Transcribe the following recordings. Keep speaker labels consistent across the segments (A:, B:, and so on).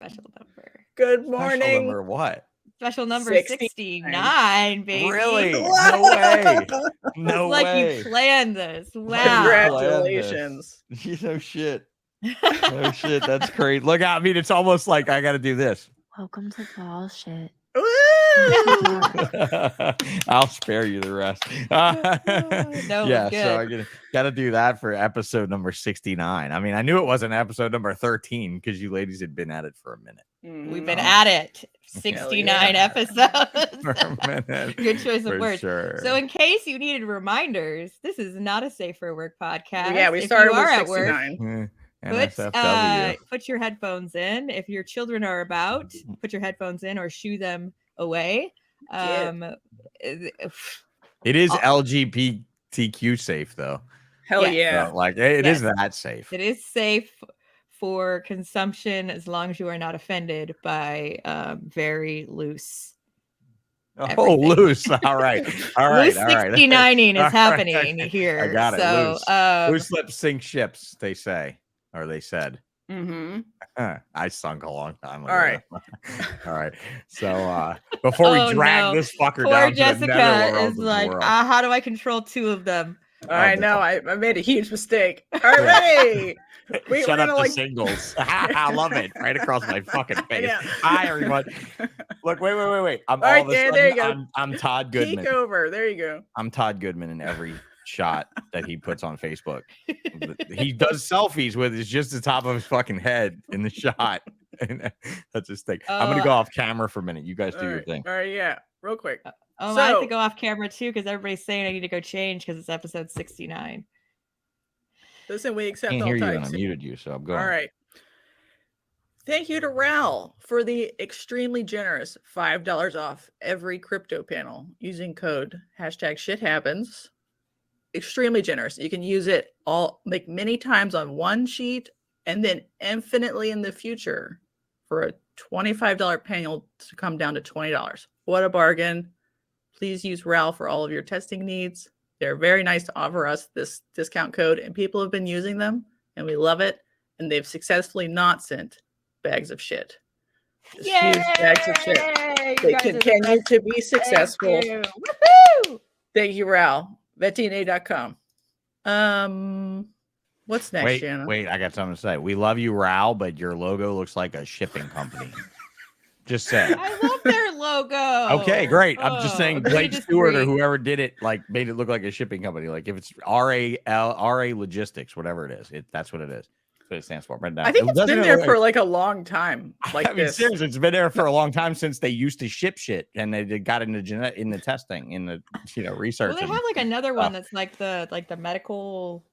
A: special number.
B: Good morning.
C: Special number what?
A: Special number
B: 69,
A: 69, baby.
C: Really? No way.
A: No
C: way.
A: Like you planned this. Wow.
B: Congratulations.
C: You know, shit. Oh shit, that's great. Look out. I mean, it's almost like I got to do this.
D: Welcome to bullshit.
C: I'll spare you the rest.
A: No,
C: yeah,
A: good.
C: so I got to do that for episode number 69. I mean, I knew it wasn't episode number 13 because you ladies had been at it for a minute.
A: We've been at it. 69 episodes.
C: For a minute.
A: Good choice of
C: For
A: words.
C: sure.
A: So, in case you needed reminders, this is not a safe for work podcast.
B: Yeah, we
A: If
B: started
A: you
B: with
A: are at
B: 69.
A: put your headphones in. If your children are about, put your headphones in or shoo them away.
C: It is LGBTQ safe though.
B: Hell yeah.
C: So, like it is that safe.
A: It is safe for consumption as long as you are not offended by very loose.
C: Oh, loose. All right. All right.
A: Loose
C: all right.
A: 69ing is
C: All
A: happening
C: right.
A: here.
C: I got it.
A: So,
C: loose lips sink ships, they say, or they said.
B: Mm-hmm.
C: I sunk a long time ago.
B: All right.
C: All right. So before we drag this fucker
A: poor
C: down
A: Jessica
C: to the netherworld
A: is like, how do I control two of them?
B: I know. I made a huge mistake. All right, ready?
C: Shut up to singles. I love it. Right across my fucking face.
B: Yeah.
C: Hi, everyone. Look, wait. I'm
B: all right, there you go.
C: I'm Todd Goodman.
B: Peek over. There you go.
C: I'm Todd Goodman in every shot that he puts on Facebook. He does selfies with just the top of his fucking head in the shot. And that's his thing. I'm gonna go off camera for a minute. You guys do your thing.
B: All right, yeah, real quick.
A: I have to go off camera too because everybody's saying I need to go change because it's episode 69.
B: Listen, we accept
C: I can't
B: all
C: hear you
B: types.
C: and I muted you, so I'm going.
B: All right. Thank you to Ral for the extremely generous $5 off every crypto panel using code #ShitHappens. Extremely generous. You can use it all like many times on one sheet and then infinitely in the future for a $25 panel to come down to $20. What a bargain. Please use Ral for all of your testing needs. They're very nice to offer us this discount code, and people have been using them, and we love it. And they've successfully not sent bags of shit. Just huge bags of shit. They continue to be successful. Thank you, Ral. VetDNA.com. What's next, Jana?
C: Wait, I got something to say. We love you, Ral, but your logo looks like a shipping company. Just saying.
A: I love their logo.
C: Okay, great. I'm just saying Blake Stewart or
A: agree.
C: whoever did it like made it look like a shipping company. Like if it's RA Logistics, whatever it is, that's what it is. That's what it stands for. Right now.
B: I think it's been there for like a long time. Like
C: I mean, seriously, it's been there for a long time since they used to ship shit and they got into in the testing, in the research.
A: Well, they have like another one that's like the medical.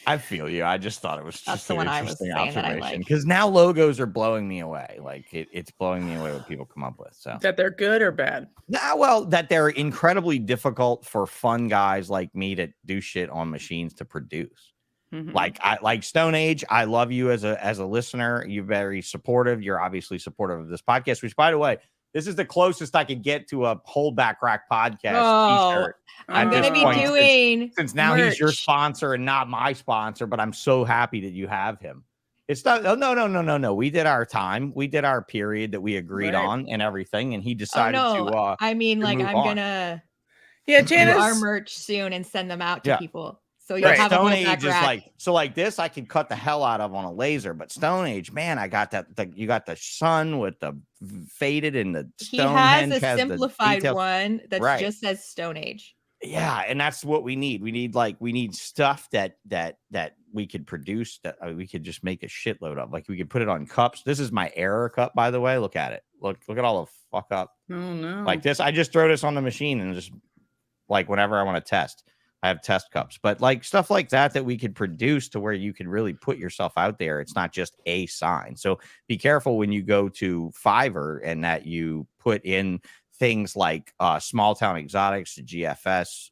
C: I feel you. I just thought it was just an interesting observation because now logos are blowing me away. Like it's blowing me away what people come up with. So
B: that they're good or bad?
C: Nah, well, that they're incredibly difficult for fun guys like me to do shit on machines to produce. Mm-hmm. Like Stoneage. I love you as a listener. You're very supportive. You're obviously supportive of this podcast, which, by the way, this is the closest I could get to a Holdback Rack podcast t-shirt.
A: I'm going to be doing
C: since now
A: merch.
C: He's your sponsor and not my sponsor, but I'm so happy that you have him. It's not. Oh, no. We did our time. We did our period that we agreed on and everything, and he decided to.
A: I mean, like I'm gonna
B: Jana's
A: do our merch soon and send them out to people. So you have
C: Stone
A: a
C: Age is like this. I can cut the hell out of on a laser, but Stone Age, man, I got that. You got the sun with the faded and the Stonehenge.
A: He has a simplified one that just says Stone Age.
C: Yeah, and that's what we need. We need stuff that we could produce that we could just make a shitload of. Like we could put it on cups. This is my error cup, by the way. Look at it. Look at all the fuck up.
B: Oh no!
C: Like this, I just throw this on the machine and just like whenever I want to test. I have test cups, but like stuff like that we could produce to where you could really put yourself out there. It's not just a sign. So be careful when you go to Fiverr and that you put in things like small town exotics, GFS.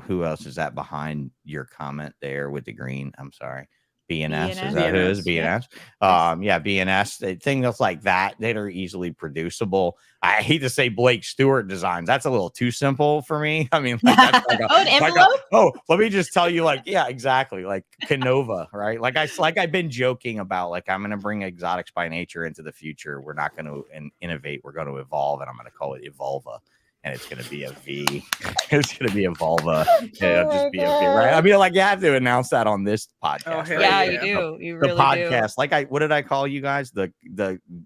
C: Who else is that behind your comment there with the green? I'm sorry. BNS, is
A: BNS?
C: that who it is?
B: BNS.
C: BNS. Yeah, BNS. Things like that are easily producible. I hate to say Blake Stewart designs. That's a little too simple for me. I mean, like, that's like
A: Oh, an envelope?
C: let me just tell you, like, yeah, exactly. Like Canova, right? Like I've been joking about, like, I'm gonna bring Exotics by Nature into the future. We're not gonna innovate, we're gonna evolve, and I'm gonna call it Evolva. And it's going to be a V. It's going to be a vulva. It'll just be a V, right? I mean, like, you have to announce that on this podcast.
B: hell
C: right?
A: Yeah,
B: yeah.
A: you do. You
C: The
A: really
C: podcast. Like, what did I call you guys? The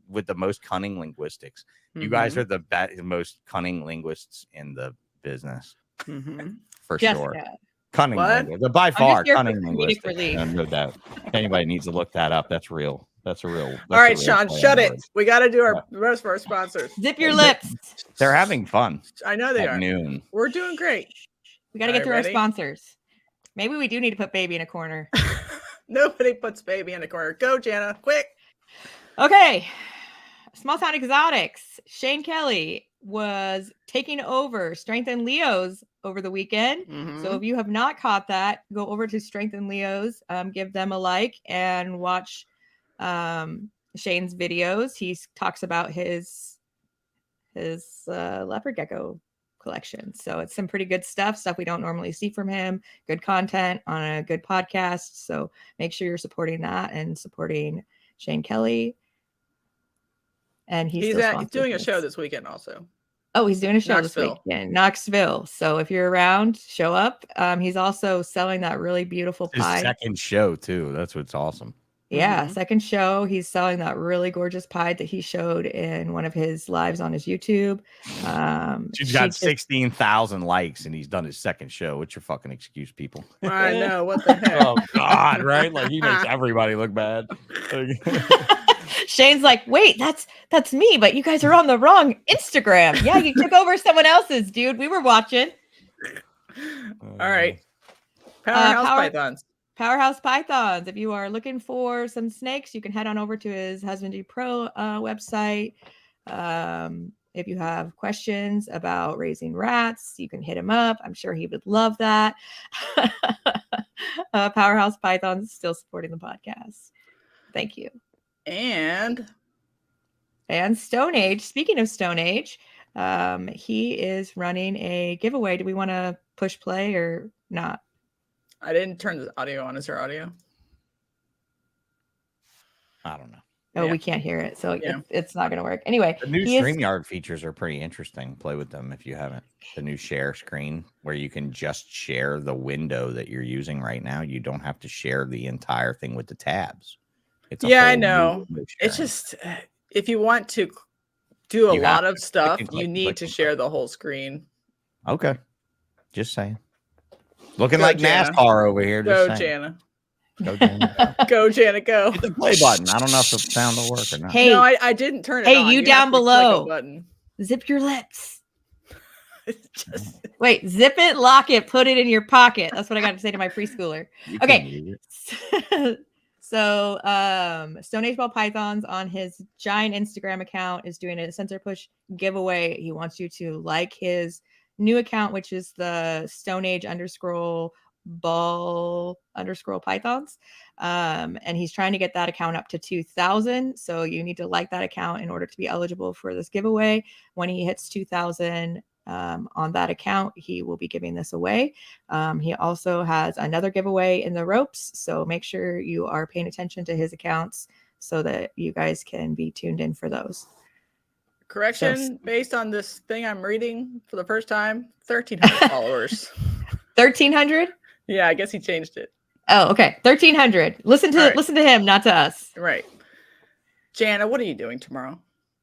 C: with the most cunning linguistics. You guys are the most cunning linguists in the business, for sure.
A: Jessica.
C: Cunning
B: What?
C: linguist. But by
A: I'm
C: far,
A: just here for
C: cunning
A: comedic
C: linguistics.
A: relief.
C: No doubt. If anybody needs to look that up, that's real. That's a real.
B: All right,
C: that's a real
B: Sean,
C: play
B: shut
C: on
B: it.
C: words.
B: We got to do our rest for our sponsors.
A: Zip your lips.
C: They're having fun
B: I know they
C: at
B: are.
C: noon.
B: We're doing great.
A: We got to get
B: All
A: through
B: right,
A: our
B: ready?
A: sponsors. Maybe we do need to put baby in a corner.
B: Nobody puts baby in the corner. Go, Jana, quick.
A: Okay. Small Town Exotics. Shane Kelley was taking over Strength and Leo's over the weekend. So if you have not caught that, go over to Strength and Leo's, give them a like, and watch Shane's videos. He talks about his leopard gecko collection. So it's some pretty good stuff we don't normally see from him. Good content on a good podcast. So make sure you're supporting that and supporting Shane Kelley. And he's
B: doing a show this weekend also.
A: Oh, he's doing a show
B: Knoxville.
A: this weekend, Knoxville. So if you're around, show up. He's also selling that really beautiful
C: His
A: pie.
C: second show too. That's what's awesome.
A: Yeah, second show. He's selling that really gorgeous pie that he showed in one of his lives on his YouTube.
C: She's got 16,000 likes and he's done his second show. What's your fucking excuse, people?
B: I know, what the heck.
C: Oh God, right? Like, he makes everybody look bad.
A: Shane's like, wait, that's me, but you guys are on the wrong Instagram. Yeah, you took over someone else's, dude. We were watching.
B: All right. Powerhouse
A: Power-
B: Pythons.
A: Powerhouse Pythons. If you are looking for some snakes, you can head on over to his Husbandry Pro website. If you have questions about raising rats, you can hit him up. I'm sure he would love that. Powerhouse Pythons still supporting the podcast. Thank you. And Stoneage. Speaking of Stoneage, he is running a giveaway. Do we want to push play or not?
B: I didn't turn the audio on. Is there audio?
C: I don't know.
A: Oh,
B: Yeah.
A: we can't hear it, so
B: Yeah.
A: it's not going to work. Anyway,
C: The new StreamYard features are pretty interesting. Play with them if you haven't. The new share screen where you can just share the window that you're using right now. You don't have to share the entire thing with the tabs. It's
B: Yeah, I
C: whole
B: know.
C: new
B: It's
C: sharing.
B: just, if you want to do a
C: You have
B: lot of
C: to
B: stuff,
C: click and
B: you
C: click and
B: need
C: click
B: to
C: and
B: share
C: click.
B: the whole screen.
C: Okay. Just saying. Looking
B: Go,
C: like
B: Jana.
C: NASCAR over here.
B: Go,
C: Just saying.
B: Jana.
C: Go, Jana.
B: Go, Jana, go.
C: Hit the play button. I don't know if the sound will work or not.
A: Hey,
B: No, I didn't turn it
A: hey,
B: on.
A: you
B: have
A: down
B: to click a
A: below.
B: button.
A: zip your lips.
B: It's just,
A: Wait, zip it, lock it, put it in your pocket. That's what I got to say to my preschooler.
C: You
A: Okay.
C: can use it.
A: So Stone Age Ball Pythons on his giant Instagram account is doing a sensor push giveaway. He wants you to like his new account, which is the Stone Age _ ball _ pythons. And he's trying to get that account up to 2,000. So you need to like that account in order to be eligible for this giveaway. When he hits 2,000 on that account, he will be giving this away. He also has another giveaway in the ropes. So make sure you are paying attention to his accounts so that you guys can be tuned in for those.
B: correction, based on this thing I'm reading for the first time, 1,300 followers.
A: 1,300?
B: Yeah, I guess he changed it.
A: Oh, okay. 1,300. Listen to him, not to us.
B: Right. Jana, what are you doing tomorrow?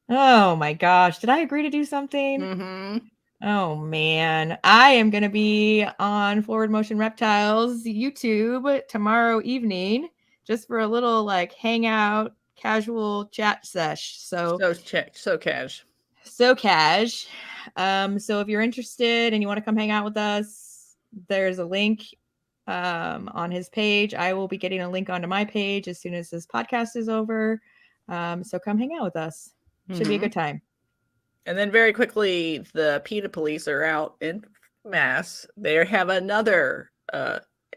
A: Oh my gosh. Did I agree to do something?
B: Mm-hmm.
A: Oh man. I am going to be on Forward Motion Reptiles YouTube tomorrow evening just for a little like hangout, casual chat sesh. So
B: cash.
A: So cash. So if you're interested and you want to come hang out with us, there's a link on his page. I will be getting a link onto my page as soon as this podcast is over. So come hang out with us. Should be a good time.
B: And then very quickly, the PETA police are out in mass. They have another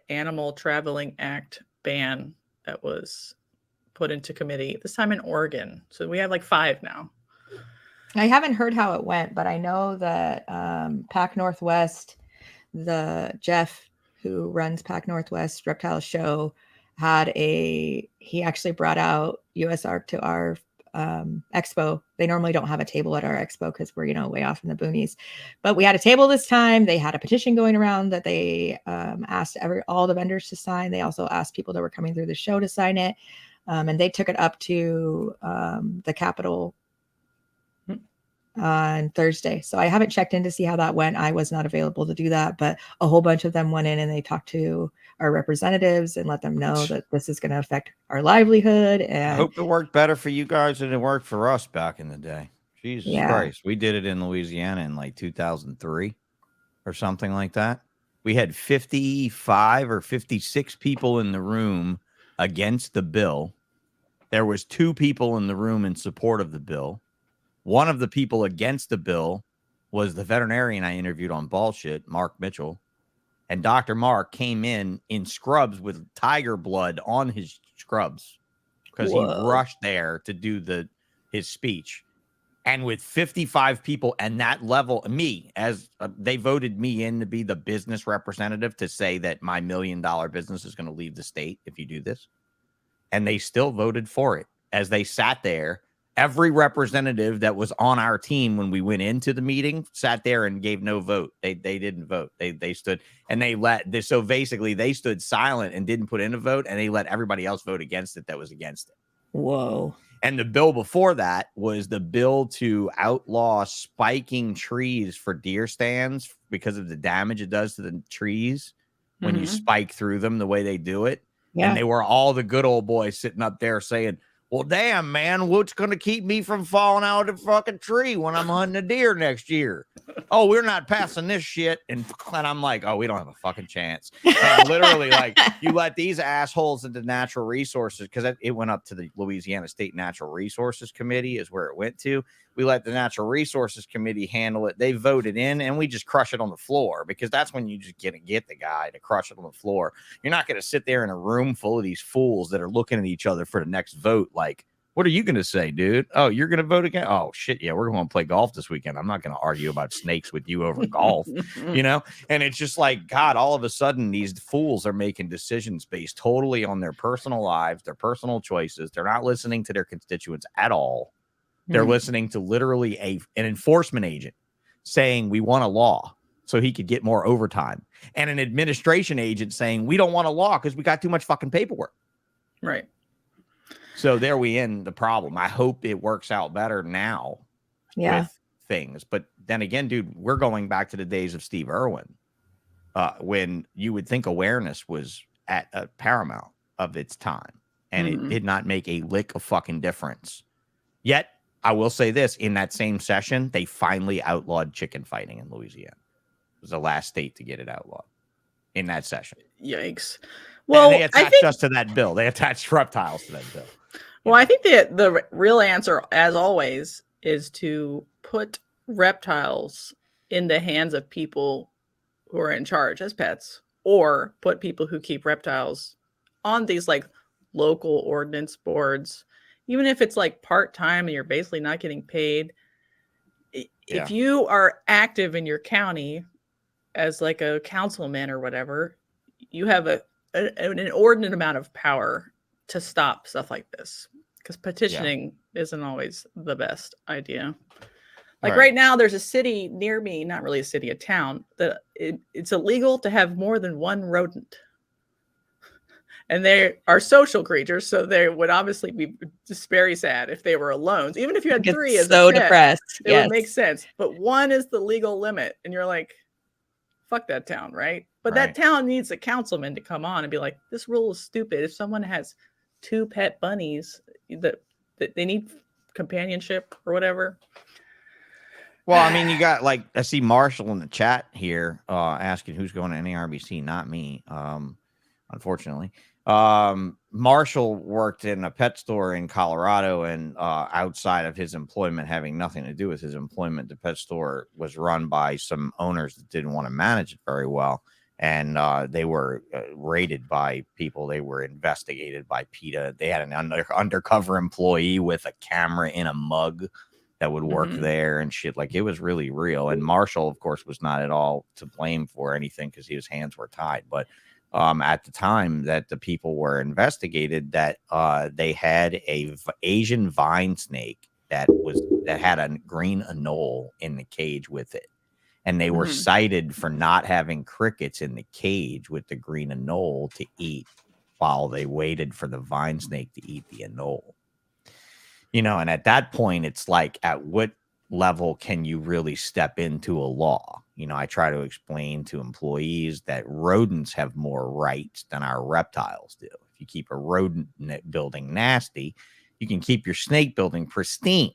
B: Animal Traveling Act ban that was put into committee, this time in Oregon. So we have like 5 now.
A: I haven't heard how it went, but I know that Pac Northwest, Jeff who runs Pac Northwest Reptile Show, he actually brought out USARC to our expo. They normally don't have a table at our expo because we're, way off in the boonies, but we had a table this time. They had a petition going around that they asked all the vendors to sign. They also asked people that were coming through the show to sign it. And they took it up to the Capitol on Thursday. So I haven't checked in to see how that went. I was not available to do that, but a whole bunch of them went in and they talked to our representatives and let them know that this is going to affect our livelihood. And
C: I hope it worked better for you guys than it worked for us back in the day. Jesus Christ. We did it in Louisiana in like 2003 or something like that. We had 55 or 56 people in the room against the bill. There was 2 people in the room in support of the bill. One of the people against the bill was the veterinarian I interviewed on Bullshit, Mark Mitchell. And Dr. Mark came in scrubs with tiger blood on his scrubs because he rushed there to do his speech. And with 55 people and that level, me, as they voted me in to be the business representative to say that my $1 million business is going to leave the state if you do this. And they still voted for it as they sat there. Every representative that was on our team when we went into the meeting sat there and gave no vote. They didn't vote. They stood and so basically they stood silent and didn't put in a vote, and they let everybody else vote against it that was against it.
A: Whoa.
C: And the bill before that was the bill to outlaw spiking trees for deer stands because of the damage it does to the trees when you spike through them the way they do it. Yeah. And they were all the good old boys sitting up there saying, well, damn, man, what's going to keep me from falling out of the fucking tree when I'm hunting a deer next year? Oh, we're not passing this shit. And I'm like, oh, we don't have a fucking chance. And literally, like, you let these assholes into natural resources, because it went up to the Louisiana State Natural Resources Committee is where it went to. We let the Natural Resources Committee handle it. They voted in, and we just crush it on the floor, because that's when you just get the guy to crush it on the floor. You're not going to sit there in a room full of these fools that are looking at each other for the next vote. Like, what are you going to say, dude? Oh, you're going to vote again? Oh, shit, yeah, we're going to play golf this weekend. I'm not going to argue about snakes with you over golf, And it's just like, God, all of a sudden, these fools are making decisions based totally on their personal lives, their personal choices. They're not listening to their constituents at all. They're listening to literally an enforcement agent saying we want a law so he could get more overtime, and an administration agent saying we don't want a law because we got too much fucking paperwork.
B: Right.
C: So there we end the problem. I hope it works out better now with things. But then again, dude, we're going back to the days of Steve Irwin when you would think awareness was at a paramount of its time, and it did not make a lick of fucking difference. Yet, I will say this, in that same session, they finally outlawed chicken fighting in Louisiana. It was the last state to get it outlawed in that session.
B: Yikes. Well,
C: and they attached us to that bill. They attached reptiles to that bill.
B: Well, I think the real answer, as always, is to put reptiles in the hands of people who are in charge as pets, or put people who keep reptiles on these like local ordinance boards. Even if it's like part-time and you're basically not getting paid, if you are active in your county as like a councilman or whatever, you have an inordinate amount of power to stop stuff like this, because petitioning isn't always the best idea. Like right now, there's a city near me, not really a city, a town, that it's illegal to have more than one rodent. And they are social creatures, so they would obviously be just very sad if they were alone. Even if you had 3 as
A: so
B: a pet,
A: depressed,
B: it would make sense. But 1 is the legal limit, and you're like, fuck that town, right? But that town needs a councilman to come on and be like, this rule is stupid. If someone has 2 pet bunnies that they need companionship or whatever.
C: Well, I mean, you got, like, I see Marshall in the chat here asking who's going to NARBC, not me, unfortunately. Marshall worked in a pet store in Colorado, and outside of his employment, having nothing to do with his employment, the pet store was run by some owners that didn't want to manage it very well. and they were raided by people. They were investigated by PETA. They had an undercover employee with a camera in a mug that would work there and shit. Like, it was really real. And Marshall, of course, was not at all to blame for anything because his hands were tied. But at the time that the people were investigated, that they had a Asian vine snake that had a green anole in the cage with it. And they were cited for not having crickets in the cage with the green anole to eat while they waited for the vine snake to eat the anole. You know, and at that point, it's like, at what level can you really step into a law? You know, I try to explain to employees that rodents have more rights than our reptiles do. If you keep a rodent building nasty, you can keep your snake building pristine.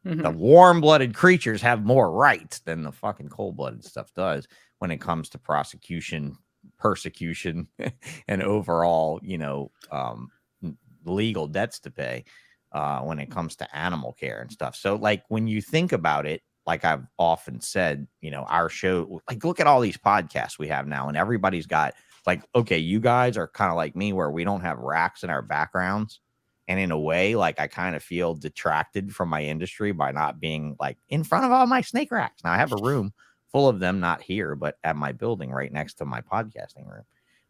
C: The warm-blooded creatures have more rights than the fucking cold-blooded stuff does when it comes to prosecution, persecution, and overall, you know, legal debts to pay. When it comes to animal care and stuff. So, like, when you think about it, like I've often said, you know, our show, like, look at all these podcasts we have now, and everybody's got, like, okay, you guys are kind of like me where we don't have racks in our backgrounds. And in a way, like, I kind of feel detracted from my industry by not being, like, in front of all my snake racks. Now, I have a room full of them, not here, but at my building right next to my podcasting room.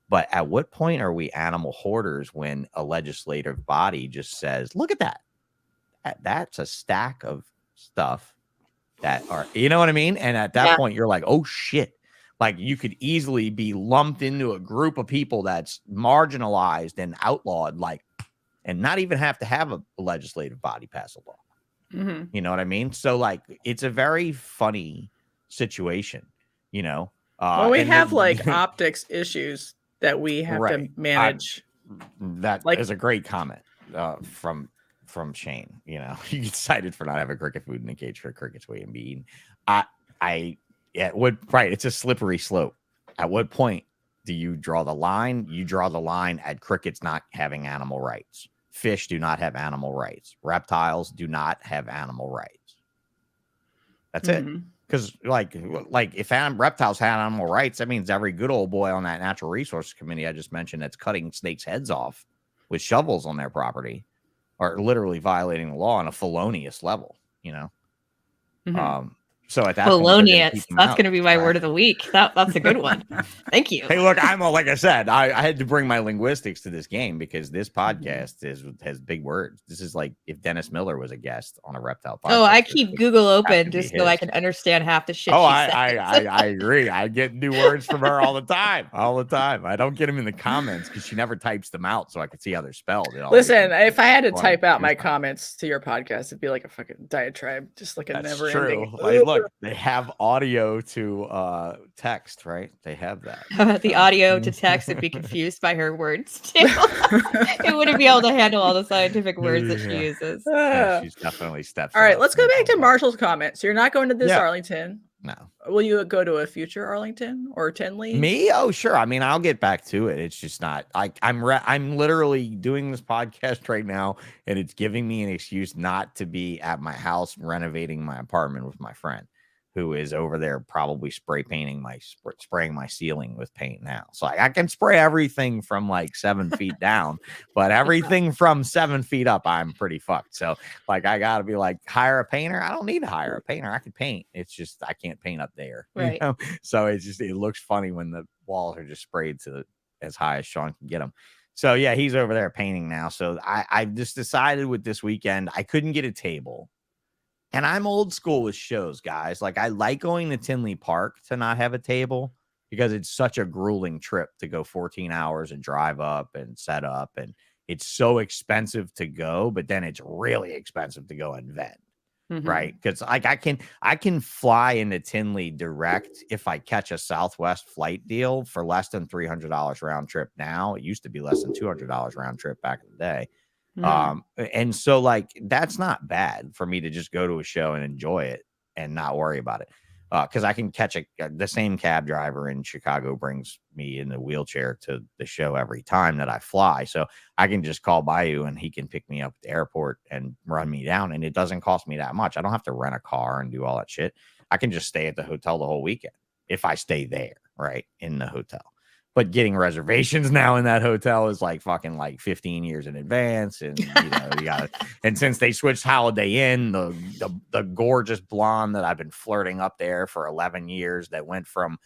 C: But at what point are we animal hoarders when a legislative body just says, look at that? That's a stack of stuff that are, you know what I mean? And at that point, you're like, oh, shit. Like, you could easily be lumped into a group of people that's marginalized and outlawed, like, and not even have to have a legislative body pass a law. You know what I mean? So, like, it's a very funny situation, you know?
B: Well, we have, like, optics issues that we have to manage.
C: That is a great comment from Shane. You know, you get cited for not having cricket food in the cage for crickets waiting to be eaten. It's a slippery slope. At what point do you draw the line? You draw the line at crickets not having animal rights. Fish do not have animal rights. Reptiles do not have animal rights. That's it. Because, like if reptiles had animal rights, that means every good old boy on that natural resources committee I just mentioned that's cutting snakes' heads off with shovels on their property are literally violating the law on a felonious level, you know? So at that
A: felonious,
C: point,
A: that's going to be my word of the week. That's a good one. Thank you.
C: Hey, look, like I said, I had to bring my linguistics to this game because this podcast has big words. This is like if Dennis Miller was a guest on a reptile podcast.
A: Oh, I keep Google open just so I can understand half the shit.
C: I agree. I get new words from her all the time. I don't get them in the comments because she never types them out so I can see how they're spelled.
B: Listen, if I had to type out my comments to your podcast, it'd be like a fucking diatribe, just like a never ending.
C: Like, look, they have audio to text, right? They have that.
A: The audio to text would be confused by her words too. It wouldn't be able to handle all the scientific words that she uses.
C: Yeah, she's definitely steps.
B: All right, let's go back to Marshall's comment. So you're not going to this Arlington?
C: No.
B: Will you go to a future Arlington or Tinley?
C: Me? Oh, sure. I mean, I'll get back to it. It's just not. I'm literally doing this podcast right now, and it's giving me an excuse not to be at my house renovating my apartment with my friend, who is over there probably spraying my ceiling with paint now. So I can spray everything from like 7 feet down, but everything from 7 feet up, I'm pretty fucked. So like, I gotta be like, hire a painter. I don't need to hire a painter. I can paint. It's just, I can't paint up there.
A: Right.
C: You know? So it looks funny when the walls are just sprayed to as high as Sean can get them. So yeah, he's over there painting now. So I just decided with this weekend, I couldn't get a table. And I'm old school with shows, guys. Like, I like going to Tinley Park to not have a table because it's such a grueling trip to go 14 hours and drive up and set up. And it's so expensive to go, but then it's really expensive to go and vend. Right. Because like I can fly into Tinley direct if I catch a Southwest flight deal for less than $300 round trip now. It used to be less than $200 round trip back in the day. And so like, that's not bad for me to just go to a show and enjoy it and not worry about it. Cause I can catch the same cab driver in Chicago brings me in the wheelchair to the show every time that I fly. So I can just call Bayou and he can pick me up at the airport and run me down. And it doesn't cost me that much. I don't have to rent a car and do all that shit. I can just stay at the hotel the whole weekend if I stay there. right, in the hotel. But getting reservations now in that hotel is like fucking like 15 years in advance. And, you know, you got to, and since they switched Holiday Inn, the gorgeous blonde that I've been flirting up there for 11 years that went from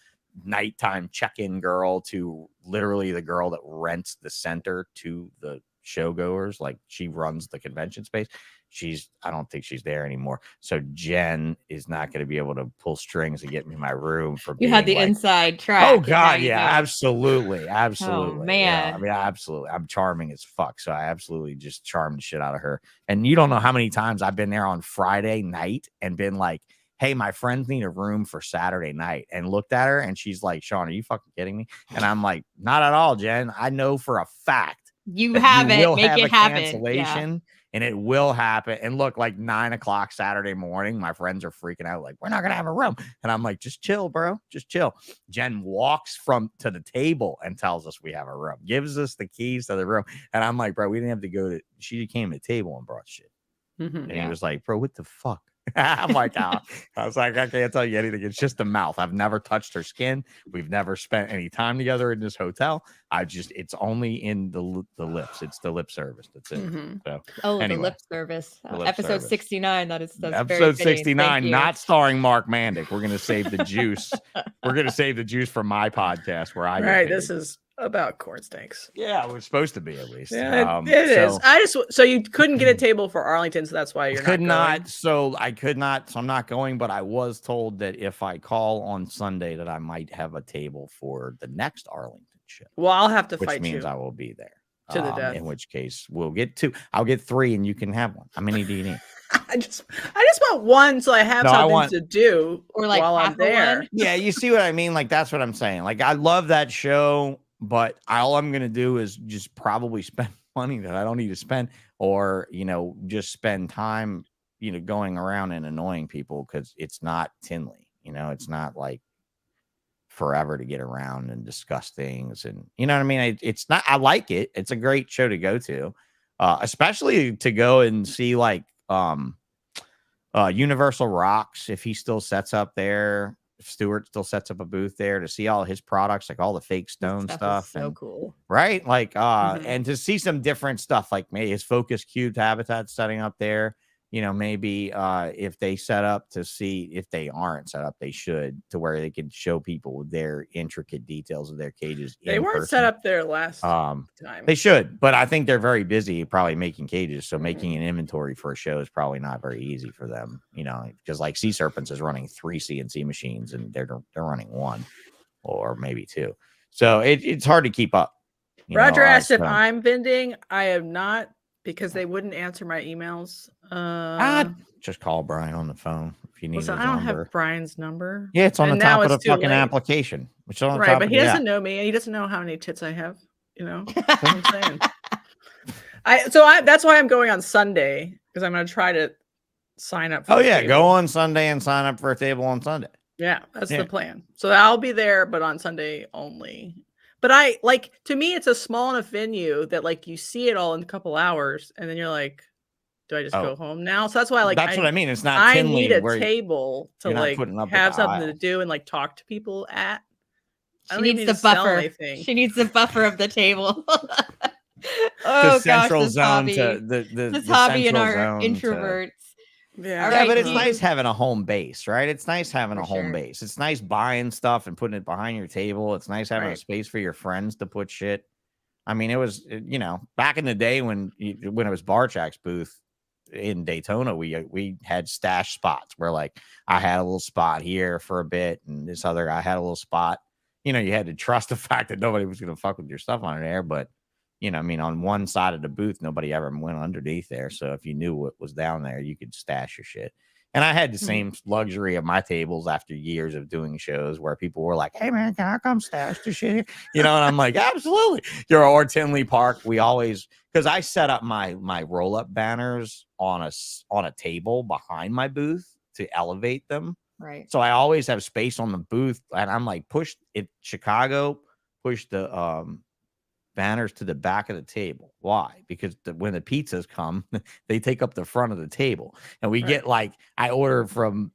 C: nighttime check-in girl to literally the girl that rents the center to the showgoers. Like she runs the convention space. I don't think she's there anymore. So Jen is not going to be able to pull strings and get me my room for
A: You had the inside track.
C: Oh God, yeah, absolutely.
A: Oh man.
C: I mean, absolutely. I'm charming as fuck. So I absolutely just charmed the shit out of her. And you don't know how many times I've been there on Friday night and been like, hey, my friends need a room for Saturday night, and looked at her and she's like, Sean, are you fucking kidding me? And I'm like, not at all, Jen. I know for a fact
A: you have it. Make it happen.
C: Cancellation. And it will happen. And look, like 9 o'clock Saturday morning, my friends are freaking out. Like, we're not going to have a room. And I'm like, just chill, bro. Just chill. Jen walks to the table and tells us we have a room, gives us the keys to the room. And I'm like, bro, we didn't have to go she came to the table and brought shit. And he was like, bro, what the fuck? I'm like, I was like, I can't tell you anything. It's just the mouth. I've never touched her skin. We've never spent any time together in this hotel. It's only in the lips. It's the lip service. That's it. So,
A: anyway, the lip service. Episode 69. That's
C: episode 69, not starring Mark Mandic. We're going to save the juice. We're going to save the juice for my podcast where I.
B: Right. This is about corn snakes.
C: Yeah, it was supposed to be at least.
B: Yeah, it is. So you couldn't get a table for Arlington, so that's why you're not.
C: So I could not. So I'm not going. But I was told that if I call on Sunday, that I might have a table for the next Arlington show.
B: Well, I'll have to
C: fight you. Which means I will be there
B: to the death.
C: In which case, we'll get 2. I'll get 3, and you can have 1. How many do you need?
B: I just want 1 so I have something to do,
A: or like
B: while I'm there.
A: 1.
C: Yeah, you see what I mean? Like that's what I'm saying. Like I love that show. But all I'm going to do is just probably spend money that I don't need to spend, or, you know, just spend time, you know, going around and annoying people, because it's not Tinley, you know, it's not like forever to get around and discuss things. And, you know what I mean? It's not, I like it. It's a great show to go to, especially to go and see like Universal Rocks, if he still sets up there. Stewart still sets up a booth there to see all his products, like all the fake stone stuff.
A: So cool,
C: right? Like and to see some different stuff, like maybe his focus cubed habitat setting up there, you know, maybe if they set up to see, if they aren't set up, they should, to where they could show people their intricate details of their cages.
B: They weren't set up there last time.
C: They should, but I think they're very busy probably making cages, so making an inventory for a show is probably not very easy for them, you know, because like Sea Serpents is running 3 CNC machines and they're running 1 or maybe 2, so it's hard to keep up.
B: Roger asked if I'm vending. I am not, because they wouldn't answer my emails.
C: Just call Brian on the phone if you need his
B: I don't
C: number.
B: have Brian's number.
C: Yeah, it's on the top of the fucking application. Which on
B: right, but he doesn't know me, and he doesn't know how many tits I have. You know what I'm saying? That's why I'm going on Sunday, because I'm going to try to sign up.
C: For go on Sunday and sign up for a table on Sunday.
B: Yeah, that's the plan. So I'll be there, but on Sunday only. But to me, it's a small enough venue that like you see it all in a couple hours, and then you're like, do I just go home now? So that's why
C: that's what I mean. It's not.
B: I need a table to like have something to do and like talk to people at.
A: She needs the buffer. She needs the buffer of the table.
C: The central zone to the
A: hobby and our introverts.
C: Yeah, but it's nice having a home base, right? It's nice having a home base. It's nice buying stuff and putting it behind your table. It's nice having a space for your friends to put shit. I mean, it was, you know, back in the day when it was Barchak's booth in Daytona, we had stash spots where like I had a little spot here for a bit, and this other guy had a little spot. You know, you had to trust the fact that nobody was going to fuck with your stuff on there, but you know, I mean, on one side of the booth, nobody ever went underneath there. So if you knew what was down there, you could stash your shit. And I had the same luxury of my tables after years of doing shows where people were like, hey, man, can I come stash the shit here? You know, and I'm like, absolutely. Or Tinley Park, we always, because I set up my roll-up banners on a table behind my booth to elevate them.
A: Right.
C: So I always have space on the booth. And I'm like, push the banners to the back of the table. Why? Because when the pizzas come, they take up the front of the table, and we get like, I order from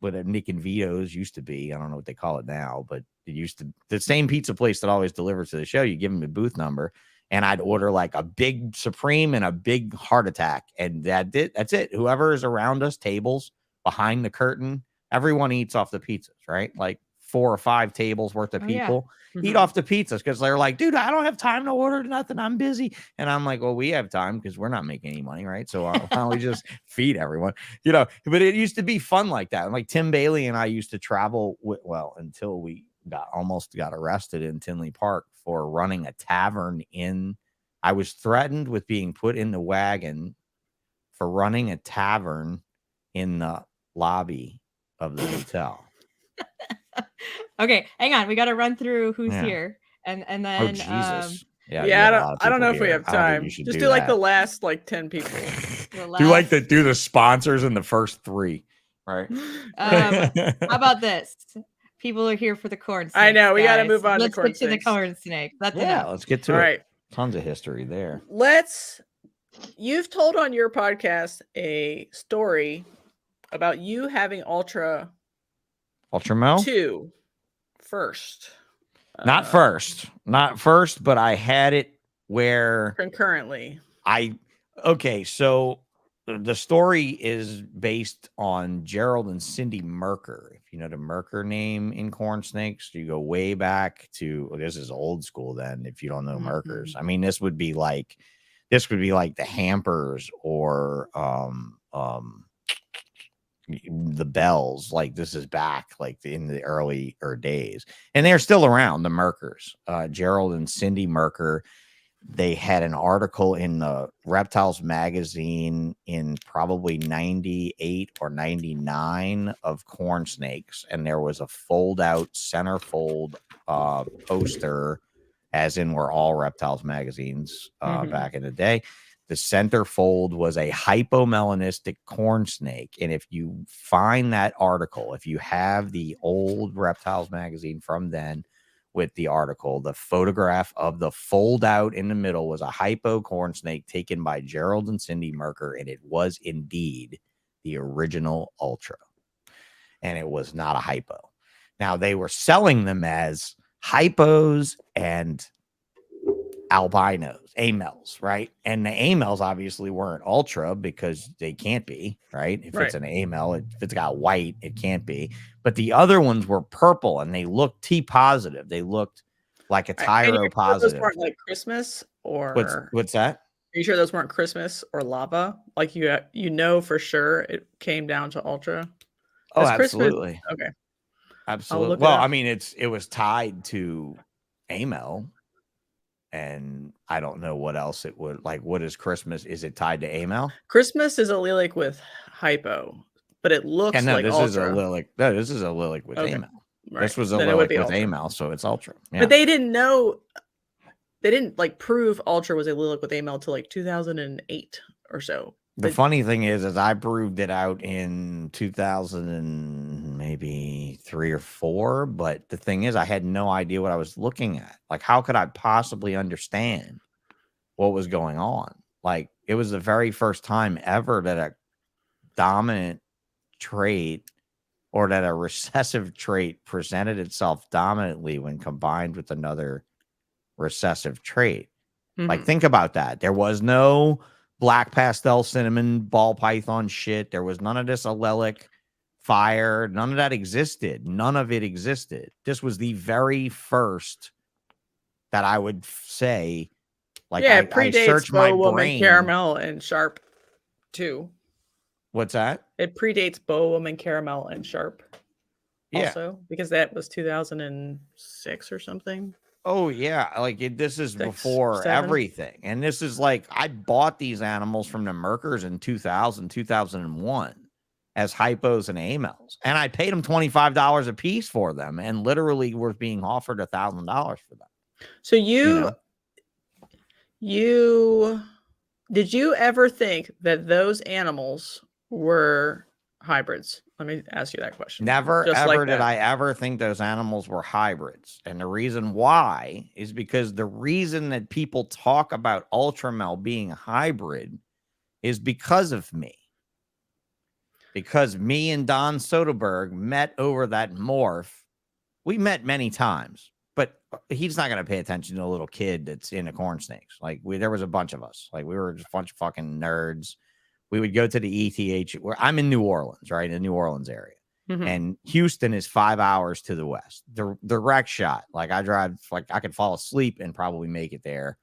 C: what a Nick and Vito's used to be. I don't know what they call it now, but it used to, the same pizza place that always delivers to the show. You give them a booth number, and I'd order like a big Supreme and a big Heart Attack, and that's it. Whoever is around us, tables behind the curtain, everyone eats off the pizzas, right? Like 4 or 5 tables worth of people eat off the pizzas because they're like, dude, I don't have time to order nothing. I'm busy. And I'm like, well, we have time because we're not making any money, right? So why don't we just feed everyone, you know? But it used to be fun like that. And like Tim Bailey and I used to travel with, well, until we almost got arrested in Tinley Park for running a tavern in. I was threatened with being put in the wagon for running a tavern in the lobby of the hotel.
A: Okay, hang on. We got to run through who's here, and then
C: Jesus.
B: Yeah, I don't know if we have time. Just do like the last like 10 people.
C: Do the sponsors in the first 3, right?
A: How about this? People are here for the corn snake.
B: I know, we got to move on.
A: Let's get to the corn snake.
C: Let's get to it. Right. Tons of history there.
B: You've told on your podcast a story about you having Ultra
C: Mel
B: 2 first.
C: Not first, but I had it where
B: concurrently.
C: So the story is based on Gerald and Cindy Merker. If you know the Merker name in corn snakes, you go way back to, this is old school then, if you don't know Merkers. I mean, this would be like the Hampers or the Bells. Like this is back like in the earlier days, and they're still around, the Merkers. Gerald and Cindy Merker, they had an article in the Reptiles magazine in probably 98 or 99 of corn snakes, and there was a fold out centerfold poster, as in were all Reptiles magazines back in the day. The centerfold was a hypomelanistic corn snake. And if you find that article, if you have the old Reptiles magazine from then with the article, the photograph of the fold out in the middle was a hypo corn snake taken by Gerald and Cindy Merker. And it was indeed the original Ultra. And it was not a hypo. Now they were selling them as hypos and albinos, amels, right? And the amels obviously weren't Ultra because they can't be, right? If it's an amel, if it's got white, it can't be. But the other ones were purple, and they looked T positive. They looked like a tyro positive.
B: Those weren't like Christmas or
C: what's that?
B: Are you sure those weren't Christmas or lava? Like you know for sure it came down to Ultra.
C: Oh, absolutely.
B: Christmas? Okay,
C: absolutely. Well, I mean, it was tied to amel. And I don't know what else it would like. What is Christmas? Is it tied to amel?
B: Christmas is allelic with hypo, but it looks like
C: this
B: Ultra.
C: Is allelic. No, this is allelic with amel. Right. This was allelic with amel, so it's Ultra. Yeah.
B: But they didn't know. They didn't like prove Ultra was allelic with amel till like 2008 or so.
C: The funny thing is I proved it out in 2003 or 4. But the thing is, I had no idea what I was looking at. Like, how could I possibly understand what was going on? Like, it was the very first time ever that a dominant trait or that a recessive trait presented itself dominantly when combined with another recessive trait. Like, think about that. There was no black pastel cinnamon ball python shit. There was none of this allelic fire. None of that existed. None of it existed. This was the very first that I would say, like,
B: it predates
C: I searched my
B: Woman
C: brain.
B: Caramel and Sharp too.
C: What's that?
B: It predates Bow Woman Caramel and Sharp.
C: Yeah.
B: Also, because that was 2006 or something.
C: Oh yeah, like this is before everything. And this is like, I bought these animals from the Merkers in 2001 as hypos and amels, and I paid them $25 a piece for them, and literally were being offered $1,000 for them.
B: So did you ever think that those animals were hybrids? Let me ask you that question.
C: Never, ever did I ever think those animals were hybrids. And the reason why is because the reason that people talk about Ultramel being a hybrid is because of me. because me and Don Soderberg met over that morph. We met many times, but he's not going to pay attention to a little kid that's into corn snakes. Like there was a bunch of us. Like we were just a bunch of fucking nerds. We would go to the ETH. Where I'm in New Orleans, right? In the New Orleans area. And Houston is 5 hours to the west. The direct shot. Like I drive, like I could fall asleep and probably make it there.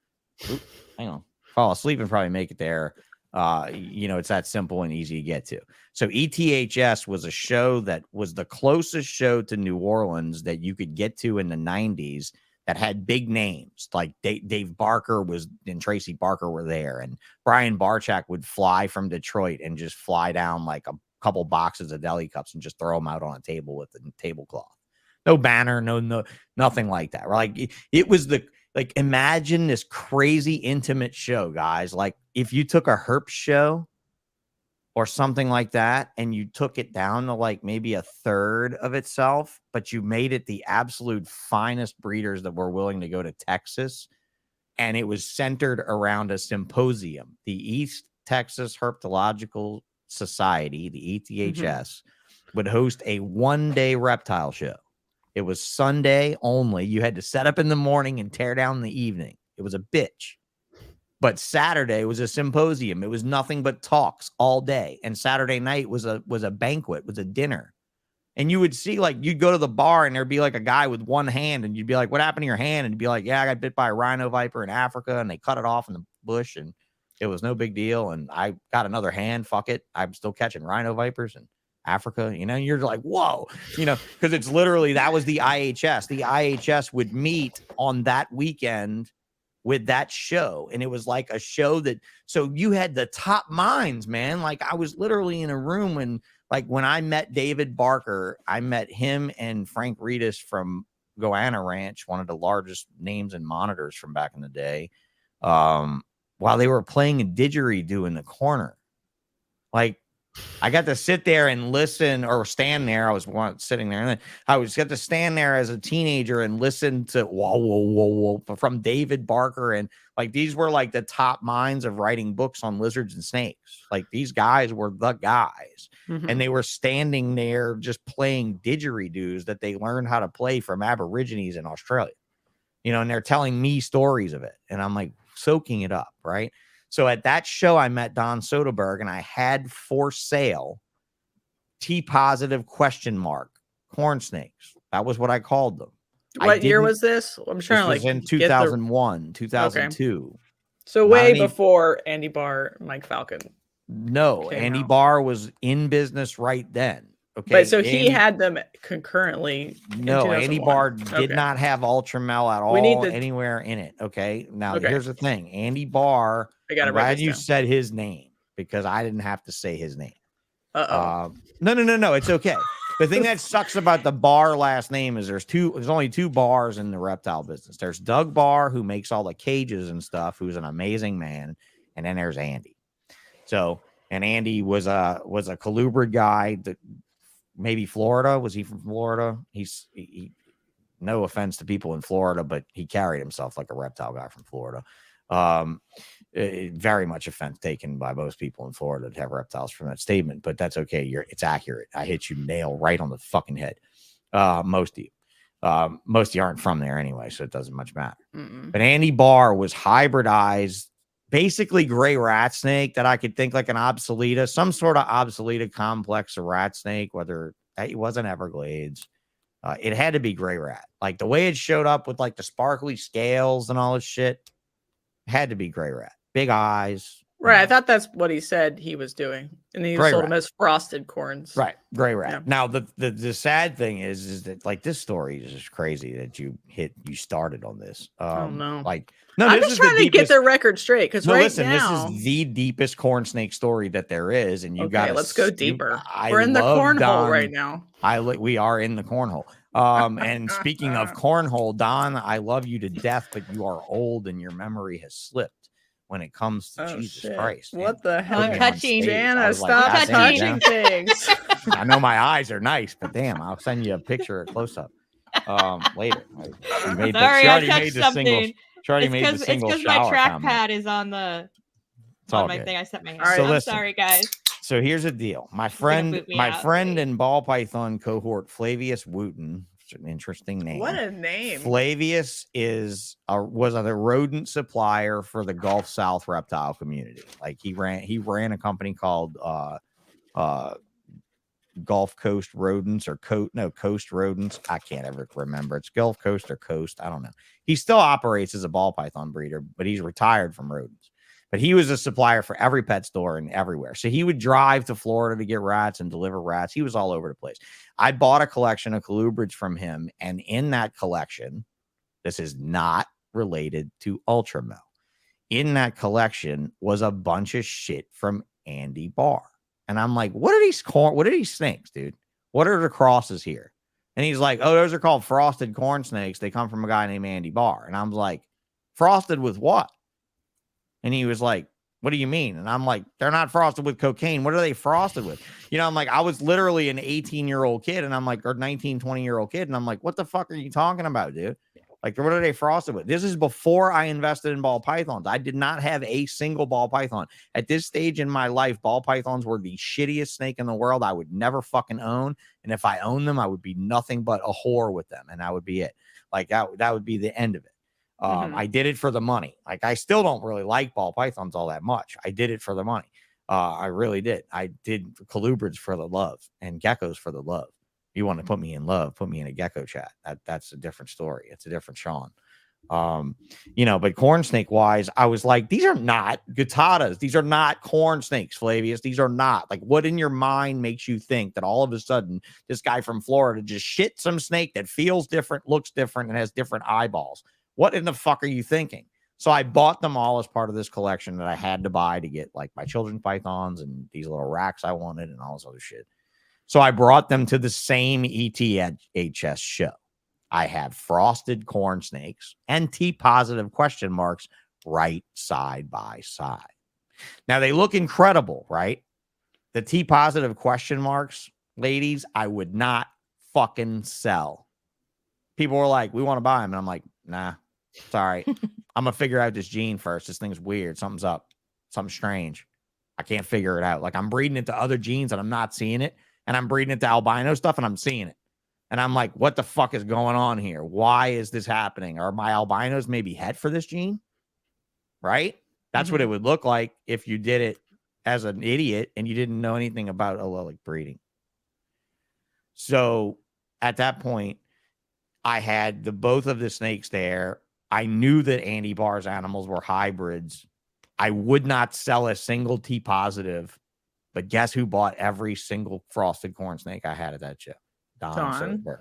C: Oop, hang on. Fall asleep and probably make it there. It's that simple and easy to get to. So ETHS was a show that was the closest show to New Orleans that you could get to in the 90s that had big names. Like Dave Barker and Tracy Barker were there. And Brian Barchak would fly from Detroit and just fly down like a couple boxes of deli cups and just throw them out on a table with the tablecloth. No banner, no, nothing like that. Like it was imagine this crazy intimate show, guys. Like if you took a herp show or something like that and you took it down to like maybe a third of itself, but you made it the absolute finest breeders that were willing to go to Texas. And it was centered around a symposium, the East Texas Herpetological Society, the ETHS, would host a one-day reptile show. It was Sunday only. You had to set up in the morning and tear down in the evening. It was a bitch. But Saturday was a symposium. It was nothing but talks all day. And Saturday night was a banquet, was a dinner. And you would see, like, you'd go to the bar and there'd be like a guy with one hand and you'd be like, what happened to your hand? And he'd be like, yeah, I got bit by a rhino viper in Africa and they cut it off in the bush and it was no big deal. And I got another hand. Fuck it. I'm still catching rhino vipers in Africa. You're like, whoa, because it's literally, that was the IHS. The IHS would meet on that weekend with that show. And it was like a show so you had the top minds, man. Like I was literally in a room and like when I met David Barker, I met him and Frank Reedus from Goanna Ranch, one of the largest names in monitors from back in the day. While they were playing a didgeridoo in the corner. Like I got to sit there and listen or stand there. I was sitting there and then I was got to stand there as a teenager and listen to whoa from David Barker. And like, these were like the top minds of writing books on lizards and snakes. Like these guys were the guys and they were standing there just playing didgeridoos that they learned how to play from Aborigines in Australia, and they're telling me stories of it. And I'm like, soaking it up, right? So at that show, I met Don Soderberg, and I had for sale T-positive ? Corn snakes. That was what I called them.
B: What year was this? I'm trying
C: this was in 2001, 2002.
B: Okay. So way before Andy Barr, Mike Falcon.
C: No, Andy Barr was in business right then. Okay,
B: but so he had them concurrently.
C: No, Andy Barr did not have Ultramel at all anywhere in it. Okay, now here's the thing: Andy Barr. I'm glad you said his name because I didn't have to say his name. No, it's okay. The thing that sucks about the Barr last name is there's only two Barrs in the reptile business. There's Doug Barr, who makes all the cages and stuff, who's an amazing man, and then there's Andy. So, and Andy was a colubrid guy that. Maybe Florida. Was he from Florida? He no offense to people in Florida, but he carried himself like a reptile guy from Florida. Very much offense taken by most people in Florida to have reptiles from that statement, but that's okay. It's accurate. I hit you nail right on the fucking head. Most of you aren't from there anyway, so it doesn't much matter. But Andy Barr was hybridized, basically gray rat snake that I could think like an obsoleta, some sort of obsoleta complex of rat snake, whether it wasn't Everglades. It had to be gray rat. Like the way it showed up with like the sparkly scales and all this shit, had to be gray rat. Big eyes.
B: Right. I thought that's what he said he was doing. And he sold them as frosted corns.
C: Right. Gray rat. Yeah. Now, the sad thing is that like this story is just crazy that you started on this.
B: No.
C: Like, no,
B: I'm just trying to get their record straight. Because now,
C: this is the deepest corn snake story that there is. And you got
B: let's go deeper. We're in the cornhole right now.
C: We are in the cornhole. And speaking of cornhole, Don, I love you to death, but you are old and your memory has slipped when it comes to Jesus Christ.
B: What the hell?
A: I'm touching.
B: Jana, stop touching things.
C: I know my eyes are nice, but damn, I'll send you a picture, a close up later.
A: Sorry, I touched something.
C: It's
A: because my trackpad is on my thing. I set my hand.
C: So
A: I'm sorry, guys.
C: So here's the deal. My
A: gonna
C: friend,
A: boot me out,
C: and ball python cohort, Flavius Wooten, which is an interesting name.
B: What a name.
C: Flavius was a rodent supplier for the Gulf South reptile community. Like he ran a company called Gulf Coast Rodents or Coast Rodents. I can't ever remember. It's Gulf Coast or Coast. I don't know. He still operates as a ball python breeder, but he's retired from rodents. But he was a supplier for every pet store and everywhere. So he would drive to Florida to get rats and deliver rats. He was all over the place. I bought a collection of colubrids from him. And in that collection, this is not related to Ultramel. In that collection was a bunch of shit from Andy Barr. And I'm like, what are these snakes, dude? What are the crosses here? And he's like, oh, those are called frosted corn snakes. They come from a guy named Andy Barr. And I'm like, frosted with what? And he was like, what do you mean? And I'm like, they're not frosted with cocaine. What are they frosted with? You know, I'm like, I was literally an 18-year-old kid. And I'm like, or 19, 20-year-old kid. And I'm like, what the fuck are you talking about, dude? Like, what are they frosted with? This is before I invested in ball pythons. I did not have a single ball python. At this stage in my life, ball pythons were the shittiest snake in the world. I would never fucking own. And if I owned them, I would be nothing but a whore with them. And that would be it. Like, that would be the end of it. I did it for the money. Like, I still don't really like ball pythons all that much. I did it for the money. I really did. I did colubrids for the love and geckos for the love. You want to put me in love, put me in a gecko chat. That's a different story. It's a different Sean. You know, but corn snake wise, I was like, these are not guttatas. These are not corn snakes, Flavius. These are not. Like, what in your mind makes you think that all of a sudden this guy from Florida just shit some snake that feels different, looks different, and has different eyeballs? What in the fuck are you thinking? So I bought them all as part of this collection that I had to buy to get like my children's pythons and these little racks I wanted and all this other shit. So I brought them to the same ETHS show. I have frosted corn snakes and T-positive question marks right side by side. Now they look incredible, right? The T-positive question marks, ladies, I would not fucking sell. People were like, we want to buy them. And I'm like, nah, sorry. I'm going to figure out this gene first. This thing's weird. Something's up. Something strange. I can't figure it out. Like, I'm breeding into other genes and I'm not seeing it. And I'm breeding into albino stuff and I'm seeing it. And I'm like, what the fuck is going on here? Why is this happening? Are my albinos maybe het for this gene? Right? That's what it would look like if you did it as an idiot and you didn't know anything about allelic breeding. So at that point, I had both of the snakes there. I knew that Andy Barr's animals were hybrids. I would not sell a single T positive. But guess who bought every single frosted corn snake I had at that show? Don. Soderbergh.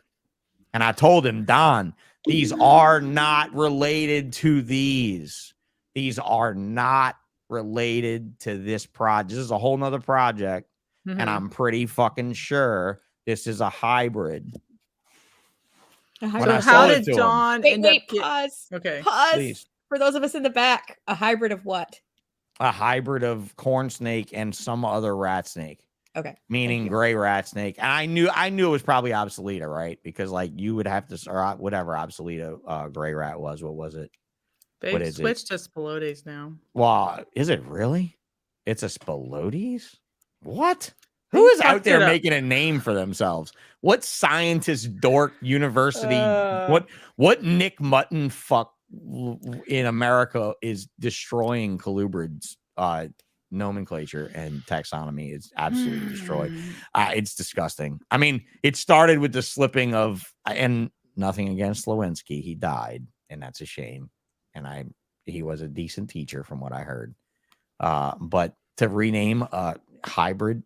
C: And I told him, Don, these are not related to these. These are not related to this project. This is a whole nother project. And I'm pretty fucking sure this is a hybrid.
B: So how did Don end up
A: pause.
B: Okay.
A: Pause.
C: Please.
A: For those of us in the back, a hybrid of what?
C: A hybrid of corn snake and some other rat snake.
A: Okay.
C: Meaning gray rat snake. And I knew it was probably obsoleta, right? Because like you would have to, or whatever obsoleta gray rat was. What was it?
B: They've switched to Spilotes now.
C: Well, is it really? It's a Spilotes? What? Who is out there making a name for themselves? What scientist dork university? What Nick Mutton fuck in America is destroying colubrids nomenclature and taxonomy? Is absolutely destroyed. It's disgusting. I mean, it started with the slipping of, and nothing against Lewinsky. He died, and that's a shame. And he was a decent teacher from what I heard. But to rename a hybrid,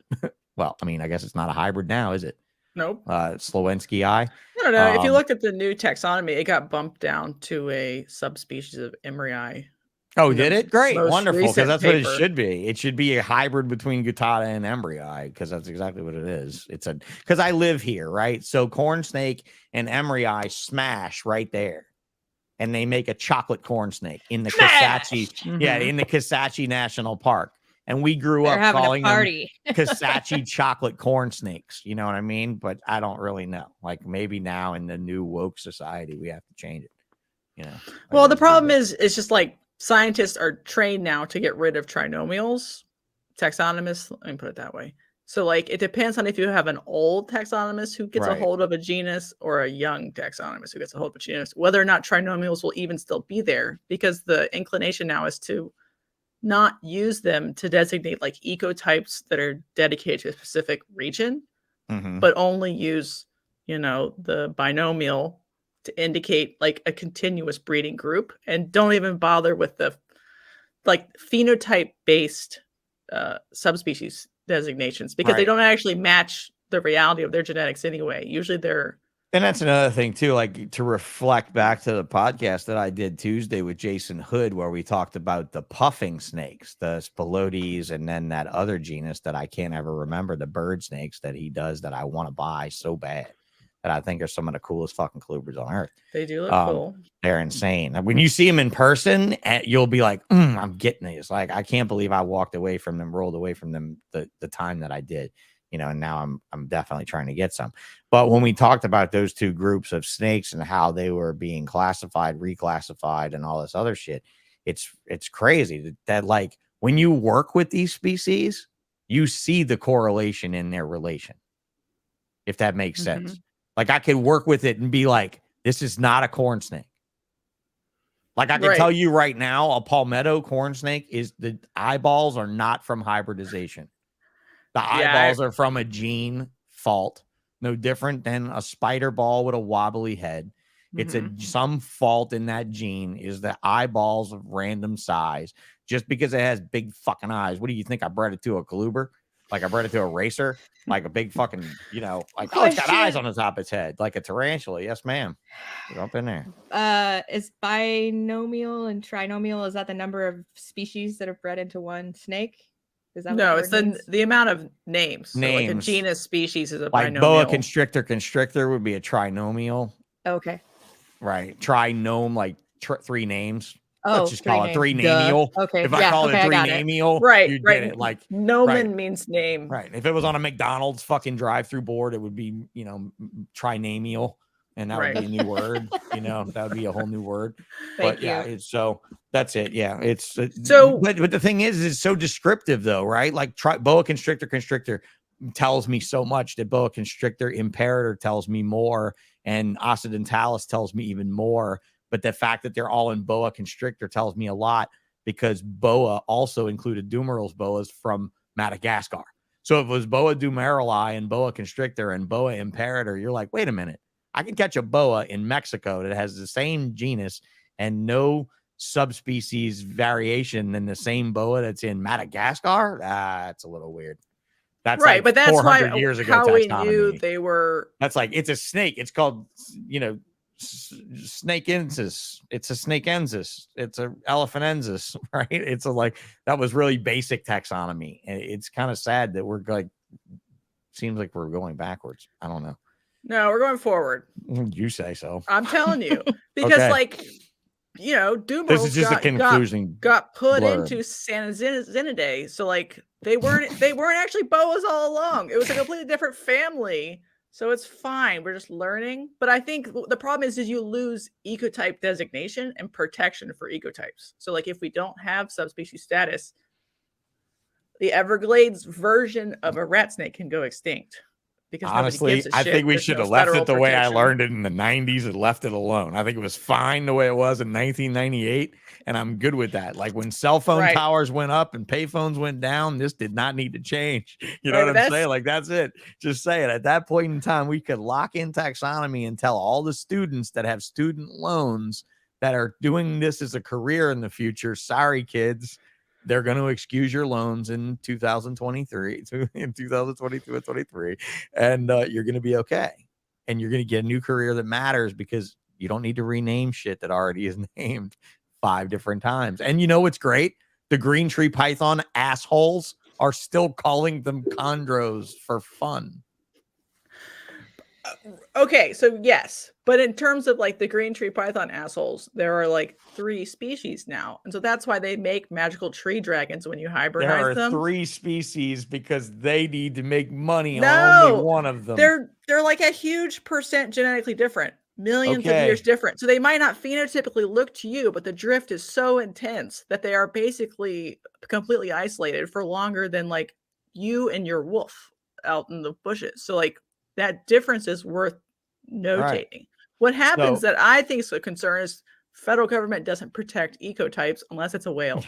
C: well, I mean, I guess it's not a hybrid now, is it?
B: Nope.
C: Slowensky eye.
B: I don't know. If you look at the new taxonomy, it got bumped down to a subspecies of Emery.
C: Oh, did it? Great. Wonderful. Because that's what it should be. It should be a hybrid between Guttata and Embryi, because that's exactly what it is. Because I live here, right? So corn snake and Embryi smash right there. And they make a chocolate corn snake in the Kisatchie. Yeah, in the Kisatchie National Park. And we grew up calling them Kisatchie chocolate corn snakes. You know what I mean? But I don't really know. Like maybe now in the new woke society, we have to change it. You know.
B: Well, the problem is, it's just like scientists are trained now to get rid of trinomials. taxonomist. Let me put it that way. So like it depends on if you have an old taxonomist who gets a
C: Right.
B: hold of a genus or a young taxonomist who gets a hold of a genus, whether or not trinomials will even still be there, because the inclination now is to not use them to designate like ecotypes that are dedicated to a specific region,
C: Mhm.
B: but only use, the binomial to indicate like a continuous breeding group, and don't even bother with the like phenotype based subspecies designations, because they
C: Right.
B: don't actually match the reality of their genetics anyway. Usually they're
C: And that's another thing too, like to reflect back to the podcast that I did Tuesday with Jason Hood, where we talked about the puffing snakes, the Spilotes, and then that other genus that I can't ever remember, the bird snakes that he does that I want to buy so bad, that I think are some of the coolest fucking colubers on earth.
B: they do look cool.
C: They're insane. When you see them in person, you'll be like, I'm getting these. Like, I can't believe I walked away from them, rolled away from them the time that I did, and now I'm definitely trying to get some. But when we talked about those two groups of snakes and how they were being classified, reclassified, and all this other shit, it's crazy that like when you work with these species, you see the correlation in their relation, if that makes sense. Like I could work with it and be like, this is not a corn snake. Like I can tell you right now, a palmetto corn snake the eyeballs are not from hybridization. The eyeballs are from a gene fault, no different than a spider ball with a wobbly head. It's some fault in that gene is the eyeballs of random size. Just because it has big fucking eyes, what do you think? I bred it to a coluber? Like I bred it to a racer? Like a big fucking, like, oh, it's got eyes on the top of its head, like a tarantula. Yes, ma'am. Jump in there.
A: Is binomial and trinomial, is that the number of species that are bred into one snake? Is that
B: no, it's the amount of names. So like a genus species is a
C: like
B: binomial.
C: Boa constrictor would be a trinomial.
A: Okay.
C: Right. Trinome, like 3 names.
A: Oh,
C: let's just call it 3
A: Duh.
C: namial.
A: Okay.
C: If I call it 3 namial, you get it. Like
B: nomen means name.
C: Right. If it was on a McDonald's fucking drive-through board, it would be, trinamial. And that would be a new word, that would be a whole new word. It's so that's it. Yeah. It's so, but the thing is, it's so descriptive though, right? Like boa constrictor tells me so much. That boa constrictor imperator tells me more, and occidentalis tells me even more. But the fact that they're all in boa constrictor tells me a lot, because boa also included Dumeral's boas from Madagascar. So if it was boa dumerali and boa constrictor and boa imperator, you're like, wait a minute. I can catch a boa in Mexico that has the same genus and no subspecies variation than the same boa that's in Madagascar. That's a little weird. That's
B: right,
C: like
B: but that's
C: 400
B: why
C: years ago.
B: How we
C: taxonomy.
B: knew they were.
C: That's like it's a snake. It's called snakensis. It's a snakensis. It's a elephantensis. Right? It's like that was really basic taxonomy, and it's kind of sad that we're like seems like we're going backwards. I don't know.
B: No, we're going forward.
C: You say so.
B: I'm telling you, because like, Dumerals
C: this is just a conclusion.
B: Got put into Sanazinidae, so like they weren't actually boas all along. It was a completely different family, so it's fine. We're just learning. But I think the problem is you lose ecotype designation and protection for ecotypes. So like if we don't have subspecies status, the Everglades version of a rat snake can go extinct. Because
C: honestly, I think we should have left it the way I learned it in the 90s and left it alone. I think it was fine the way it was in 1998, and I'm good with that. Like when cell phone towers went up and payphones went down, this did not need to change. You know what I'm saying? Like that's it. Just say it. At that point in time, we could lock in taxonomy and tell all the students that have student loans that are doing this as a career in the future, sorry, kids. They're going to excuse your loans in 2023, in 2022 and 23, and you're going to be okay. And you're going to get a new career that matters, because you don't need to rename shit that already is named 5 different times. And you know what's great? The green tree python assholes are still calling them chondros for fun.
B: Okay, so yes, but in terms of like the green tree python assholes, there are like 3 species now, and so that's why they make magical tree dragons when you hybridize them.
C: There are 3 species because they need to make money on only one of them.
B: They're like a huge percent genetically different. millions of years different. So they might not phenotypically look to you, but the drift is so intense that they are basically completely isolated for longer than like you and your wolf out in the bushes. So like that difference is worth notating.
C: Right.
B: What happens that I think is a concern is federal government doesn't protect ecotypes unless it's a whale,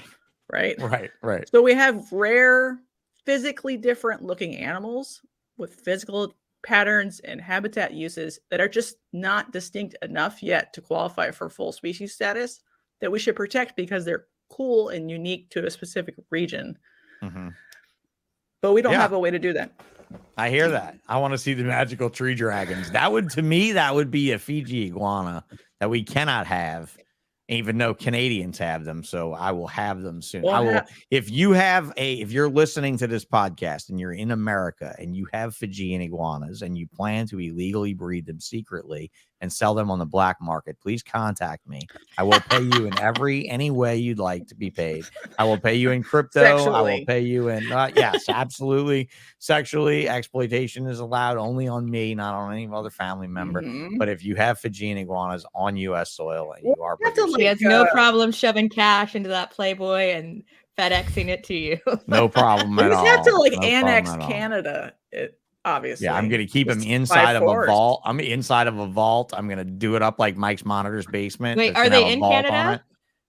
B: right?
C: Right.
B: So we have rare, physically different looking animals with physical patterns and habitat uses that are just not distinct enough yet to qualify for full species status that we should protect because they're cool and unique to a specific region.
C: Mm-hmm.
B: But we don't have a way to do that.
C: I hear that. I want to see the magical tree dragons. That would, to me, that would be a Fiji iguana that we cannot have, even though Canadians have them. So I will have them soon.
B: Well,
C: I will. If you're listening to this podcast and you're in America and you have Fijian iguanas and you plan to illegally breed them secretly and sell them on the black market, please contact me. I will pay you in any way you'd like to be paid. I will pay you in crypto.
B: Sexually.
C: I will pay you in, yes, absolutely. Sexually, exploitation is allowed only on me, not on any other family member.
B: Mhm.
C: But if you have Fijian iguanas on U.S. soil and you are producing,
A: He has no problem shoving cash into that Playboy and FedExing it to you.
C: no problem at
B: You
C: all.
B: just have to like
C: No
B: annex
C: problem at all.
B: Canada, obviously.
C: Yeah, I'm gonna keep him
B: Just
C: inside
B: by
C: of a
B: force.
C: vault. I'm inside of a vault. I'm gonna do it up like Mike's Monitor's basement.
A: Wait,
C: It's
A: are
C: gonna
A: they
C: have a
A: in
C: vault on
A: Canada?
C: it.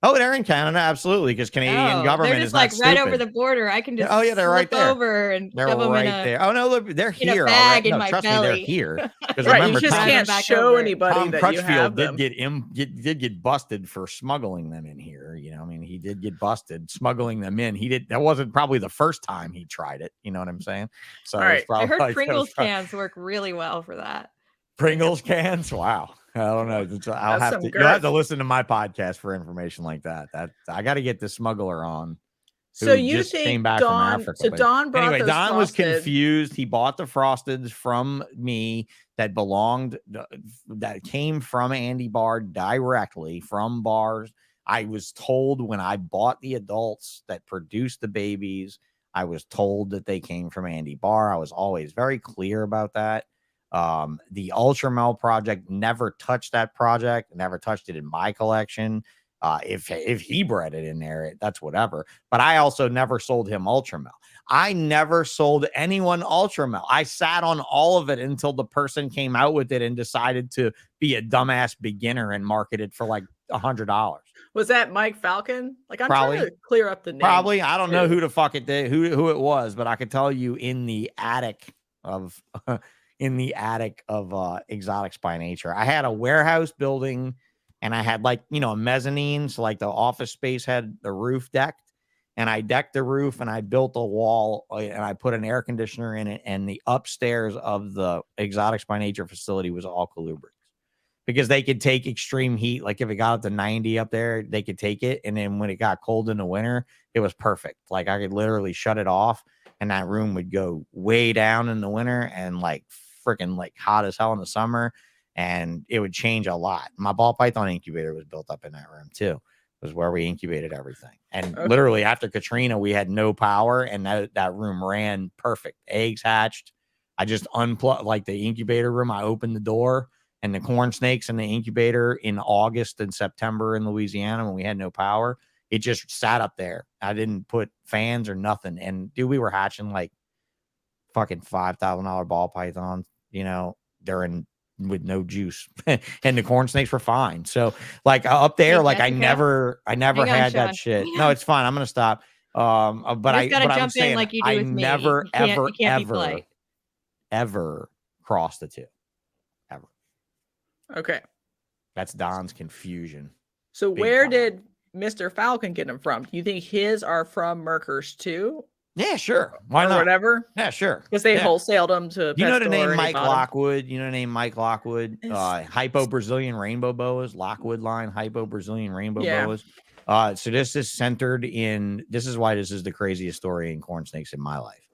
C: Oh, they're in Canada, absolutely, because Canadian government
A: they're
C: is
A: just
C: not
A: like right over
C: stupid.
A: the border. I can just
C: they're right
A: slip
C: there.
A: over and
C: They're
A: shove them
C: right
A: in a,
C: there. Oh no, look, they're
A: in a
C: here.
A: bag
C: already.
A: in
C: No,
A: my
C: trust me, they're
A: belly.
C: here. Because
B: Right,
C: remember,
B: you just
A: Tom-
B: can't
A: back
B: show
A: over.
B: anybody
C: Tom
B: that you
C: Crutchfield
B: have
C: did
B: them.
C: get busted for smuggling them in here. You know, I mean, he did get busted smuggling them in. That wasn't probably the first time he tried it. You know what I'm saying? So
B: All right.
C: it's probably
A: I heard
C: like,
A: Pringles cans work really well for that.
C: Pringles cans. Wow. I don't know. You'll have to listen to my podcast for information like that. I got to get the smuggler on.
B: So
C: who
B: you
C: just
B: think
C: came back
B: Don?
C: from Africa.
B: So
C: but
B: Don brought
C: anyway,
B: those
C: Don was
B: frosted.
C: confused. He bought the frosteds from me that came from Andy Barr directly from bars. I was told when I bought the adults that produced the babies, I was told that they came from Andy Barr. I was always very clear about that. The Ultramel project never touched that project, never touched it in my collection. If he bred it in there, that's whatever. But I also never sold him Ultramel. I never sold anyone Ultramel. I sat on all of it until the person came out with it and decided to be a dumbass beginner and market it for like $100.
B: Was that Mike Falcon? Like I'm
C: Probably.
B: trying to clear up the name.
C: Probably. I don't know who the fuck it did, who it was, but I can tell you in the attic of Exotics by Nature, I had a warehouse building and I had like, a mezzanine. So like the office space had the roof decked, and I decked the roof and I built a wall and I put an air conditioner in it. And the upstairs of the Exotics by Nature facility was all colubrids because they could take extreme heat. Like if it got up to 90 up there, they could take it. And then when it got cold in the winter, it was perfect. Like I could literally shut it off and that room would go way down in the winter and like freaking like hot as hell in the summer. And it would change a lot. My ball python incubator was built up in that room too. It was where we incubated everything. And literally after Katrina, we had no power and that room ran perfect. Eggs hatched. I just unplugged like the incubator room. I opened the door and the corn snakes in the incubator in August and September in Louisiana when we had no power. It just sat up there. I didn't put fans or nothing. And dude, we were hatching like fucking $5,000 ball pythons, they're in with no juice and the corn snakes were fine. So like up there, like I never had that shit. No, it's fine. I'm going to stop. But I
A: jump in like you do with me.
C: Never,
A: You
C: ever crossed the two. Ever.
B: Okay.
C: That's Don's confusion.
B: So where did Mr. Falcon get them from? Do you think his are from Merkers too?
C: Yeah, sure. Why not?
B: Whatever.
C: Yeah, sure.
B: Because they wholesaled them to.
C: You know the name Mike Lockwood. Hypo Brazilian rainbow boas, Lockwood line, hypo Brazilian rainbow boas. So this is centered in. This is why this is the craziest story in corn snakes in my life.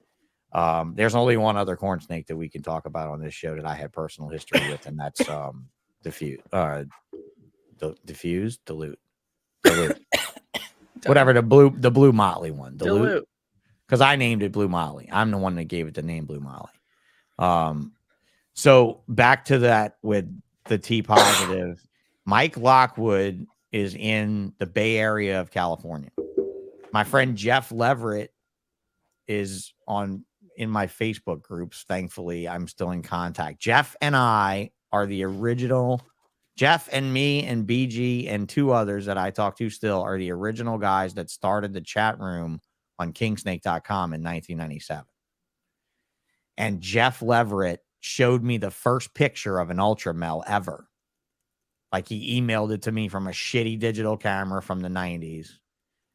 C: There's only one other corn snake that we can talk about on this show that I had personal history with, and that's Dilute. Whatever, the blue motley one. Dilute. Because I named it Blue Molly. I'm the one that gave it the name Blue Molly. So back to that with the T positive. Mike Lockwood is in the Bay Area of California. My friend Jeff Leverett is in my Facebook groups. Thankfully, I'm still in contact. Jeff and I are the original. Jeff and me and BG and two others that I talk to still are the original guys that started the chat room on kingsnake.com in 1997. And Jeff Leverett showed me the first picture of an ultra male ever. Like, he emailed it to me from a shitty digital camera from the 90s.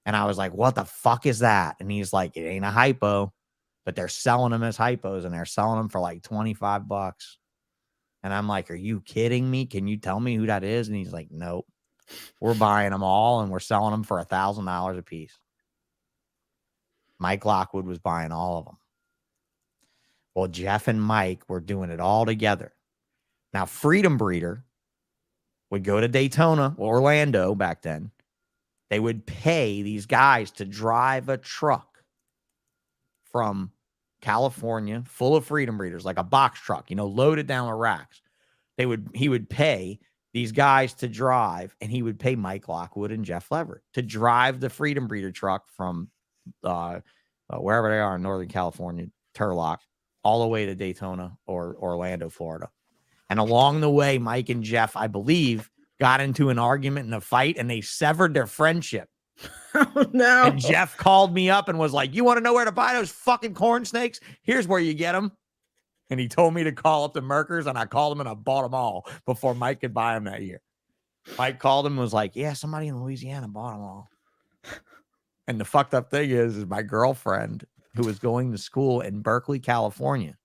C: And I was like, what the fuck is that? And he's like, it ain't a hypo, but they're selling them as hypos, and they're selling them for like $25. And I'm like, are you kidding me? Can you tell me who that is? And he's like, nope. We're buying them all, and we're selling them for $1,000 a piece. Mike Lockwood was buying all of them. Well, Jeff and Mike were doing it all together. Now, Freedom Breeder would go to Daytona, Orlando back then. They would pay these guys to drive a truck from California full of Freedom Breeders, like a box truck, loaded down with racks. He would pay these guys to drive, and he would pay Mike Lockwood and Jeff Leverett to drive the Freedom Breeder truck from wherever they are in Northern California, Turlock, all the way to Daytona or Orlando, Florida. And along the way, Mike and Jeff, I believe, got into an argument and a fight, and they severed their friendship.
B: Oh, no.
C: And Jeff called me up and was like, you want to know where to buy those fucking corn snakes? Here's where you get them. And he told me to call up the Merkers, and I called him, and I bought them all before Mike could buy them that year. Mike called him and was like, yeah, somebody in Louisiana bought them all. And the fucked up thing is my girlfriend, who was going to school in Berkeley, California,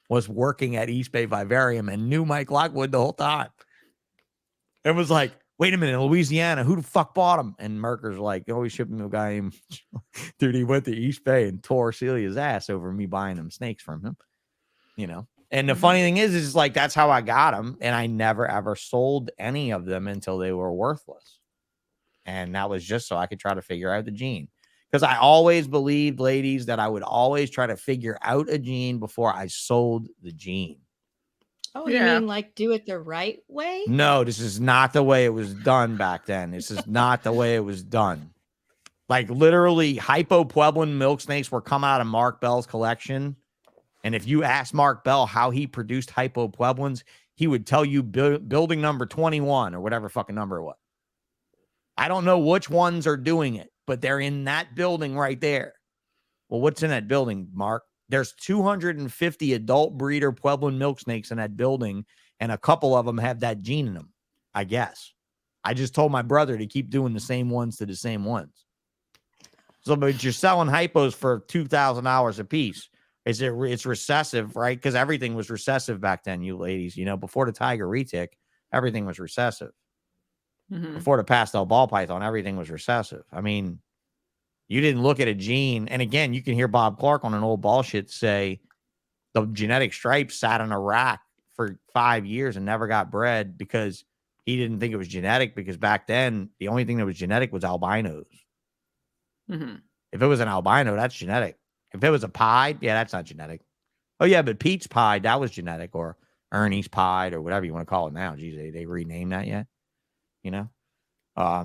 C: was working at East Bay Vivarium and knew Mike Lockwood the whole time. It was like, wait a minute, in Louisiana, who the fuck bought him? And Merker's like, oh, he shipped him to a guy named, dude, he went to East Bay and tore Celia's ass over me buying him snakes from him, And the funny thing is like, that's how I got them. And I never, ever sold any of them until they were worthless. And that was just so I could try to figure out the gene. Because I always believed, ladies, that I would always try to figure out a gene before I sold the gene.
A: Oh, you mean like do it the right way?
C: No, this is not the way it was done back then. This is not the way it was done. Like, literally, Hypo-Pueblan milk snakes were coming out of Mark Bell's collection. And if you ask Mark Bell how he produced Hypo-Pueblans, he would tell you building number 21 or whatever fucking number it was. I don't know which ones are doing it, but they're in that building right there. Well, what's in that building, Mark? There's 250 adult breeder Pueblan milk snakes in that building, and a couple of them have that gene in them, I guess. I just told my brother to keep doing the same ones to the same ones. So, but you're selling hypos for $2,000 a piece. It's recessive, right? Because everything was recessive back then, you ladies. Before the tiger retic, everything was recessive. Mm-hmm. Before the pastel ball python, everything was recessive. I mean, you didn't look at a gene. And again, you can hear Bob Clark on an old bullshit say the genetic stripes sat in a rack for 5 years and never got bred because he didn't think it was genetic, because back then, the only thing that was genetic was albinos. Mm-hmm. If it was an albino, that's genetic. If it was a pied, yeah, that's not genetic. Oh, yeah, but Pete's pied, that was genetic, or Ernie's pied, or whatever you want to call it now. Geez, they renamed that yet?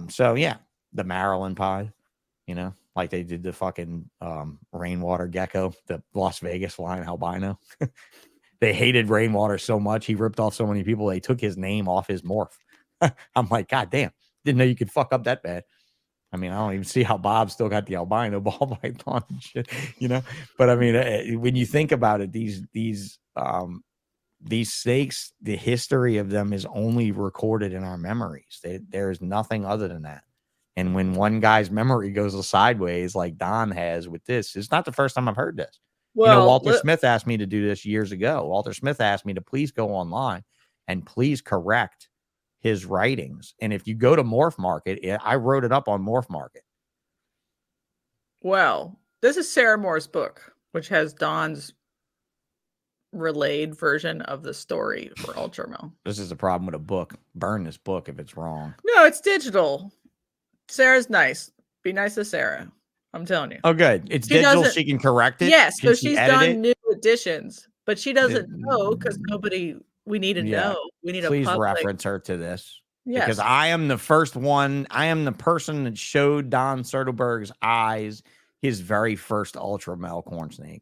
C: So, yeah, the Maryland pied, like they did the fucking rainwater gecko, the Las Vegas line albino. They hated rainwater so much, he ripped off so many people, they took his name off his morph. I'm like, God damn, didn't know you could fuck up that bad. I mean, I don't even see how Bob still got the albino ball python and shit, But I mean, when you think about it, these snakes, the history of them is only recorded in our memories. There is nothing other than that. And when one guy's memory goes sideways, like Don has with this, it's not the first time I've heard this. Well, Walter Smith asked me to do this years ago. Walter Smith asked me to please go online and please correct his writings. And if you go to Morph Market, I wrote it up on Morph Market.
B: Well, this is Sarah Moore's book, which has Don's relayed version of the story for Ultramel.
C: This is a problem with a book. Burn this book if it's wrong.
B: No, it's digital. Sarah's nice. Be nice to Sarah. I'm telling you.
C: Oh, good. It's digital. She can correct it.
B: Yes, because she's done new editions, but she doesn't know because nobody We need to
C: Yeah.
B: know. We need
C: Please
B: a public.
C: reference her to this.
B: Yes.
C: Because I am the first one. I am the person that showed Don Soderberg's eyes his very first ultra male corn snake.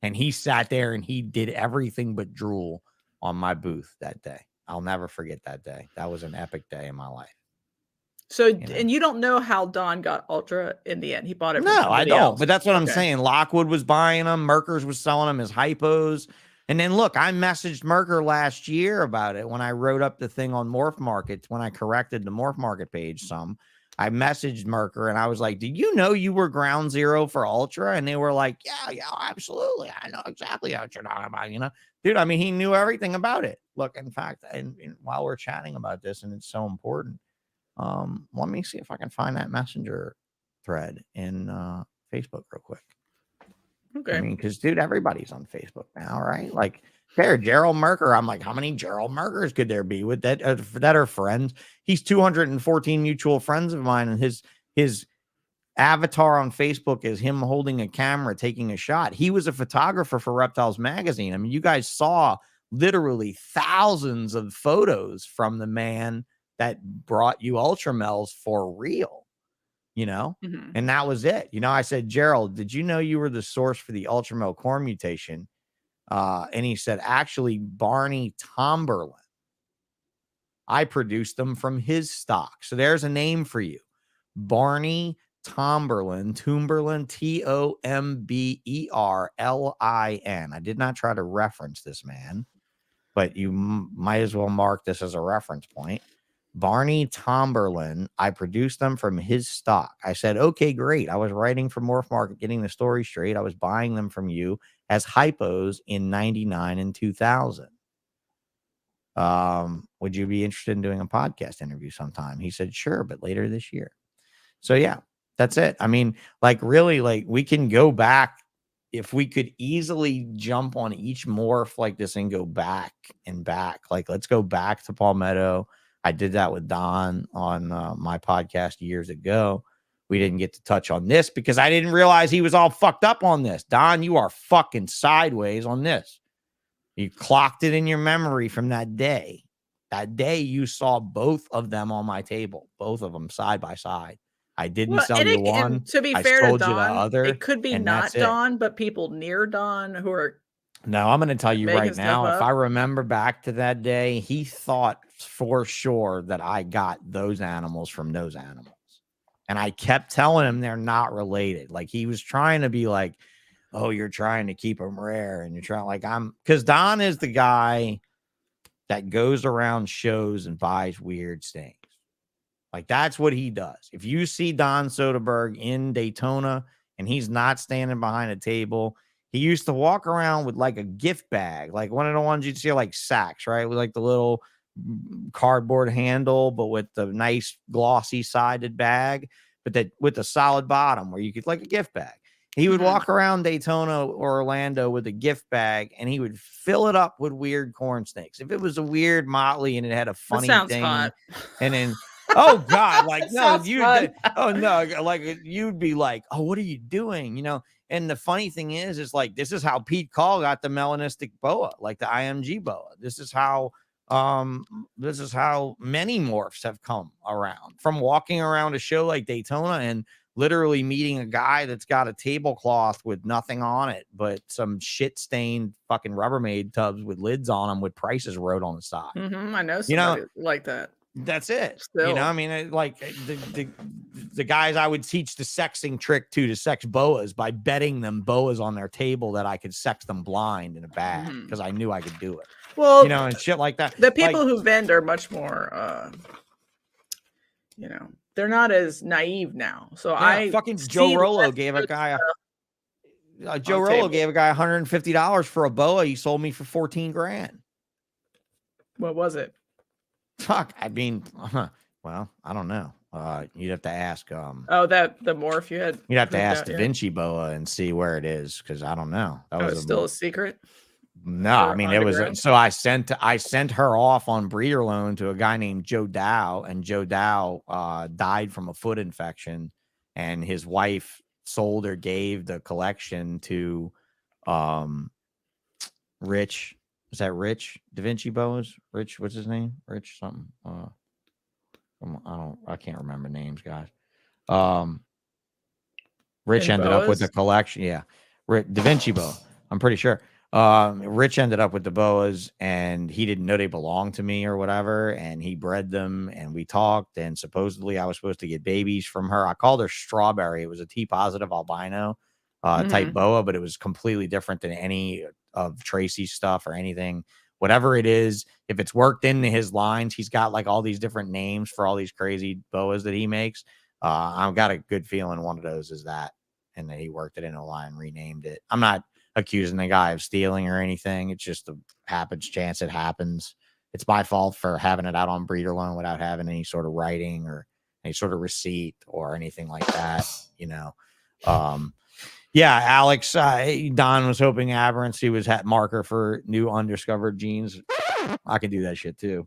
C: And he sat there and he did everything but drool on my booth that day. I'll never forget that day. That was an epic day in my life.
B: So, and you don't know how Don got ultra in the end. He bought it from
C: No, I
B: somebody
C: don't.
B: else.
C: But that's what I'm
B: Okay.
C: saying. Lockwood was buying them. Merkers was selling them as hypos. And then look, I messaged Merker last year about it when I wrote up the thing on Morph Market, when I corrected the Morph Market page some. I messaged Merker and I was like, did you know you were ground zero for ultra? And they were like, yeah, absolutely. I know exactly what you're talking about, you know? Dude, I mean, he knew everything about it. Look, in fact, and while we're chatting about this, and it's so important, let me see if I can find that messenger thread in Facebook real quick.
B: Okay.
C: I mean, because dude, everybody's on Facebook now, right? Like, there, Gerald Merker. I'm like, how many Gerald Merkers could there be with that that are friends? He's 214 mutual friends of mine, and his avatar on Facebook is him holding a camera, taking a shot. He was a photographer for Reptiles magazine. I mean, you guys saw literally thousands of photos from the man that brought you Ultramels for real. You know, and that was it. You know, I said, Gerald, did you know you were the source for the Ultramel corn mutation? And he said, actually, Barney Tomberlin. I produced them from his stock. So there's a name for you. Barney Tomberlin, Tomberlin. I did not try to reference this man, but you might as well mark this as a reference point. Barney Tomberlin, I produced them from his stock. I said, okay, great. I was writing for Morph Market, getting the story straight. I was buying them from you as hypos in 99 and 2000. Would you be interested in doing a podcast interview sometime? He said, sure, but later this year. So yeah, that's it. I mean, like really, like we can go back. If we could easily jump on each morph like this and go back and back, like let's go back to Palmetto. I did that with Don on my podcast years ago. We didn't get to touch on this because I didn't realize he was all fucked up on this. Don, you are fucking sideways on this. You clocked it in your memory from that day. That day you saw both of them on my table, both of them side by side. I didn't sell you one.
B: To be
C: I
B: fair to
C: sold you the
B: Don,
C: other,
B: it could be
C: and
B: not
C: that's it.
B: Don, but people near Don who are.
C: No, I'm going to tell you
B: making
C: right
B: stuff
C: now, if
B: up.
C: I remember back to that day, he thought for sure that I got those animals from those animals. And I kept telling him they're not related. Like he was trying to be like, oh, you're trying to keep them rare. And you're trying like because Don is the guy that goes around shows and buys weird things. Like that's what he does. If you see Don Soderberg in Daytona and he's not standing behind a table, he used to walk around with like a gift bag, like one of the ones you'd see like Saks, right? With like the little cardboard handle, but with the nice glossy sided bag, but that with a solid bottom where you could like a gift bag. He would walk around Daytona or Orlando with a gift bag and he would fill it up with weird corn snakes. If it was a weird motley and it had a funny thing,
B: hot.
C: and then oh God, like no,
B: you
C: oh no, like you'd be like, oh, what are you doing? You know, and the funny thing is like this is how Pete Call got the melanistic boa, like the IMG boa. This is how many morphs have come around from walking around a show like Daytona and literally meeting a guy that's got a tablecloth with nothing on it but some shit stained fucking Rubbermaid tubs with lids on them with prices wrote on the side.
B: I know somebody like that.
C: That's it.
B: Still.
C: You know, I mean, like the guys I would teach the sexing trick to sex boas by betting them boas on their table that I could sex them blind in a bag because I knew I could do it.
B: Well,
C: you know, and shit like that.
B: The people who vend are much more, you know, they're not as naive now. So I
C: fucking Joe Rollo gave a guy Joe Rollo gave a guy $150 for a boa. He sold me for $14,000.
B: What was it?
C: Fuck, I mean, well, I don't know. You'd have to ask.
B: The morph you had.
C: You'd have to ask Da Vinci boa and see where it is because I don't know. That was
B: still a secret.
C: No, I mean it was. So I sent her off on breeder loan to a guy named Joe Dow, and Joe Dow died from a foot infection, and his wife sold or gave the collection to Rich Is that Rich Da Vinci boas? Rich, what's his name? Rich something. I can't remember names, guys. Rich
B: And
C: ended up with the
B: boas?
C: collection. Yeah, Da Vinci boa. I'm pretty sure. Rich ended up with the boas, and he didn't know they belonged to me or whatever, and he bred them, and we talked, and supposedly I was supposed to get babies from her. I called her Strawberry. It was a T positive albino type boa, but it was completely different than any of Tracy's stuff or anything. Whatever it is, if it's worked into his lines, he's got like all these different names for all these crazy boas that he makes. I've got a good feeling one of those is that, and that he worked it in a line, renamed it. I'm not accusing the guy of stealing or anything. It's just a happens chance it happens. It's my fault for having it out on breeder loan without having any sort of writing or any sort of receipt or anything like that, you know. Yeah, Alex, Don was hoping aberrancy was hat marker for new undiscovered genes. I can do that shit too.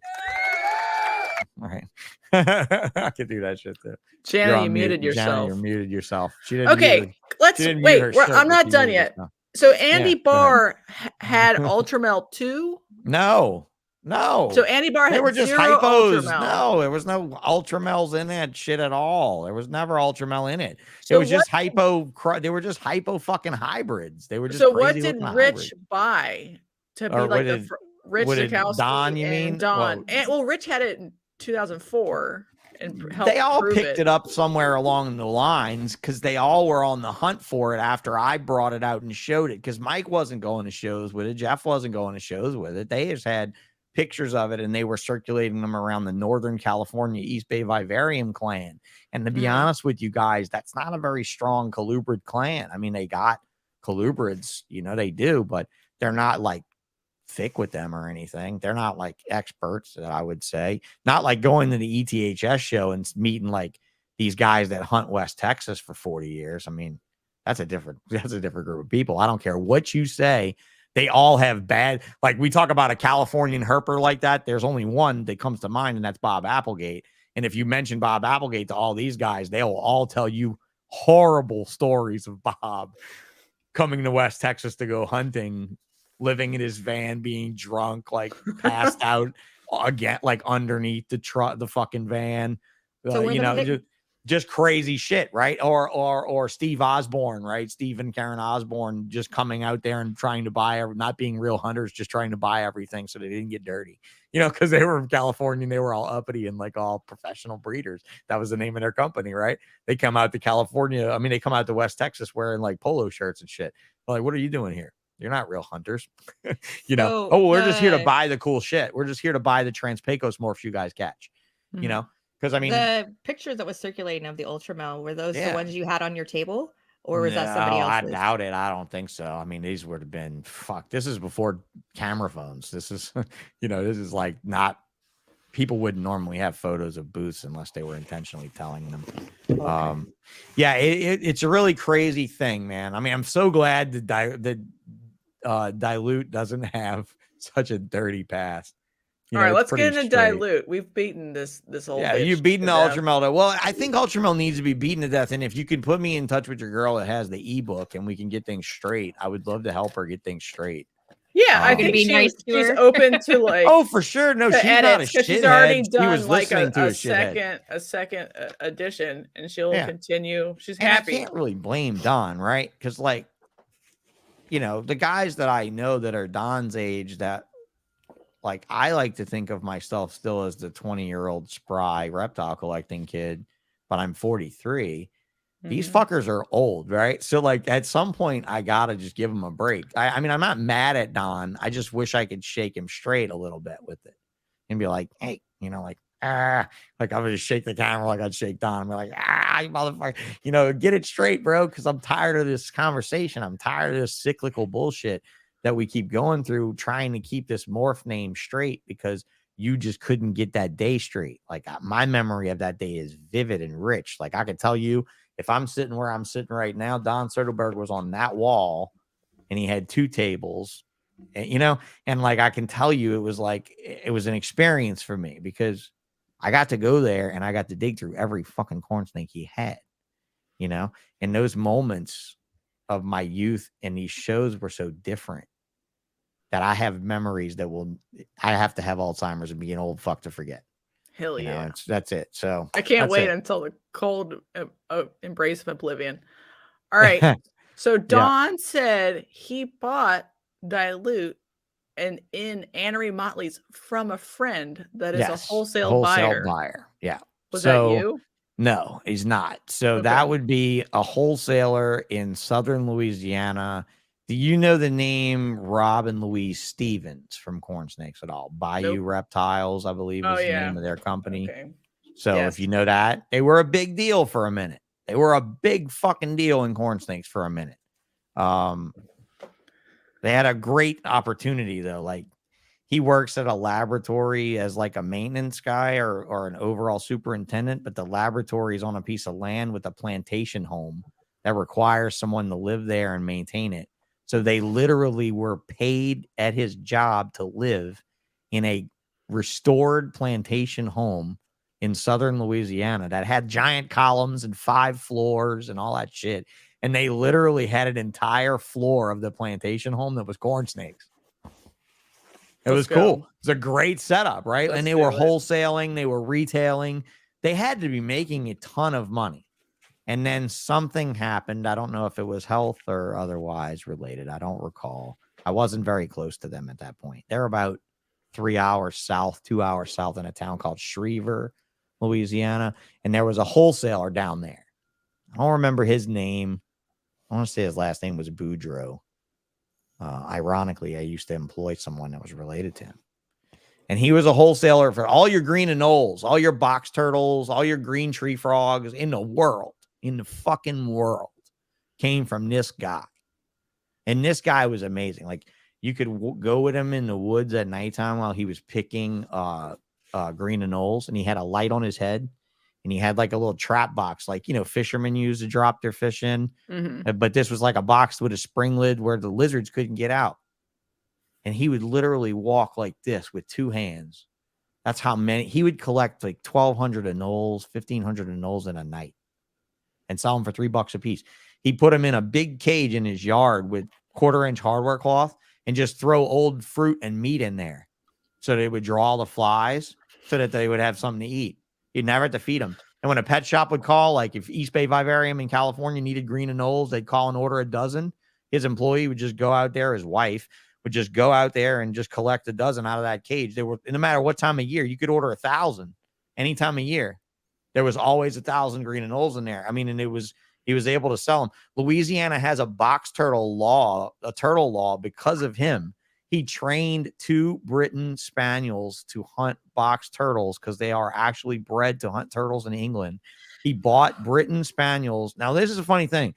C: All right. I can do that shit too.
B: Jana, you muted yourself.
C: Jana, you're muted yourself. She didn't
B: Okay, let's wait. I'm not done yet. So Andy Barr had Ultramel 2?
C: No.
B: So Andy Barr had
C: they were just
B: zero
C: hypos.
B: Ultramel.
C: No, there was no Ultramels in that shit at all. There was never Ultramel in it.
B: So
C: it was just hypo. They were just hypo fucking hybrids. They were just
B: so
C: crazy
B: what did
C: looking
B: Rich
C: hybrids.
B: buy to be
C: Or
B: like
C: what
B: the Rich Zukowski
C: Don, you
B: and
C: mean?
B: Don? Well, Rich had it in 2004 and helped
C: they all
B: prove
C: picked it up somewhere along the lines because they all were on the hunt for it after I brought it out and showed it, because Mike wasn't going to shows with it. Jeff wasn't going to shows with it. They just had pictures of it and they were circulating them around the Northern California East Bay Vivarium clan. And to be honest with you guys, that's not a very strong colubrid clan. I mean, they got colubrids, you know, they do, but they're not like thick with them or anything. They're not like experts, that I would say. Not like going to the ETHS show and meeting like these guys that hunt West Texas for 40 years. I mean, that's a different group of people. I don't care what you say. They all have bad, like we talk about a Californian herper like that. There's only one that comes to mind, and that's Bob Applegate. And if you mention Bob Applegate to all these guys, they'll all tell you horrible stories of Bob coming to West Texas to go hunting, living in his van, being drunk, like passed out again, like underneath the fucking van.
A: So
C: you know, just crazy shit, right? Or Steve Osborne, right? Steve and Karen Osborne just coming out there and trying to buy, not being real hunters, just trying to buy everything so they didn't get dirty, you know, because they were from California and they were all uppity and like all professional breeders. That was the name of their company, right? They come out to California. I mean, they come out to West Texas wearing like polo shirts and shit. Like, what are you doing here? You're not real hunters. You know, we're just here to buy the cool shit. We're just here to buy the Trans-Pecos morphs you guys catch, you know? Because I mean,
A: the pictures that was circulating of the Ultramel, were those the ones you had on your table, or was that somebody else's?
C: I doubt it. I don't think so. I mean, these would have been this is before camera phones. This is, you know, this is like not, people wouldn't normally have photos of booths unless they were intentionally telling them. Okay. Yeah, it's a really crazy thing, man. I mean, I'm so glad that Dilute doesn't have such a dirty past.
B: All right, let's get into Dilute. We've beaten this whole.
C: Yeah, you've beaten the Ultramel. Well, I think Ultramel needs to be beaten to death. And if you can put me in touch with your girl that has the ebook and we can get things straight, I would love to help her get things straight.
B: Yeah, I think she's open to like.
C: Oh, for sure. No, she's not a shithead.
B: She's already done like
C: a
B: second edition, and she'll continue. She's happy.
C: I can't really blame Don, right? Because like, you know, the guys that I know that are Don's age, that like, I like to think of myself still as the 20-year-old spry reptile collecting kid, but I'm 43. These fuckers are old, right? So like at some point I gotta just give them a break. I mean, I'm not mad at Don. I just wish I could shake him straight a little bit with it and be like, hey, you know, like, like I'm gonna shake the camera like I'd shake Don. I'm like, you motherfucker, you know, get it straight, bro. Cause I'm tired of this conversation. I'm tired of this cyclical bullshit that we keep going through, trying to keep this morph name straight because you just couldn't get that day straight. Like my memory of that day is vivid and rich. Like I could tell you, if I'm sitting where I'm sitting right now, Don Soderberg was on that wall and he had 2 tables, and, you know, and like, I can tell you, it was an experience for me because I got to go there and I got to dig through every fucking corn snake he had, you know, and those moments of my youth and these shows were so different. that I have memories that I have to have Alzheimer's and be an old fuck to forget.
B: Hell
C: You know,
B: yeah.
C: that's it. So
B: I can't
C: that's
B: wait
C: it.
B: until the cold embrace of oblivion. All right. So Don said he bought Dilute and in Annery Motley's from a friend that is a wholesale buyer.
C: Yeah.
B: Was that you?
C: No, he's not. So that would be a wholesaler in southern Louisiana. Do you know the name Rob and Louise Stevens from Corn Snakes at all? Bayou Reptiles, I believe is the name of their company.
B: Okay.
C: So if you know that, they were a big deal for a minute. They were a big fucking deal in Corn Snakes for a minute. They had a great opportunity though. Like he works at a laboratory as like a maintenance guy or an overall superintendent, but the laboratory is on a piece of land with a plantation home that requires someone to live there and maintain it. So they literally were paid at his job to live in a restored plantation home in southern Louisiana that had giant columns and 5 floors and all that shit. And they literally had an entire floor of the plantation home that was corn snakes. It was cool. It was a great setup, right? And they were wholesaling, they were retailing. They had to be making a ton of money. And then something happened. I don't know if it was health or otherwise related. I don't recall. I wasn't very close to them at that point. They're about 3 hours south, 2 hours south in a town called Schriever, Louisiana. And there was a wholesaler down there. I don't remember his name. I want to say his last name was Boudreaux. Ironically, I used to employ someone that was related to him. And he was a wholesaler for all your green anoles, all your box turtles, all your green tree frogs in the world, in the fucking world, came from this guy. And this guy was amazing. Like you could go with him in the woods at nighttime while he was picking green anoles, and he had a light on his head. And he had like a little trap box, like, you know, fishermen use to drop their fish in. But this was like a box with a spring lid where the lizards couldn't get out. And he would literally walk like this with 2 hands. That's how many. He would collect like 1,200 anoles, 1,500 anoles in a night and sell them for $3 a piece. He put them in a big cage in his yard with 1/4-inch hardware cloth and just throw old fruit and meat in there so they would draw the flies so that they would have something to eat. You'd never have to feed them. And when a pet shop would call, like if East Bay Vivarium in California needed green anoles, they'd call and order a dozen. His employee would just go out there, his wife would just go out there and just collect a dozen out of that cage. They were, no matter what time of year, you could order 1,000 any time of year. There was always 1,000 green anoles in there. I mean, and he was able to sell them. Louisiana has a box turtle law, a turtle law because of him. He trained 2 Britain Spaniels to hunt box turtles because they are actually bred to hunt turtles in England. He bought Britain Spaniels. Now, this is a funny thing.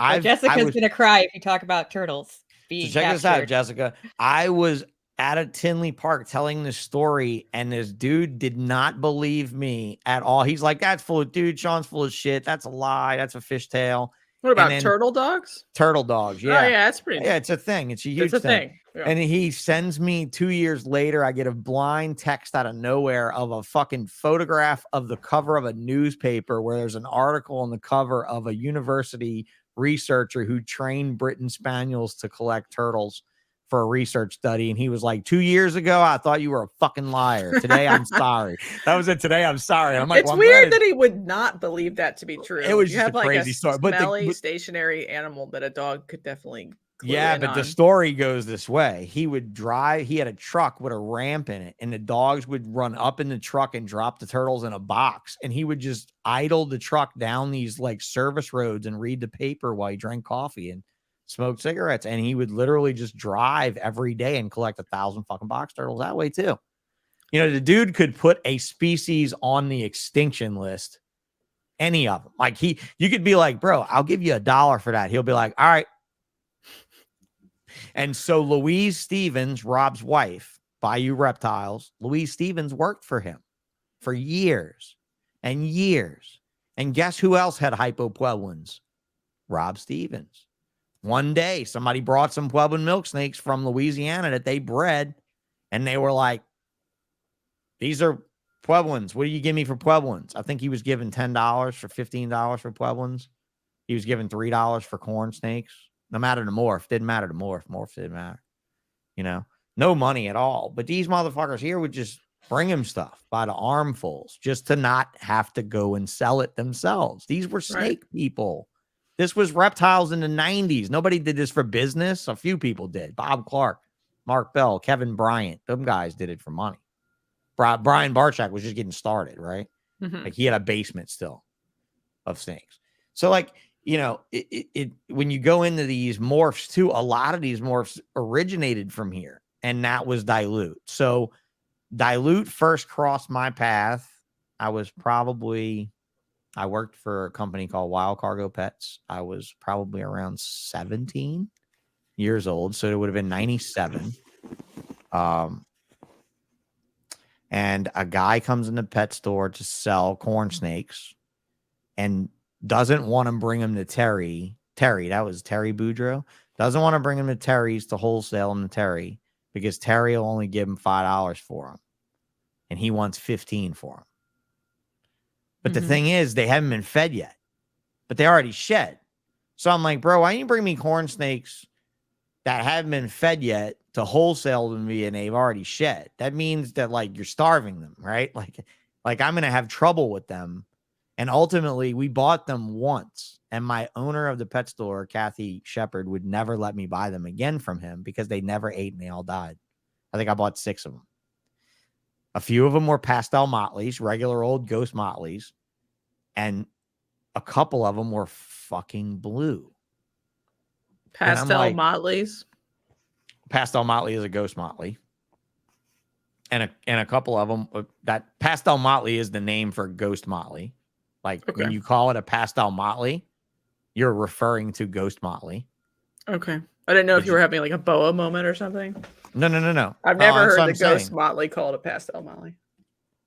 A: Jessica's going to cry if you talk about turtles being
C: so check this out, Jessica. I was at a Tinley Park telling this story, and this dude did not believe me at all. He's like, that's full of, dude, Sean's full of shit. That's a lie. That's a fishtail.
B: What about turtle dogs?
C: Turtle dogs, yeah.
B: Oh, yeah, that's pretty.
C: Yeah, it's a thing. It's a huge thing. Yeah. And he sends me 2 years later, I get a blind text out of nowhere of a fucking photograph of the cover of a newspaper where there's an article on the cover of a university researcher who trained Britain Spaniels to collect turtles for a research study. And he was like, 2 years ago, I thought you were a fucking liar. Today, I'm sorry. That was it. Today, I'm sorry. I'm like,
B: it's weird that he would not believe that to be true.
C: It was just a crazy story.
B: But smelly, stationary animal that a dog could definitely.
C: But the story goes this way. He would drive. He had a truck with a ramp in it, and the dogs would run up in the truck and drop the turtles in a box. And he would just idle the truck down these like service roads and read the paper while he drank coffee and smoked cigarettes. And he would literally just drive every day and collect 1,000 fucking box turtles that way too. You know, the dude could put a species on the extinction list, any of them. Like you could be like, bro, I'll give you $1 for that. He'll be like, all right. And so Louise Stevens, Rob's wife, Bayou Reptiles, Louise Stevens worked for him for years and years. And guess who else had hypopueblones? Rob Stevens. One day, somebody brought some Puebloan milk snakes from Louisiana that they bred, and they were like, these are Puebloans. What do you give me for Puebloans? I think he was given $10 for $15 for Puebloans. He was given $3 for corn snakes. No matter the morph. Didn't matter the morph. Morph didn't matter. you know, no money at all. But these motherfuckers here would just bring him stuff by the armfuls just to not have to go and sell it themselves. These were snake people. This was reptiles in the 90s. Nobody did this for business. A few people did. Bob Clark, Mark Bell, Kevin Bryant. Them guys did it for money. Brian Barchak was just getting started, right? Like he had a basement still of snakes. So like, you know, when you go into these morphs too, a lot of these morphs originated from here, and that was Dilute. So Dilute first crossed my path. I worked for a company called Wild Cargo Pets. I was probably around 17 years old. So it would have been 97. And a guy comes in the pet store to sell corn snakes and doesn't want to bring him to Terry, that was Terry Boudreaux, doesn't want to bring him to Terry's to wholesale him to Terry because Terry will only give him $5 for him. And he wants 15 for him. But the thing is, they haven't been fed yet, but they already shed. So I'm like, bro, why don't you bring me corn snakes that haven't been fed yet to wholesale to me and they've already shed? That means that like you're starving them, right? Like I'm going to have trouble with them. And ultimately we bought them once, and my owner of the pet store, Kathy Shepard, would never let me buy them again from him because they never ate and they all died. I think I bought 6 of them. A few of them were pastel motleys, regular old ghost motleys, and a couple of them were fucking blue.
B: Pastel motleys.
C: Pastel motley is a ghost motley. And a couple of them, that pastel motley is the name for ghost motley. Like when you call it a pastel motley, you're referring to ghost motley.
B: Okay. I didn't know if you were having like a boa moment or something.
C: No.
B: I've never heard the ghost motley called a pastel motley.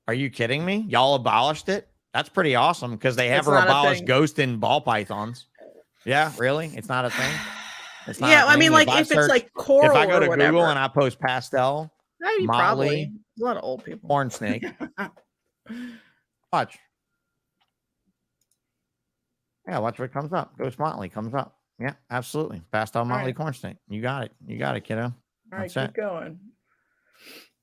C: Are you kidding me? Y'all abolished it? That's pretty awesome because they have abolished ghost and ball pythons. Yeah, really? It's not a thing? It's not
B: I mean, like if it's like coral,
C: if I go to
B: or whatever.
C: Google and I post pastel,
B: maybe probably a lot of old people.
C: Corn snake. Watch. Yeah, watch what comes up. Ghost motley comes up. Yeah, absolutely. Pastel motley corn snake. You got it. You got it, kiddo.
B: All right, keep going.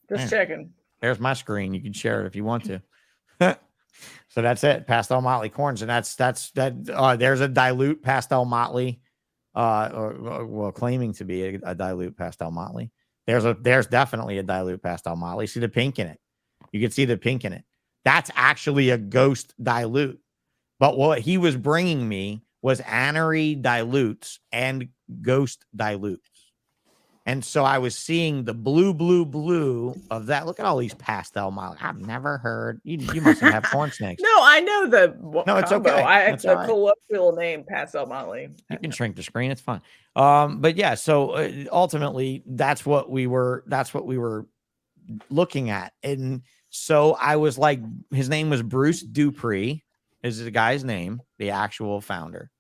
B: Just
C: Man.
B: checking.
C: There's my screen. You can share it if you want to. So that's it. Pastel motley corns, and that's that. There's a dilute pastel motley, or claiming to be a dilute pastel motley. There's definitely a dilute pastel motley. See the pink in it. You can see the pink in it. That's actually a ghost dilute. But what he was bringing me was anery dilutes and ghost dilutes. And so I was seeing the blue of that. Look at all these pastel motley. I've never heard. You mustn't have corn snakes.
B: No, I know the
C: No, it's okay.
B: It's a colloquial name, pastel motley.
C: You can shrink the screen. It's fine. But yeah, so ultimately that's what we were looking at. And so I was like, his name was Bruce Dupree is the guy's name, the actual founder.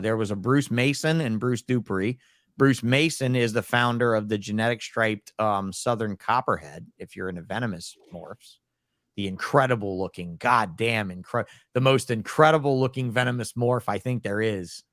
C: There was a Bruce Mason and Bruce Dupree. Bruce Mason is the founder of the genetic striped Southern Copperhead, if you're into venomous morphs. The incredible looking, goddamn, the most incredible looking venomous morph I think there is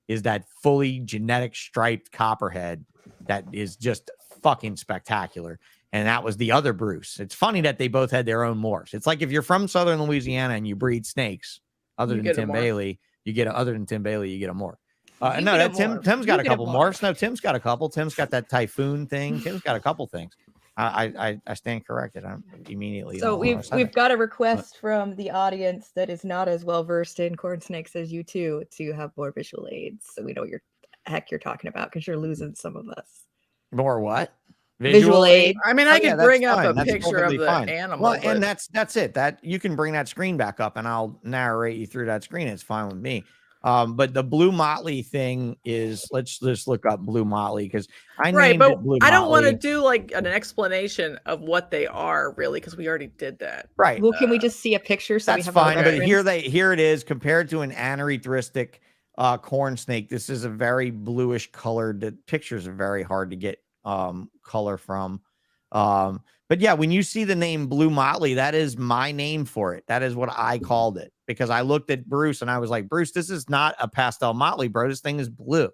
C: that fully genetic striped Copperhead that is just fucking spectacular. And that was the other Bruce. It's funny that they both had their own morphs. It's like if you're from Southern Louisiana and you breed snakes, other than Tim Bailey, you get a morph. Tim's got a couple morphs. No, Tim's got a couple. Tim's got that typhoon thing. Tim's got a couple things. I stand corrected. I'm immediately.
A: So we've got a request from the audience that is not as well versed in corn snakes as you two to have more visual aids, so we know what you're talking about, because you're losing some of us.
C: More what?
A: Visual aid.
B: I mean, I could bring up a picture of the animal.
C: Well, and that's it. That you can bring that screen back up, and I'll narrate you through that screen. It's fine with me. But the blue motley thing is, let's just look up blue motley, because I
B: don't want to do like an explanation of what they are really, because we already did that.
C: Right.
A: Well, can we just see a picture? So
C: that's fine. But here it is compared to an anerythristic corn snake. This is a very bluish colored. The pictures are very hard to get color from. But yeah, when you see the name blue motley, that is my name for it. That is what I called it, because I looked at Bruce and I was like, Bruce, this is not a pastel motley, bro. This thing is blue.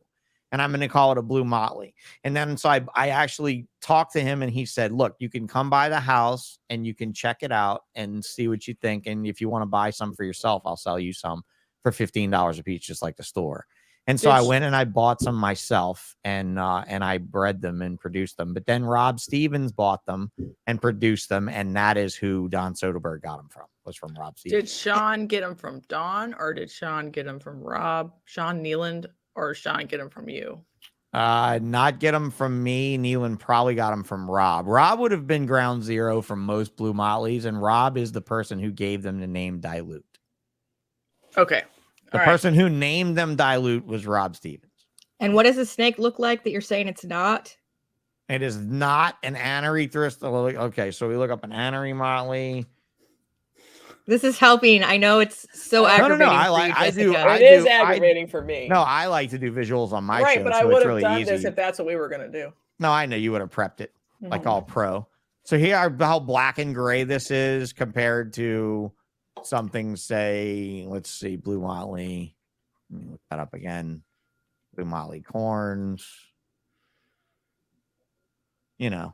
C: and I'm going to call it a blue motley. And then so I actually talked to him, and he said, look, you can come by the house and you can check it out and see what you think. And if you want to buy some for yourself, I'll sell you some for $15 a piece, just like the store. And so I went and I bought some myself, and I bred them and produced them. But then Rob Stevens bought them and produced them, and that is who Don Soderbergh got them from. Was from Rob Stevens.
B: Did Sean get them from Don, or did Sean get them from Rob, Sean Nealand, or Sean get them from you?
C: Not get them from me. Nealand probably got them from Rob. Rob would have been ground zero from most blue motleys, and Rob is the person who gave them the name Dilute.
B: Okay.
C: The person who named them Dilute was Rob Stevens.
A: And what does a snake look like that you're saying it's not?
C: It is not an anerythrist. Okay, so we look up an anery motley.
A: This is helping. I know it's so aggravating.
C: No.
B: It is aggravating for me.
C: No, I like to do visuals on my show.
B: But
C: so
B: I would have
C: really
B: done
C: easy.
B: this if that's what we were going to do.
C: No, I know you would have prepped it like all pro. So here are how black and gray this is compared to something, say, let's see, blue motley. Let me look that up again. Blue motley corns. You know,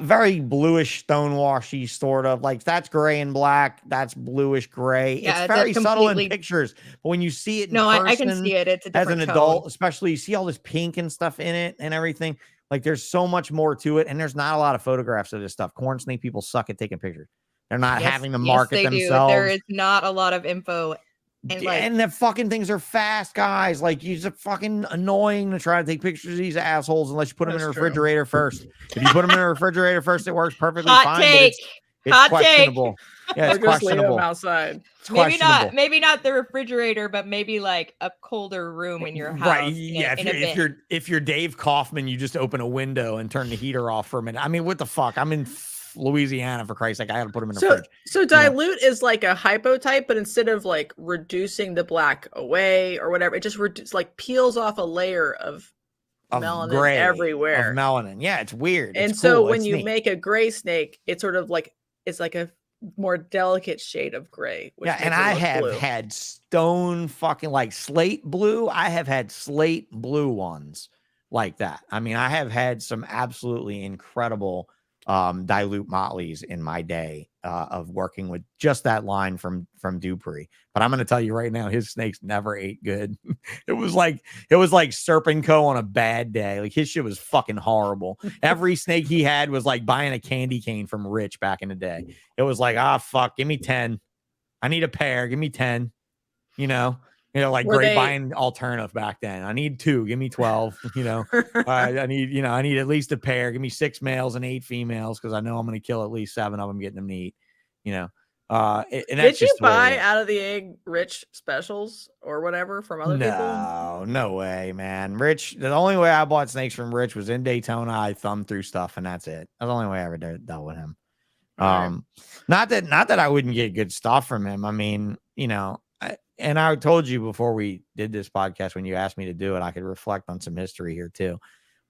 C: very bluish, stonewashy sort of, like that's gray and black. That's bluish gray.
A: Yeah,
C: it's very subtle in pictures, but when you see it in person,
A: I can see it. It's a different
C: as an adult, especially, you see all this pink and stuff in it and everything. Like there's so much more to it, and there's not a lot of photographs of this stuff. Corn snake people suck at taking pictures. They're not having to market themselves.
A: There is not a lot of info.
C: And the fucking things are fast, guys. Like, it's fucking annoying to try to take pictures of these assholes unless you put them in a refrigerator first. If you put them in a refrigerator first, it works perfectly fine.
A: Take.
C: It's questionable. Yeah, it's
B: just leave them
C: questionable.
B: outside.
C: It's
A: maybe not the refrigerator, but maybe like a colder room in your house.
C: Right. Yeah. If you're Dave Kaufman, you just open a window and turn the heater off for a minute. I mean, what the fuck? I'm in Louisiana, for Christ's sake. I gotta put them in a fridge.
B: So Dilute is like a hypotype, but instead of like reducing the black away or whatever, it just like peels off a layer of melanin
C: gray,
B: everywhere.
C: Of melanin. Yeah, it's weird.
B: And
C: it's
B: so
C: cool.
B: when you make a gray snake, it's sort of like, it's like a more delicate shade of gray.
C: Yeah, and I have had stone fucking like slate blue. I have had slate blue ones like that. I mean, I have had some absolutely incredible Dilute motleys in my day of working with just that line from Dupree. But I'm going to tell you right now, his snakes never ate good. It was like Serpent on a bad day. Like, his shit was fucking horrible. Every snake he had was like buying a candy cane from Rich back in the day. It was like, fuck, give me 10. I need a pair. Give me 10. Like grapevine alternative back then. I need 2. Give me 12. I need at least a pair. Give me 6 males and 8 females, because I know I'm going to kill at least 7 of them getting them to eat. And that's
B: Did you buy out of the egg Rich specials or whatever from other people?
C: No way, man. Rich. The only way I bought snakes from Rich was in Daytona. I thumbed through stuff, and that's it. That's the only way I ever dealt with him. Not that I wouldn't get good stuff from him. I mean, and I told you before we did this podcast, when you asked me to do it, I could reflect on some history here too.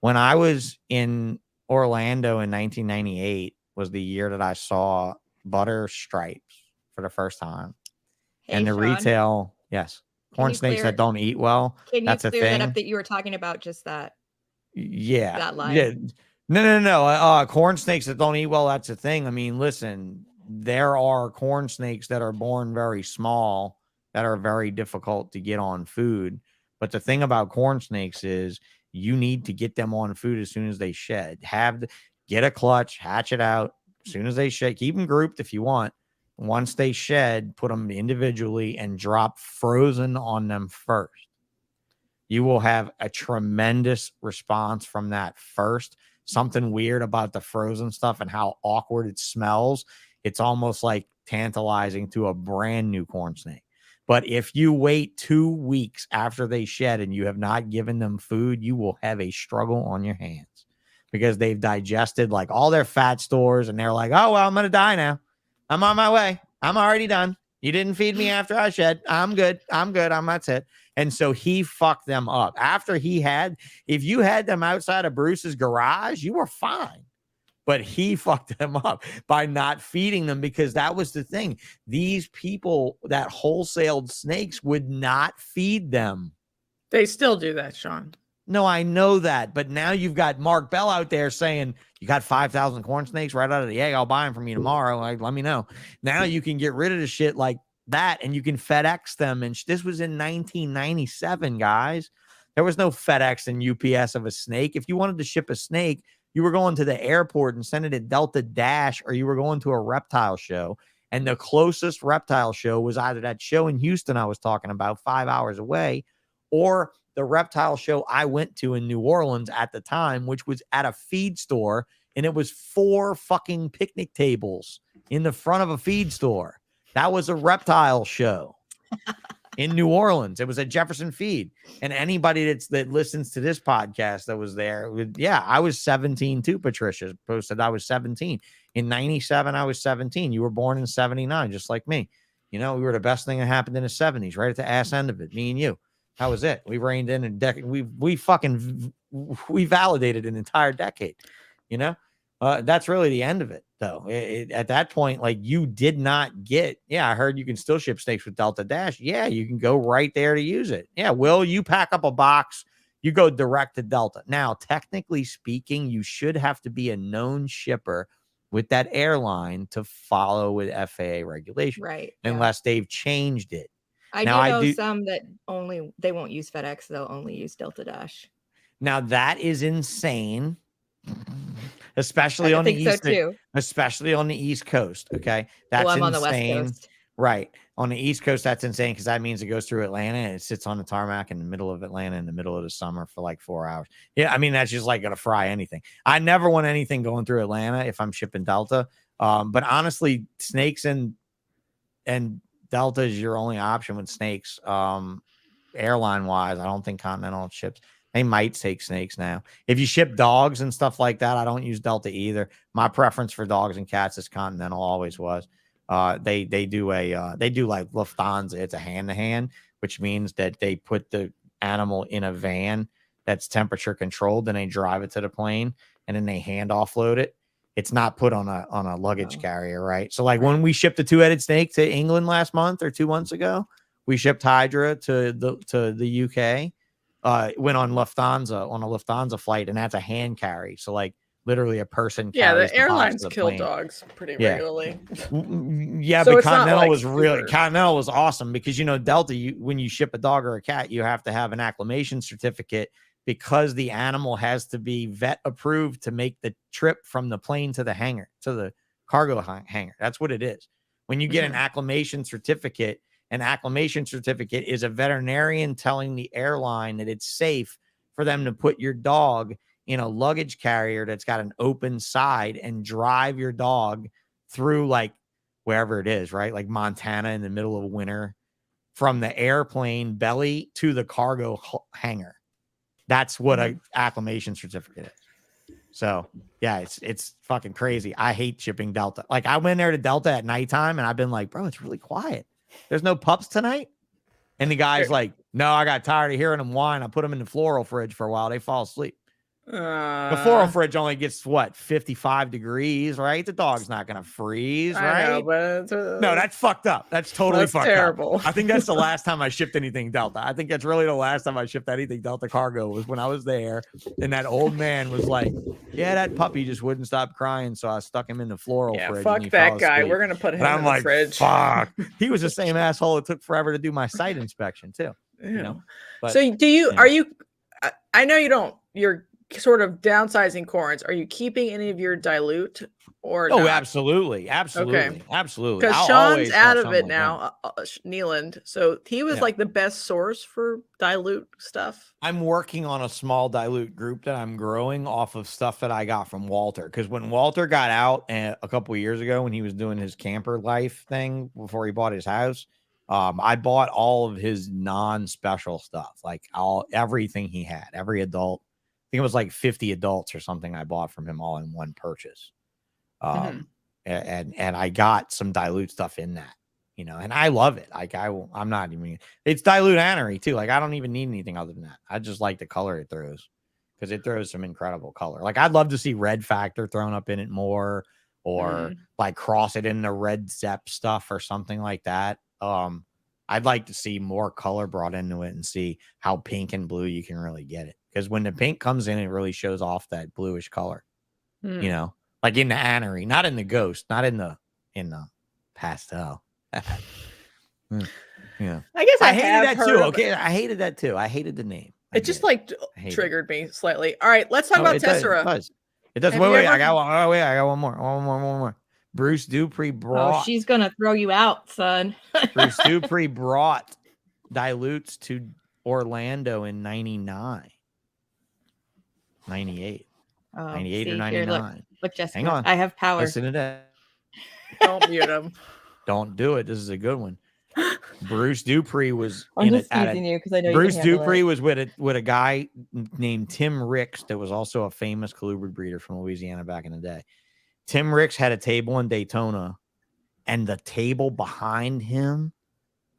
C: When I was in Orlando in 1998 was the year that I saw butter stripes for the first time. And the retail, yes, corn snakes that don't eat well. That's a thing.
A: That up that you were talking about just that?
C: Yeah.
A: That line.
C: Yeah. No. Corn snakes that don't eat well, that's a thing. I mean, listen, there are corn snakes that are born very small that are very difficult to get on food. But the thing about corn snakes is you need to get them on food as soon as they shed. Get a clutch, hatch it out as soon as they shed. Keep them grouped if you want. Once they shed, put them individually and drop frozen on them first. You will have a tremendous response from that first. Something weird about the frozen stuff and how awkward it smells. It's almost like tantalizing to a brand new corn snake. But if you wait 2 weeks after they shed and you have not given them food, you will have a struggle on your hands, because they've digested like all their fat stores and they're like, oh, well, I'm going to die now. I'm on my way. I'm already done. You didn't feed me after I shed. I'm good. That's it. And so he fucked them up. If you had them outside of Bruce's garage, you were fine. But he fucked them up by not feeding them, because that was the thing. These people that wholesaled snakes would not feed them.
B: They still do that, Sean.
C: No, I know that. But now you've got Mark Bell out there saying, you got 5,000 corn snakes right out of the egg. I'll buy them from you tomorrow. Like, let me know. Now you can get rid of the shit like that and you can FedEx them. And this was in 1997, guys. There was no FedEx and UPS of a snake. If you wanted to ship a snake, you were going to the airport and sending it Delta Dash, or you were going to a reptile show. And the closest reptile show was either that show in Houston I was talking about 5 hours away, or the reptile show I went to in New Orleans at the time, which was at a feed store. And it was 4 fucking picnic tables in the front of a feed store. That was a reptile show in New Orleans. It was at Jefferson Feed. And anybody that listens to this podcast that was there, I was 17 too. Patricia posted I was 17. In 97, I was 17. You were born in 79, just like me. You know, we were the best thing that happened in the 70s, right at the ass end of it, me and you. That was it. We reigned in a decade. We validated an entire decade, you know? That's really the end of it, though. At that point, like, you did not get, I heard you can still ship snakes with Delta Dash. Yeah, you can go right there to use it. Yeah, Will, you pack up a box, you go direct to Delta. Now, technically speaking, you should have to be a known shipper with that airline to follow with FAA regulation.
A: Right.
C: Unless they've changed it.
A: I know some that they won't use FedEx. They'll only use Delta Dash.
C: Now that is insane, especially on the East, especially on the East Coast. Okay, that's
A: I'm
C: insane.
A: on the West Coast.
C: Right, on the East Coast, that's insane because that means it goes through Atlanta and it sits on the tarmac in the middle of Atlanta in the middle of the summer for like 4 hours. Yeah, I mean that's just like gonna fry anything. I never want anything going through Atlanta if I'm shipping Delta. But honestly, snakes and Delta is your only option with snakes. Airline wise, I don't think Continental ships. They might take snakes now. If you ship dogs and stuff like that, I don't use Delta either. My preference for dogs and cats is Continental, always was. They do like Lufthansa. It's a hand to hand, which means that they put the animal in a van that's temperature controlled, then they drive it to the plane and then they hand offload it. It's not put on a luggage carrier, right? So like when we shipped the 2-headed snake to England last month or 2 months ago, we shipped Hydra to the UK. Went on Lufthansa on a Lufthansa flight, and that's a hand carry. So like literally a person.
B: Yeah,
C: carries
B: the airlines
C: the
B: kill
C: plane.
B: dogs pretty regularly.
C: Yeah,
B: So
C: but
B: it's not
C: Continental
B: like
C: was really
B: super.
C: Continental was awesome because Delta, when you ship a dog or a cat, you have to have an acclimation certificate because the animal has to be vet approved to make the trip from the plane to the hangar, to the cargo hangar. That's what it is. When you get an acclimation certificate is a veterinarian telling the airline that it's safe for them to put your dog in a luggage carrier that's got an open side and drive your dog through like wherever it is, right? Like Montana in the middle of winter from the airplane belly to the cargo hangar. That's what an acclimation certificate is. So yeah, it's fucking crazy. I hate shipping Delta. Like I went there to Delta at nighttime and I've been like, bro, it's really quiet. There's no pups tonight. And the guy's like, no, I got tired of hearing them whine. I put them in the floral fridge for a while. They fall asleep. The floral fridge only gets 55 degrees, right? The dog's not gonna freeze, right?
B: I know, but
C: no, that's fucked up. That's totally fucked
B: terrible.
C: up. I think that's the last time I shipped anything Delta. I think that's really the last time I shipped anything Delta cargo was when I was there, and that old man was like, "Yeah, that puppy just wouldn't stop crying, so I stuck him in the floral fridge."
B: Fuck that guy. We're gonna put him in the fridge.
C: Fuck. He was the same asshole. It took forever to do my site inspection too. But,
B: so do you? Are you? I know you don't. You're sort of downsizing corns. Are you keeping any of your dilute or not?
C: Absolutely.
B: Okay.
C: Absolutely.
B: Because Sean's out of it now, Neeland. So he was like the best source for dilute stuff.
C: I'm working on a small dilute group that I'm growing off of stuff that I got from Walter. Because when Walter got out a couple of years ago, when he was doing his camper life thing before he bought his house, I bought all of his non-special stuff, like everything he had, every adult. I think it was like 50 adults or something I bought from him all in one purchase. And I got some dilute stuff in that, and I love it. Like I'm not even, it's dilute anery too. Like I don't even need anything other than that. I just like the color it throws because it throws some incredible color. Like I'd love to see red factor thrown up in it more or like cross it in the red Zepp stuff or something like that. I'd like to see more color brought into it and see how pink and blue you can really get it. because when the pink comes in, it really shows off that bluish color.
B: Hmm.
C: You know, like in the anery, not in the ghost, not in the pastel. Yeah,
B: I guess I
C: hated
B: have
C: that
B: heard
C: too.
B: of
C: Okay, I hated that too. I hated the name.
B: It just like
C: I hate it.
B: triggered me slightly. All right, let's talk
C: No,
B: about
C: it does,
B: Tessera.
C: It does. It does.
B: Have
C: Wait,
B: you
C: wait.
B: ever-
C: I got one. Oh, wait. I got one more. Bruce Dupree
A: Oh,
C: brought.
A: she's gonna throw you out, son.
C: Bruce Dupree brought Dilutes to Orlando in 99, 98,
A: Oh,
C: 98
A: see,
C: or
A: here,
C: 99.
A: look, Jessica.
C: Hang on.
A: I have power.
C: Listen to that.
B: Don't mute him.
C: Don't do it. This is a good one. Bruce Dupree was
A: I'm
C: in
A: just
C: it at
A: teasing
C: a,
A: you because I know
C: Bruce
A: you can handle
C: Dupree
A: it.
C: was with a guy named Tim Ricks that was also a famous colubrid breeder from Louisiana back in the day. Tim Ricks had a table in Daytona, and the table behind him,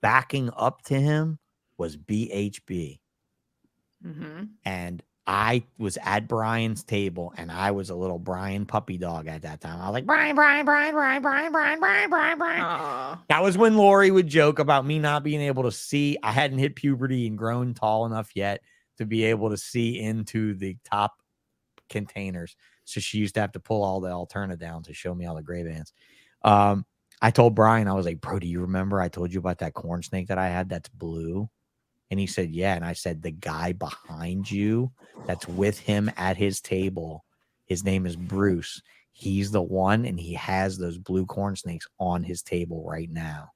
C: backing up to him, was BHB.
B: Mm-hmm.
C: And I was at Brian's table, and I was a little Brian puppy dog at that time. I was like, Brian.
B: Aw.
C: That was when Lori would joke about me not being able to see. I hadn't hit puberty and grown tall enough yet to be able to see into the top containers. So she used to have to pull all the Alterna down to show me all the gray bands. I told Brian, I was like, bro, do you remember I told you about that corn snake that I had that's blue? And he said, yeah. And I said, the guy behind you that's with him at his table, his name is Bruce. He's the one, and he has those blue corn snakes on his table right now.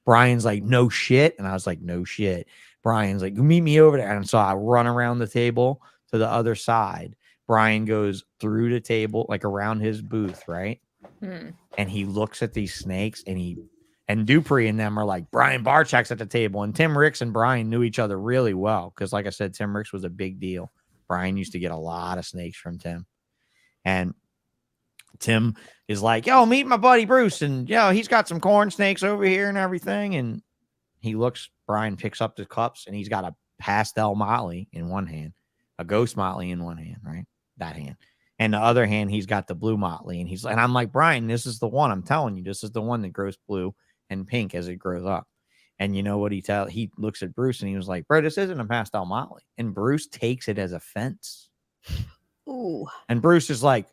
C: Brian's like, no shit. And I was like, no shit. Brian's like, meet me over there. And so I run around the table to the other side. Brian goes through the table, like around his booth, right?
B: Hmm.
C: And he looks at these snakes, and Dupree and them are like, Brian Barczak's at the table. And Tim Ricks and Brian knew each other really well. Because like I said, Tim Ricks was a big deal. Brian used to get a lot of snakes from Tim. And Tim is like, yo, meet my buddy Bruce. And, he's got some corn snakes over here and everything. And he looks, Brian picks up the cups, and he's got a pastel motley in one hand, a ghost motley in one hand, right? That hand. And the other hand, he's got the blue motley. And I'm like, Brian, this is the one. I'm telling you, this is the one that grows blue and pink as it grows up. And you know what he looks at Bruce, and he was like, bro, this isn't a pastel motley. And Bruce takes it as offense.
A: Ooh.
C: And Bruce is like,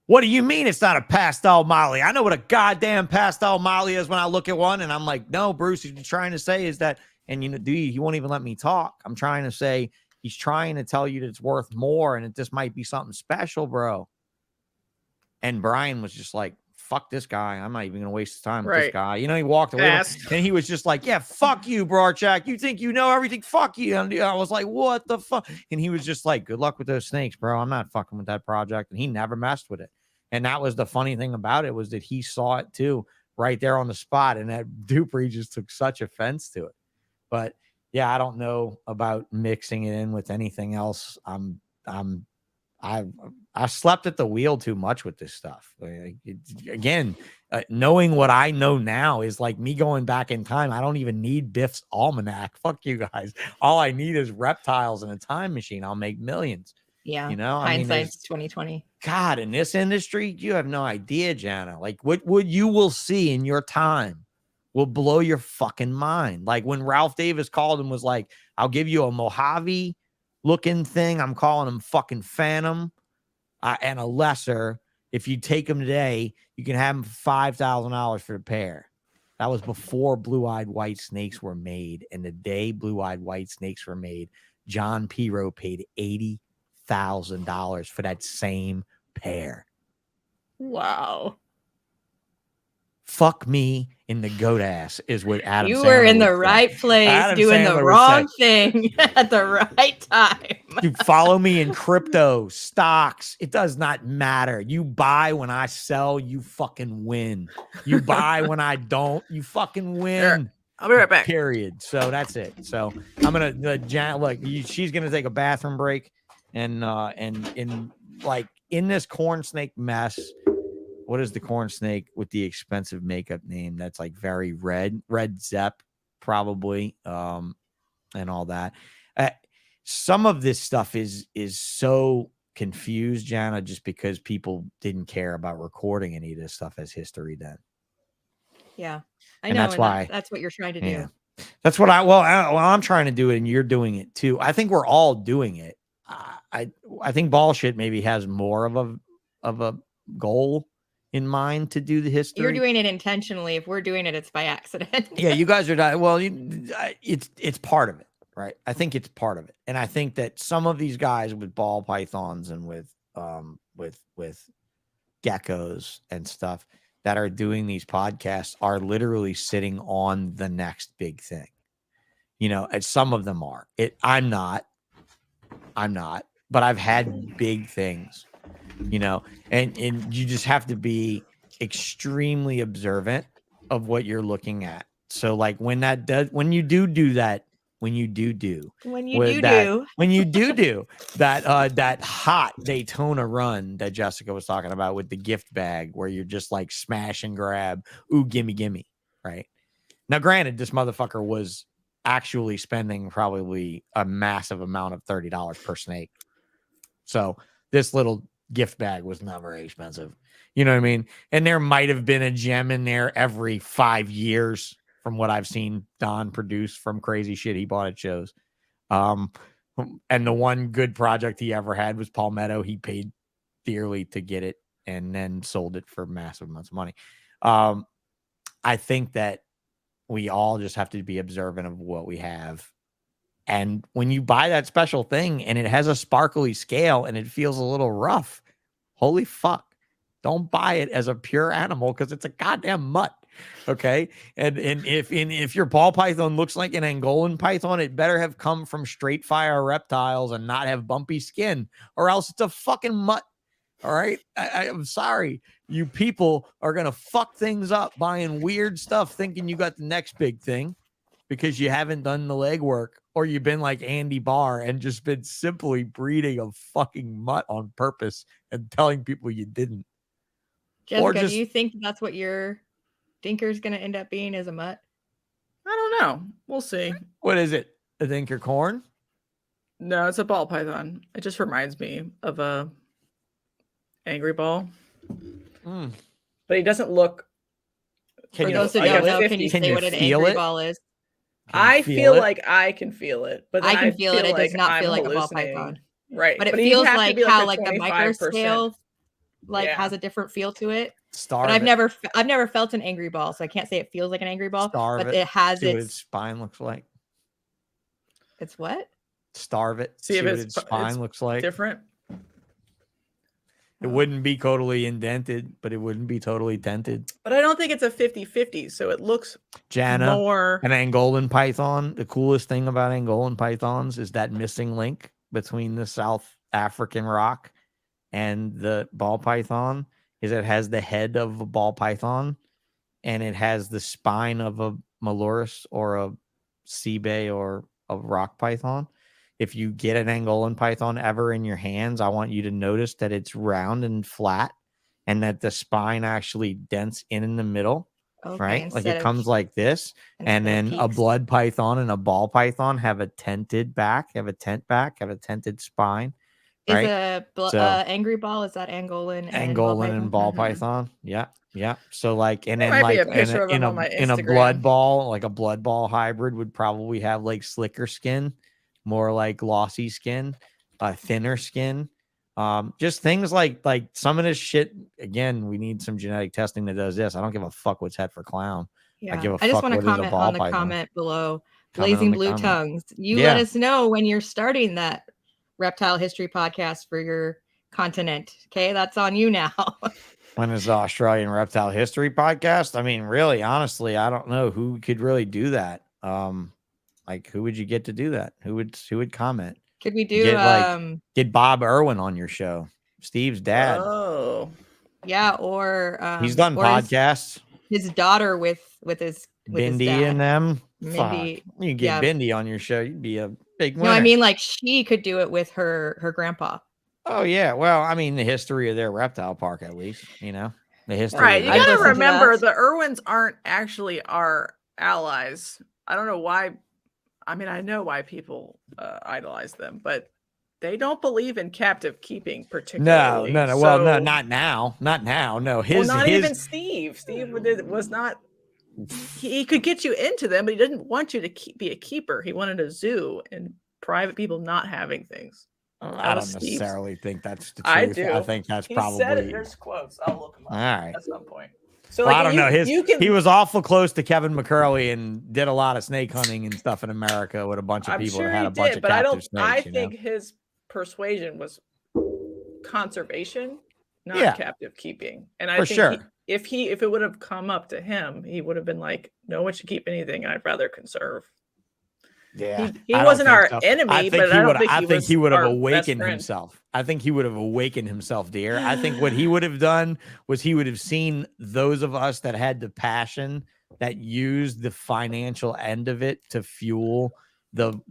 C: what do you mean it's not a pastel motley? I know what a goddamn pastel motley is when I look at one. And I'm like, no, Bruce, what you're trying to say is that, and he won't even let me talk. I'm trying to say, he's trying to tell you that it's worth more and that this might be something special, bro. And Brian was just like, fuck this guy. I'm not even going to waste time with this guy. He walked away. And he was just like, yeah, fuck you, Barczak. You think you know everything? Fuck you. And I was like, what the fuck? And he was just like, good luck with those snakes, bro. I'm not fucking with that project. And he never messed with it. And that was the funny thing about it, was that he saw it too, right there on the spot. And that Dupree just took such offense to it. But yeah, I don't know about mixing it in with anything else. I slept at the wheel too much with this stuff. Knowing what I know now is like me going back in time. I don't even need Biff's almanac. Fuck you guys. All I need is reptiles and a time machine. I'll make millions.
A: Yeah.
C: Hindsight's
A: 2020.
C: God, in this industry, you have no idea, Jana. Like what you will see in your time will blow your fucking mind. Like when Ralph Davis called and was like, I'll give you a Mojave looking thing. I'm calling him fucking Phantom and a lesser. If you take them today, you can have them for $5,000 for the pair. That was before blue-eyed white snakes were made. And the day blue-eyed white snakes were made, John Pirro paid $80,000 for that same pair.
A: Wow.
C: Fuck me in the goat ass is what Adam
A: You
C: Sandler
A: were in
C: would
A: the
C: say.
A: right place
C: Adam
A: doing
C: Sandler
A: the
C: would
A: wrong thing at the right time.
C: You follow me in crypto, stocks. It does not matter. You buy when I sell, you fucking win. You buy when I don't, you fucking win.
B: Sure. I'll be right back.
C: Period. So that's it. So I'm gonna she's gonna take a bathroom break, and like in this corn snake mess. What is the corn snake with the expensive makeup name? That's like very red Zepp, probably, and all that. Some of this stuff is so confused, Jana, just because people didn't care about recording any of this stuff as history then.
A: Yeah, I
C: And
A: know.
C: that's why
A: that's what you're trying to
C: yeah.
A: do.
C: That's what I'm trying to do it, and you're doing it too. I think we're all doing it. I think ball shit maybe has more of a goal in mind to do the history.
A: You're doing it intentionally. If we're doing it, it's by accident.
C: Yeah, you guys are not. Well, it's part of it, right? I think it's part of it, and I think that some of these guys with ball pythons and with geckos and stuff that are doing these podcasts are literally sitting on the next big thing. And some of them are. I'm not, but I've had big things, and you just have to be extremely observant of what you're looking at. So like when you do that hot Daytona run that Jessica was talking about with the gift bag where you're just like smash and grab, ooh, gimme, right? Now, granted, this motherfucker was actually spending probably a massive amount of $30 per snake. So this little gift bag was not very expensive. You know what I mean? And there might have been a gem in there every 5 years from what I've seen Don produce from crazy shit he bought at shows. And the one good project he ever had was Palmetto. He paid dearly to get it and then sold it for massive amounts of money. I think that we all just have to be observant of what we have. And when you buy that special thing and it has a sparkly scale and it feels a little rough, holy fuck. Don't buy it as a pure animal because it's a goddamn mutt. Okay. And if your ball python looks like an Angolan python, it better have come from straight fire reptiles and not have bumpy skin, or else it's a fucking mutt. All right. I'm sorry. You people are going to fuck things up buying weird stuff thinking you got the next big thing because you haven't done the legwork, or you've been like Andy Barr and just been simply breeding a fucking mutt on purpose and telling people you didn't.
A: Jessica, do you think that's what your dinker's going to end up being as a mutt?
B: I don't know. We'll see.
C: What is it? A dinker corn?
B: No, it's a ball python. It just reminds me of a angry ball. But he doesn't look.
A: For those who don't know, can you say what an angry ball is?
B: I feel like I can feel it, but
A: I can feel it. It does not feel like a ball python,
B: right?
A: But it feels like how like the micro scale has a different feel to it. But I've never felt an angry ball, so I can't say it feels like an angry ball. But it has
C: its spine looks like.
A: It's what?
C: Starve it. See what its spine looks like.
B: Different.
C: It wouldn't be totally indented, but it wouldn't be totally dented.
B: But I don't think it's a 50-50, so it looks
C: Jana,
B: more...
C: an Angolan python. The coolest thing about Angolan pythons is that missing link between the South African rock and the ball python is it has the head of a ball python and it has the spine of a Malurus or a Seabay or a rock python. If you get an Angolan python ever in your hands, I want you to notice that it's round and flat and that the spine actually dents in the middle, right? Like it comes like this. And then a blood python and a ball python have a tented back, have a tented spine. Right?
A: Is angry ball, is that Angolan
C: and ball python? Yeah. Yeah. So like, and then like in a blood ball, like a blood ball hybrid would probably have like slicker skin, more like glossy skin, thinner skin. Just things like some of this shit. Again, we need some genetic testing that does this. I don't give a fuck what's het for clown.
A: Yeah. I just want to comment on the comment below. Blazing Blue Tongues. You let us know when you're starting that reptile history podcast for your continent. Okay, that's on you now.
C: When is the Australian reptile history podcast? I mean, really, honestly, I don't know who could really do that. Like, who would you get to do that? Who would comment?
A: Could we do
C: get Bob Irwin on your show? Steve's dad.
B: Oh,
A: yeah, or
C: he's done podcasts.
A: His daughter with his
C: Bindi and them. Mindy, you get Bindi on your show, you'd be a big winner.
A: No, I mean like she could do it with her grandpa.
C: Oh yeah, well, I mean the history of their reptile park, at least, the history.
B: Right, you gotta remember the Irwins aren't actually our allies. I don't know why. I mean, I know why people idolize them, but they don't believe in captive keeping particularly.
C: No. Well, no, not now. Not now. No,
B: even Steve. Steve was not. He could get you into them, but he didn't want you to be a keeper. He wanted a zoo and private people not having things.
C: I don't
B: Steve's.
C: necessarily think that's the truth.
B: I do.
C: I think that's
B: He
C: probably.
B: said it. There's quotes. I'll look them up
C: All right.
B: at some point. So
C: Well,
B: like,
C: I don't know.
B: He
C: He was awful close to Kevin McCurley and did a lot of snake hunting and stuff in America with a bunch of
B: I'm
C: people
B: sure
C: that had
B: he
C: a bunch
B: did,
C: of
B: but
C: captive snakes.
B: I think his persuasion was conservation, not
C: Yeah.
B: captive keeping. And I
C: For
B: think
C: sure.
B: if it would have come up to him, he would have been like, no one should keep anything. I'd rather conserve.
C: Yeah,
B: he wasn't our enemy,
C: I think
B: but I think
C: he would have
B: our
C: awakened
B: best friend.
C: himself. I think he would have awakened himself, dear. I think what he would have done was he would have seen those of us that had the passion that used the financial end of it to fuel the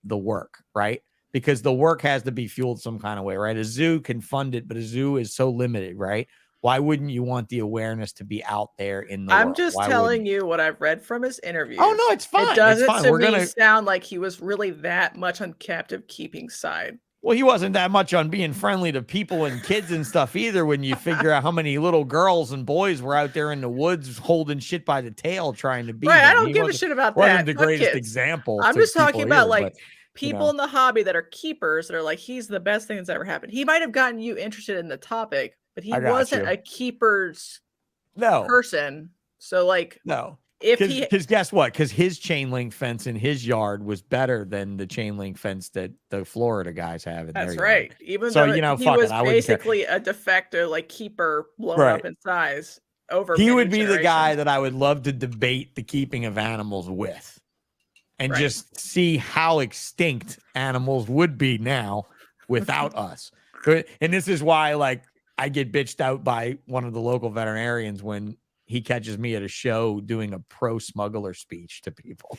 C: work, right? Because the work has to be fueled some kind of way, right? A zoo can fund it, but a zoo is so limited, right? Why wouldn't you want the awareness to be out there in the world?
B: I'm just telling you what I've read from his interviews.
C: Oh, no, it's fine.
B: It doesn't
C: it's fine.
B: to me sound like he was really that much on captive keeping side.
C: Well, he wasn't that much on being friendly to people and kids and stuff either. When you figure out how many little girls and boys were out there in the woods holding shit by the tail trying to be.
B: Right, I don't give a shit about that.
C: Wasn't the greatest example.
B: I'm just talking about
C: either,
B: like people in the hobby that are keepers that are like, he's the best thing that's ever happened. He might have gotten you interested in the topic, but he wasn't a keeper's person. So like, because
C: guess what? Because his chain link fence in his yard was better than the chain link fence that the Florida guys have.
B: That's right.
C: Yard.
B: Even
C: so,
B: though
C: you know,
B: he was basically a de facto like keeper blown up in size over.
C: He would be the guy that I would love to debate the keeping of animals with, and just see how extinct animals would be now without us. And this is why, like, I get bitched out by one of the local veterinarians when he catches me at a show doing a pro smuggler speech to people.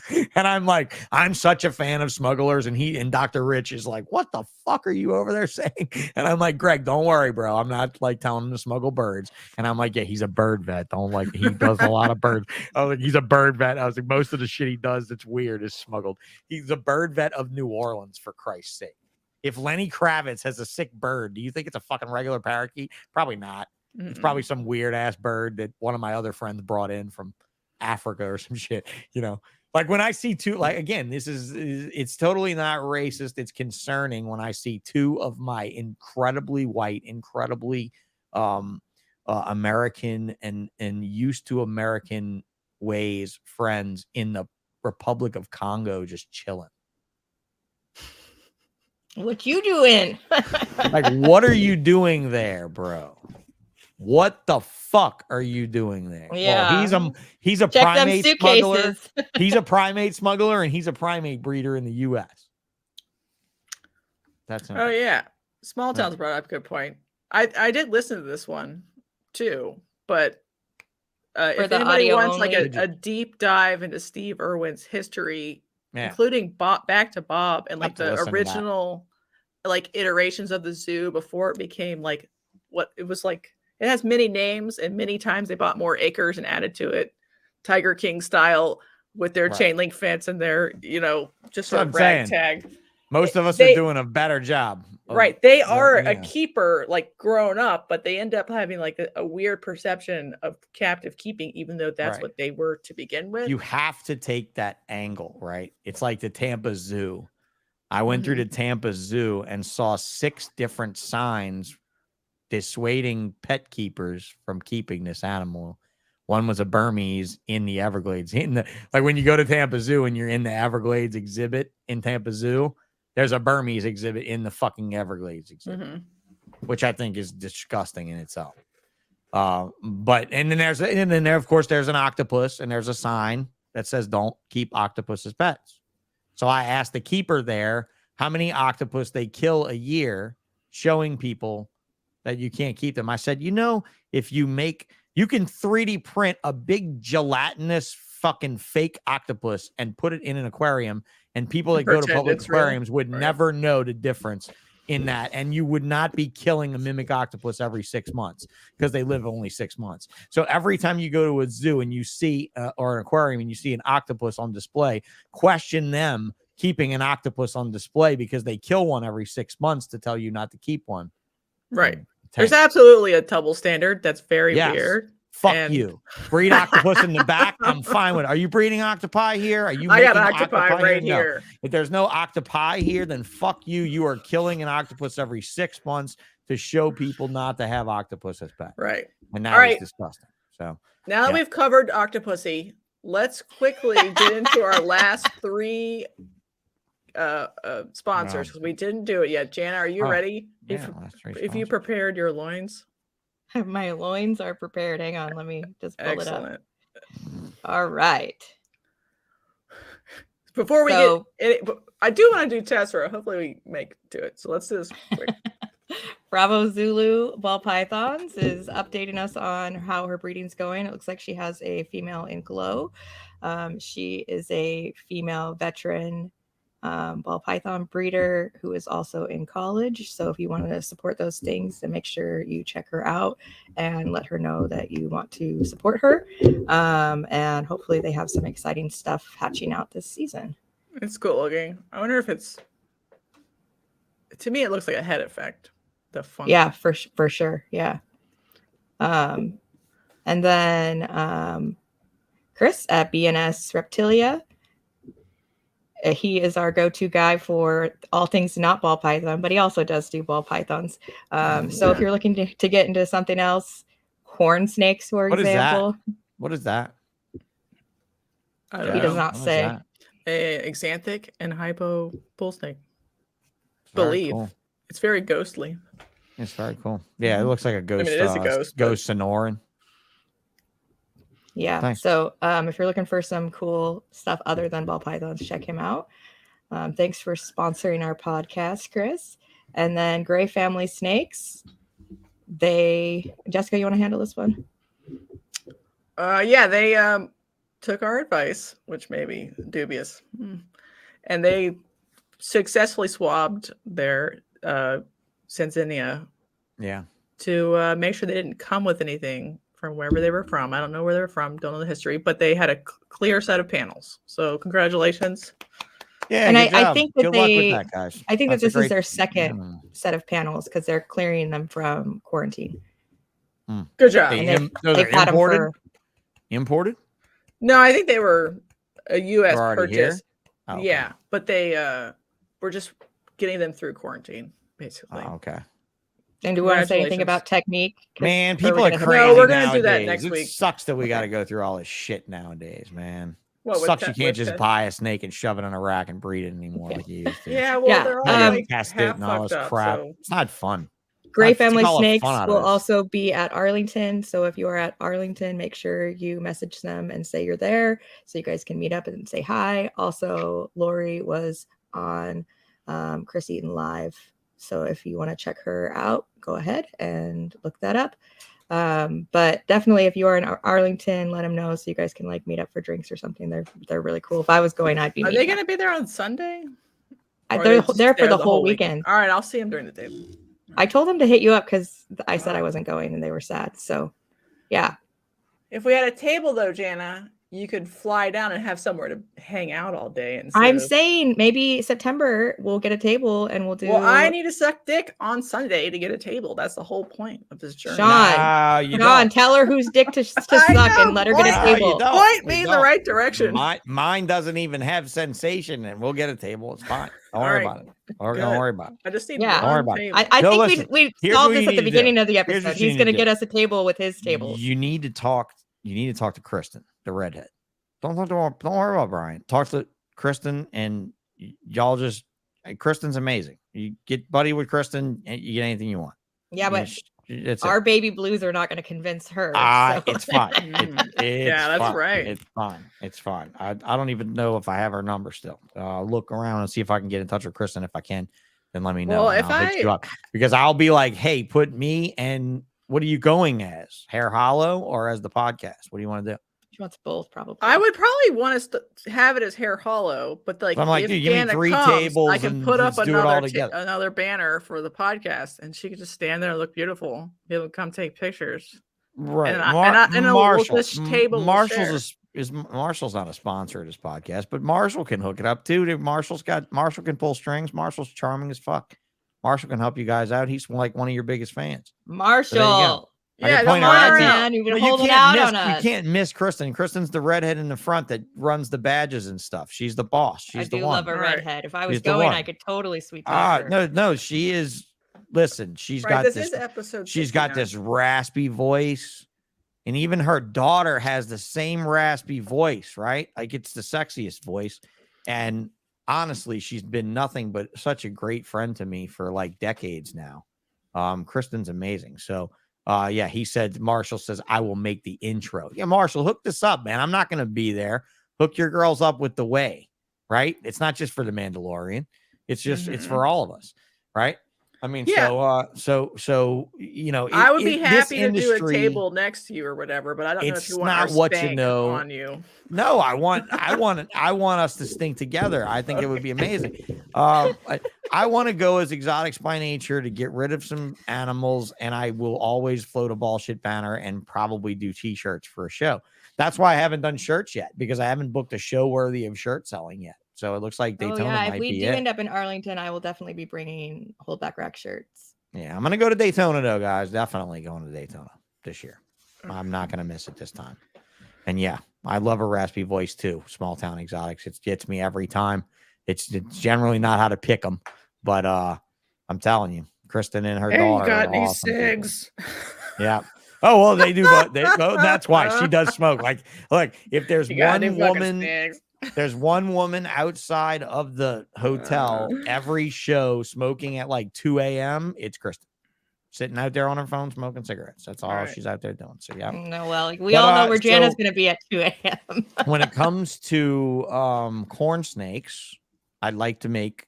C: And I'm like, I'm such a fan of smugglers. And Dr. Rich is like, what the fuck are you over there saying? And I'm like, Greg, don't worry, bro. I'm not like telling him to smuggle birds. And I'm like, yeah, he's a bird vet. He does a lot of birds. I was like, he's a bird vet. I was like, most of the shit he does that's weird is smuggled. He's a bird vet of New Orleans, for Christ's sake. If Lenny Kravitz has a sick bird, do you think it's a fucking regular parakeet? Probably not. Mm-mm. It's probably some weird ass bird that one of my other friends brought in from Africa or some shit, you know. Like when I see two, like, again, it's totally not racist. It's concerning when I see two of my incredibly white, incredibly American and used to American ways friends in the Republic of Congo just chilling.
A: What you doing?
C: Like, what are you doing there, bro? What the fuck are you doing there?
A: Yeah.
C: Well, he's a primate smuggler. He's a primate smuggler, and he's a primate breeder in the U.S. That's
B: oh yeah. Small Towns brought up a good point. I did listen to this one too, but if anybody wants like a deep dive into Steve Irwin's history, including Back to Bob and like the original like iterations of the zoo before it became like what it was like. It has many names, and many times they bought more acres and added to it, Tiger King style, with their chain link fence and their, you know, just sort of ragtag.
C: Most of us are doing a better job.
B: Right. They are a keeper, like grown up, but they end up having like a weird perception of captive keeping, even though that's what they were to begin with.
C: You have to take that angle, right? It's like the Tampa Zoo. I went through the Tampa Zoo and saw 6 different signs dissuading pet keepers from keeping this animal. One was a Burmese in the Everglades. Like when you go to Tampa Zoo and you're in the Everglades exhibit in Tampa Zoo, there's a Burmese exhibit in the fucking Everglades exhibit, which I think is disgusting in itself. But then there, of course, there's an octopus, and there's a sign that says don't keep octopus as pets. So I asked the keeper there how many octopus they kill a year, showing people that you can't keep them. I said, you know, if you can 3D print a big gelatinous fucking fake octopus and put it in an aquarium, and people that go to public aquariums would never know the difference in that. And you would not be killing a mimic octopus every 6 months because they live only 6 months. So every time you go to a zoo and you see, or an aquarium and you see an octopus on display, question them keeping an octopus on display because they kill one every 6 months to tell you not to keep one.
B: Right. There's absolutely a double standard. That's very weird.
C: Fuck
B: And-
C: you. Breed octopus in the back. I'm fine with it. Are you breeding octopi here? Are you
B: I got
C: making
B: octopi right
C: No.
B: here.
C: If there's no octopi here, then fuck you. You are killing an octopus every 6 months to show people not to have octopus as pet.
B: Right.
C: And
B: All
C: that is
B: right.
C: disgusting. So
B: Now that
C: Yeah.
B: we've covered Octopussy, let's quickly get into our last 3 sponsors because we didn't do it yet. Jana, are you
C: Oh,
B: ready?
C: yeah, last 3
B: If you
C: sponsors.
B: prepared your loins.
A: My loins are prepared. Hang on, let me just pull it up.
B: Excellent.
A: All right.
B: Before we
A: So-
B: get it, I do want to do Tessera. Hopefully we make it to it. So let's do this quick.
A: Bravo Zulu Ball Pythons is updating us on how her breeding's going. It looks like she has a female in glow. She is a female veteran ball python breeder who is also in college. So if you want to support those things, then make sure you check her out and let her know that you want to support her. And hopefully they have some exciting stuff hatching out this season.
B: It's cool looking. I wonder if it's, to me, it looks like a head effect. The fun.
A: Yeah, for sure. Yeah. And then Chris at BNS Reptilia. He is our go-to guy for all things not ball python, but he also does do ball pythons. So if you're looking to get into something else, horn snakes, for
C: What is that?
A: example.
C: What is that?
B: I don't
A: He does
B: know.
A: not
C: What is
A: say.
C: that?
B: A xanthic and hypo bull snake.
C: Very
B: Believe.
C: cool.
B: It's very ghostly.
C: It's very cool. Yeah, it looks like a ghost.
B: it is a ghost, but-
C: Ghost Sonoran.
A: Yeah.
C: Thanks.
A: So if you're looking for some cool stuff other than ball pythons, check him out. Thanks for sponsoring our podcast, Chris. And then Gray Family Snakes. Jessica, you want to handle this one?
B: Yeah, they took our advice, which may be dubious, and they successfully swabbed their Sensinia
C: Yeah.
B: to make sure they didn't come with anything from wherever they were from. I don't know where they're from, don't know the history, but they had a clear set of panels. So congratulations.
C: Yeah.
A: And
C: good
A: I
C: job.
A: think that
C: Good luck with that, guys.
A: I think
C: That's
A: that
C: a
A: this is
C: great-
A: their second
C: Mm.
A: set of panels because they're clearing them from quarantine.
B: Good job.
C: They-
A: And
C: those
A: they've
C: are
A: had them
C: imported.
A: for
C: Imported?
B: No, I think they were a U.S.
C: They're already
B: purchase.
C: here? Oh, okay.
B: Yeah, but they were just getting them through quarantine, basically.
C: Oh, okay.
A: And do we want to say anything
B: Congratulations.
A: about technique? 'Cause-
C: Man,
A: or
C: people
A: we're
C: are
A: gonna-
C: crazy.
B: No, we're gonna do that
C: nowadays.
B: next
C: It
B: week.
C: sucks that we got to
B: Okay.
C: go through all this shit nowadays, man.
B: What, with
C: Sucks you
B: te-
C: can't
B: with
C: just
B: te-
C: buy a snake and shove it in a rack and breed it anymore like you used to.
B: Yeah, well,
A: Yeah,
B: they're all
C: You gotta
B: like
C: test it
B: half
C: and all
B: fucked
C: this
B: up.
C: crap.
B: So
C: It's not fun.
A: Gray
C: Let's
A: Family
C: take all the
A: Snakes
C: fun out
A: will
C: of this.
A: also be at Arlington. So if you are at Arlington, make sure you message them and say you're there so you guys can meet up and say hi. Also, Lori was on Chris Eaton Live. So if you want to check her out, go ahead and look that up. But definitely if you are in Arlington, let them know so you guys can like meet up for drinks or something. They're really cool. If I was going, I'd be
B: are they
A: meeting
B: going
A: up.
B: to be there on Sunday? Or are
A: They're
B: they just
A: there for
B: there
A: the whole weekend.
B: All right, I'll see them during the day.
A: I told them to hit you up because I said I wasn't going and they were sad. So yeah.
B: If we had a table though, Jana, you could fly down and have somewhere to hang out all day. And
A: I'm saying maybe September we'll get a table and we'll do.
B: well, I need to suck dick on Sunday to get a table. That's the whole point of this journey.
A: Sean,
C: Nah, you
A: Come on,
C: don't.
A: tell her whose dick to suck and let her get a
C: No, you
A: table.
C: don't.
B: Point
C: You
B: me in the
C: don't.
B: right direction.
C: Mine doesn't even have sensation, and we'll get a table. It's fine. Don't
B: All
C: worry
B: right.
C: about it. Don't
B: Good.
C: worry about it.
B: I just need
A: Yeah.
C: Don't worry
B: one
C: about it.
B: table.
A: I
C: No,
A: think
C: listen,
A: we
C: here's
A: solved
C: what
A: this
C: you
A: at the
C: need to do.
A: beginning of the
C: Here's
A: episode.
C: what you
A: He's
C: need
A: going to
C: to
A: get
C: do.
A: us a table with his tables.
C: You need to talk. You need to talk to Kristen, the redhead. Don't worry about Brian. Talk to Kristen, and y'all just. Kristen's amazing. You get buddy with Kristen, and you get anything you want.
A: Yeah, but
C: It's
A: our baby blues are not going to convince her. so-
C: it's fine. It's
B: Yeah, that's
C: fine.
B: right.
C: It's fine. It's fine. I don't even know if I have her number still. I'll look around and see if I can get in touch with Kristen. If I can, then let me know.
B: Well,
C: and
B: if
C: I'll hit
B: I-
C: you up, because I'll be like, hey, put me and what are you going as? Hare Hollow or as the podcast? What do you want to do?
A: She wants both, probably.
B: I would probably want us to have it as Hare Hollow, but like,
C: But I'm like,
B: if
C: dude, give me
B: Jana
C: 3
B: comes,
C: tables
B: I can
C: and
B: put up
C: let's do it all
B: another
C: together.
B: another banner for the podcast, and she could just stand there and look beautiful. People come take pictures.
C: Right.
B: And this table will
C: Marshall's
B: share.
C: is Marshall's not a sponsor of this podcast, but Marshall can hook it up too. Marshall can pull strings. Marshall's charming as fuck. Marshall can help you guys out. He's like one of your biggest fans.
A: Marshall.
C: I
B: Yeah,
C: can
B: don't
C: point her
B: mind
C: out
B: her
C: to you.
B: out.
A: man. You've been
C: No, you
A: holding
C: can't
A: out
C: miss.
A: on us.
C: You can't miss Kristen. Kristen's the redhead in the front that runs the badges and stuff. She's the boss. She's
A: I
C: the
A: do
C: one.
A: love a
B: All right.
A: redhead. If I was
C: She's the
A: going,
C: one.
A: I could totally sweet talk her.
C: No, she is. Listen, she's
B: Right,
C: got
B: this
C: this.
B: is episode.
C: She's got
B: 69.
C: this raspy voice, and even her daughter has the same raspy voice, right? Like it's the sexiest voice. And honestly, she's been nothing but such a great friend to me for like decades now. Kristen's amazing. So, yeah, he said, Marshall says, I will make the intro. Yeah, Marshall, hook this up, man. I'm not going to be there. Hook your girls up with the way, right? It's not just for the Mandalorian. It's just, it's for all of us, right? I mean,
B: Yeah.
C: so you know,
B: I would be
C: this
B: happy to do a
C: industry-
B: table next to you or whatever, but I don't know if
C: It's
B: you want
C: not
B: our
C: what you
B: spank
C: know.
B: on you.
C: No, I want us to stink together. I think it would be amazing. I want to go as Exotics by nature to get rid of some animals, and I will always float a bullshit banner and probably do t-shirts for a show. That's why I haven't done shirts yet, because I haven't booked a show worthy of shirt selling yet. So it looks like Daytona
A: If
C: might
A: we
C: be
A: do
C: it.
A: end up in Arlington, I will definitely be bringing holdback rack shirts.
C: Yeah, I'm gonna go to Daytona though, guys. Definitely going to Daytona this year. I'm not gonna miss it this time. And yeah, I love a raspy voice too. Small town exotics. It gets me every time. It's generally not how to pick them, but I'm telling you, Kristen and her
B: Hey,
C: daughter.
B: you got
C: are
B: any
C: awesome people.
B: cigs?
C: Yeah. Oh well, they do. But that's why she does smoke. Like, look, if there's
B: You got any
C: one
B: fucking
C: woman,
B: cigs?
C: there's one woman outside of the hotel every show smoking at like 2 a.m. It's Kristen. Sitting out there on her phone smoking cigarettes. That's all she's out there doing. So yeah.
A: No, well, we all know where Jana's going to be at 2 a.m.
C: When it comes to corn snakes, I'd like to make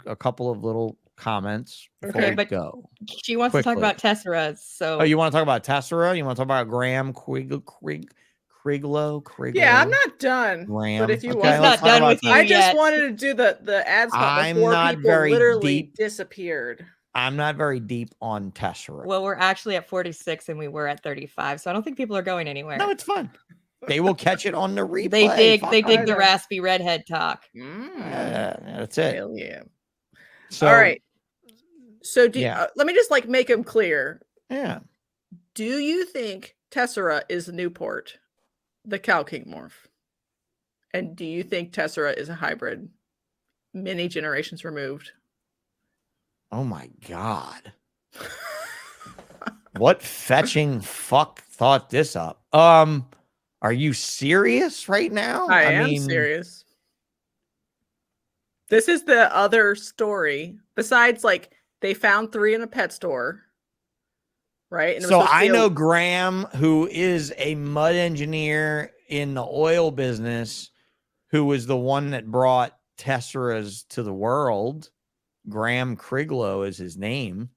C: a couple of little comments before we go.
A: She wants to talk about Tessera. So
C: you want to talk about Tessera? You want to talk about Graham Kriglow?
B: Yeah, I'm not done.
C: Graham.
B: But if you
A: He's
B: want,
A: not done with you
B: I just
A: yet.
B: wanted to do the ad spot
C: I'm
B: before
C: not
B: people
C: very
B: literally
C: deep.
B: disappeared.
C: I'm not very deep on Tessera.
A: Well, we're actually at 46 and we were at 35, so I don't think people are going anywhere.
C: No, it's fun. They will catch it on the replay.
A: They dig the raspy redhead talk.
C: That's it.
B: Hell yeah.
C: So,
B: all right. So let me just make them clear.
C: Yeah.
B: Do you think Tessera is Newport, the Cow King morph? And do you think Tessera is a hybrid, many generations removed?
C: Oh my God. What fetching fuck thought this up? Are you serious right now?
B: I am serious. This is the other story. Besides, they found 3 in a pet store. Right. And
C: so I know Graham, who is a mud engineer in the oil business, who was the one that brought Tesseras to the world. Graham Kriglow is his name.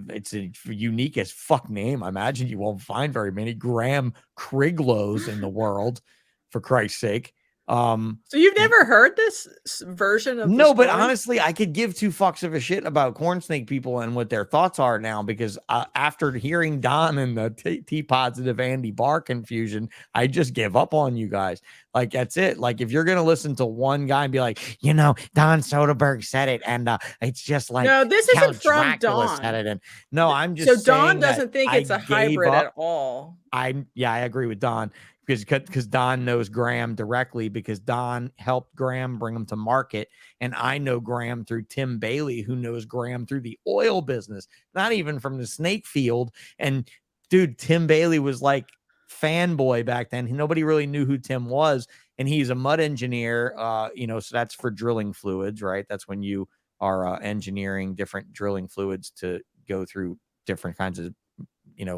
C: It's a unique as fuck name. I imagine you won't find very many Graham Kriglows in the world, for Christ's sake.
B: So you've never heard this version of
C: no, but honestly, I could give 2 fucks of a shit about corn snake people and what their thoughts are now, because after hearing Don and the T positive Andy Barr confusion, I just give up on you guys. Like, that's it. Like, if you're gonna listen to one guy and be like, Don Soderbergh said it, and it's just like,
B: no, this
C: Count
B: isn't from
C: Dracula
B: Don.
C: said it, and no, I'm just
B: so
C: saying
B: Don doesn't think it's a hybrid at all.
C: I agree with Don. Because Don knows Graham directly, because Don helped Graham bring him to market. And I know Graham through Tim Bailey, who knows Graham through the oil business, not even from the snake field. And dude, Tim Bailey was like fanboy back then. Nobody really knew who Tim was. And he's a mud engineer, so that's for drilling fluids, right? That's when you are engineering different drilling fluids to go through different kinds of,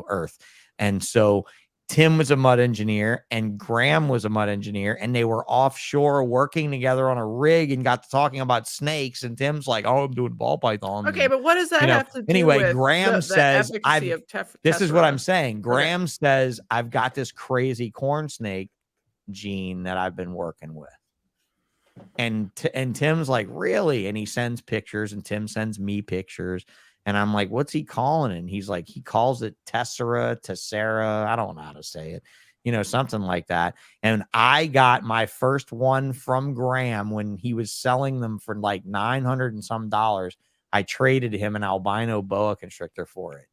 C: earth. And so Tim was a mud engineer and Graham was a mud engineer, and they were offshore working together on a rig and got to talking about snakes. And Tim's like, "Oh, I'm doing ball python."
B: Okay, but what does that have to do
C: anyway,
B: with
C: Graham says, this is what I'm
B: Tessera?
C: saying. Graham says, I've got this crazy corn snake gene that I've been working with. And Tim's like, really? And he sends pictures, and Tim sends me pictures. And I'm like, what's he calling it? And he's like, he calls it Tessera. I don't know how to say it, something like that. And I got my first one from Graham when he was selling them for like $900 and some. I traded him an albino boa constrictor for it.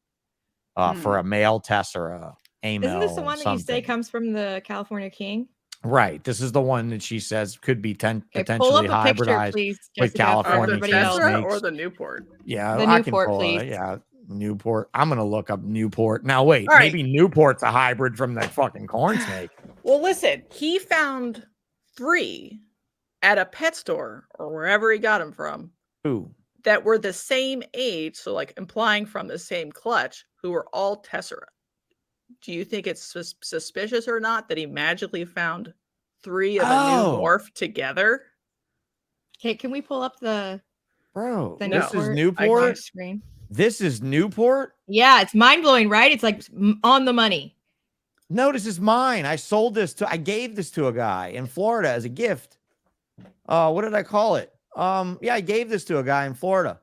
C: for a male Tessera.
A: Isn't this the one that you say
C: something.
A: comes from the California King?
C: Right. This is the one that she says could be
A: Okay, pull
C: potentially
A: up a picture,
C: hybridized
A: please,
C: with
A: Jessica, for
C: California
B: the
A: everybody
C: king
A: else.
B: Tessera
C: snakes.
B: or the Newport?
C: Yeah,
A: The
C: I
A: Newport,
C: can pull
A: please.
C: it. Yeah, Newport. I'm gonna look up Newport. Now wait,
B: All right.
C: maybe Newport's a hybrid from that fucking corn snake.
B: Well, listen, he found 3 at a pet store or wherever he got them from
C: Ooh.
B: that were the same age, so like implying from the same clutch, who were all Tessera. Do you think it's suspicious or not that he magically found 3 of a new morph together?
A: Okay, can we pull up the
C: Bro,
A: the
C: this is
A: on
C: Newport.
A: screen?
C: This is Newport.
A: Yeah, it's mind blowing, right? It's like on the money.
C: No, this is mine. I gave this to a guy in Florida as a gift. What did I call it? Yeah, I gave this to a guy in Florida.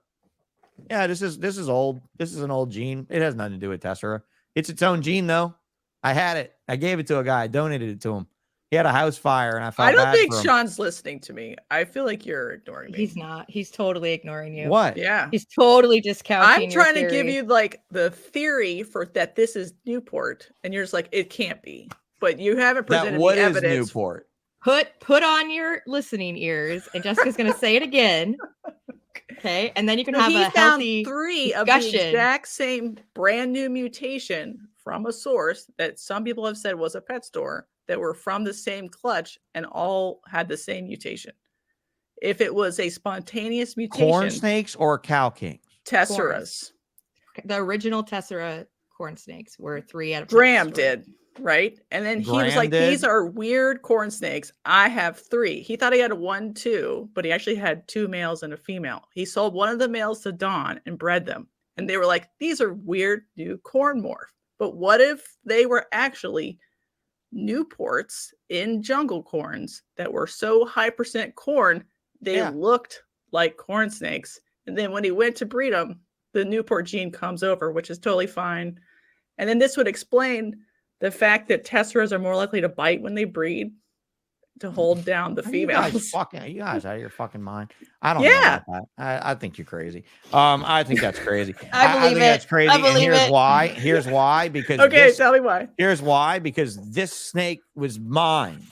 C: Yeah, this is old. This is an old gene. It has nothing to do with Tessera. It's its own gene, though. I had it. I gave it to a guy. I donated it to him. He had a house fire, and I felt
B: I don't
C: bad
B: think
C: for him.
B: Sean's listening to me. I feel like you're ignoring me.
A: He's not. He's totally ignoring you.
C: What?
B: Yeah.
A: He's totally discounting.
B: I'm trying to
A: your
B: give
A: theory.
B: you like the theory for that this is Newport, and you're just like, it can't be. But you haven't presented
C: What
B: the
C: is
B: evidence.
C: Newport?
A: Put on your listening ears, and Jessica's going to say it again. Okay, and then you can
B: So
A: have
B: he
A: a
B: found
A: healthy
B: 3 of the
A: discussion.
B: exact same brand new mutation from a source that some people have said was a pet store that were from the same clutch and all had the same mutation. If it was a spontaneous mutation,
C: Corn snakes or cow kings?
B: Tesseras.
A: The original Tessera corn snakes were 3 out of
B: Graham did, right? And then he was
C: Graham
B: like, these
C: did?
B: are weird corn snakes. I have 3. He thought he had 1, 2, but he actually had 2 males and a female. He sold one of the males to Dawn and bred them. And they were like, these are weird new corn morph. But what if they were actually Newports in jungle corns that were so high percent corn, they looked like corn snakes. And then when he went to breed them, the Newport gene comes over, which is totally fine. And then this would explain the fact that Tesseras are more likely to bite when they breed to hold down the females.
C: Are you guys out of your fucking mind? I don't know about that. I think you're crazy. I think that's crazy.
A: I believe
C: think
A: it.
C: that's crazy.
A: I believe
C: and here's
A: it.
C: why. Here's why. Because
B: Okay, tell me why.
C: Here's why. Because this snake was mine.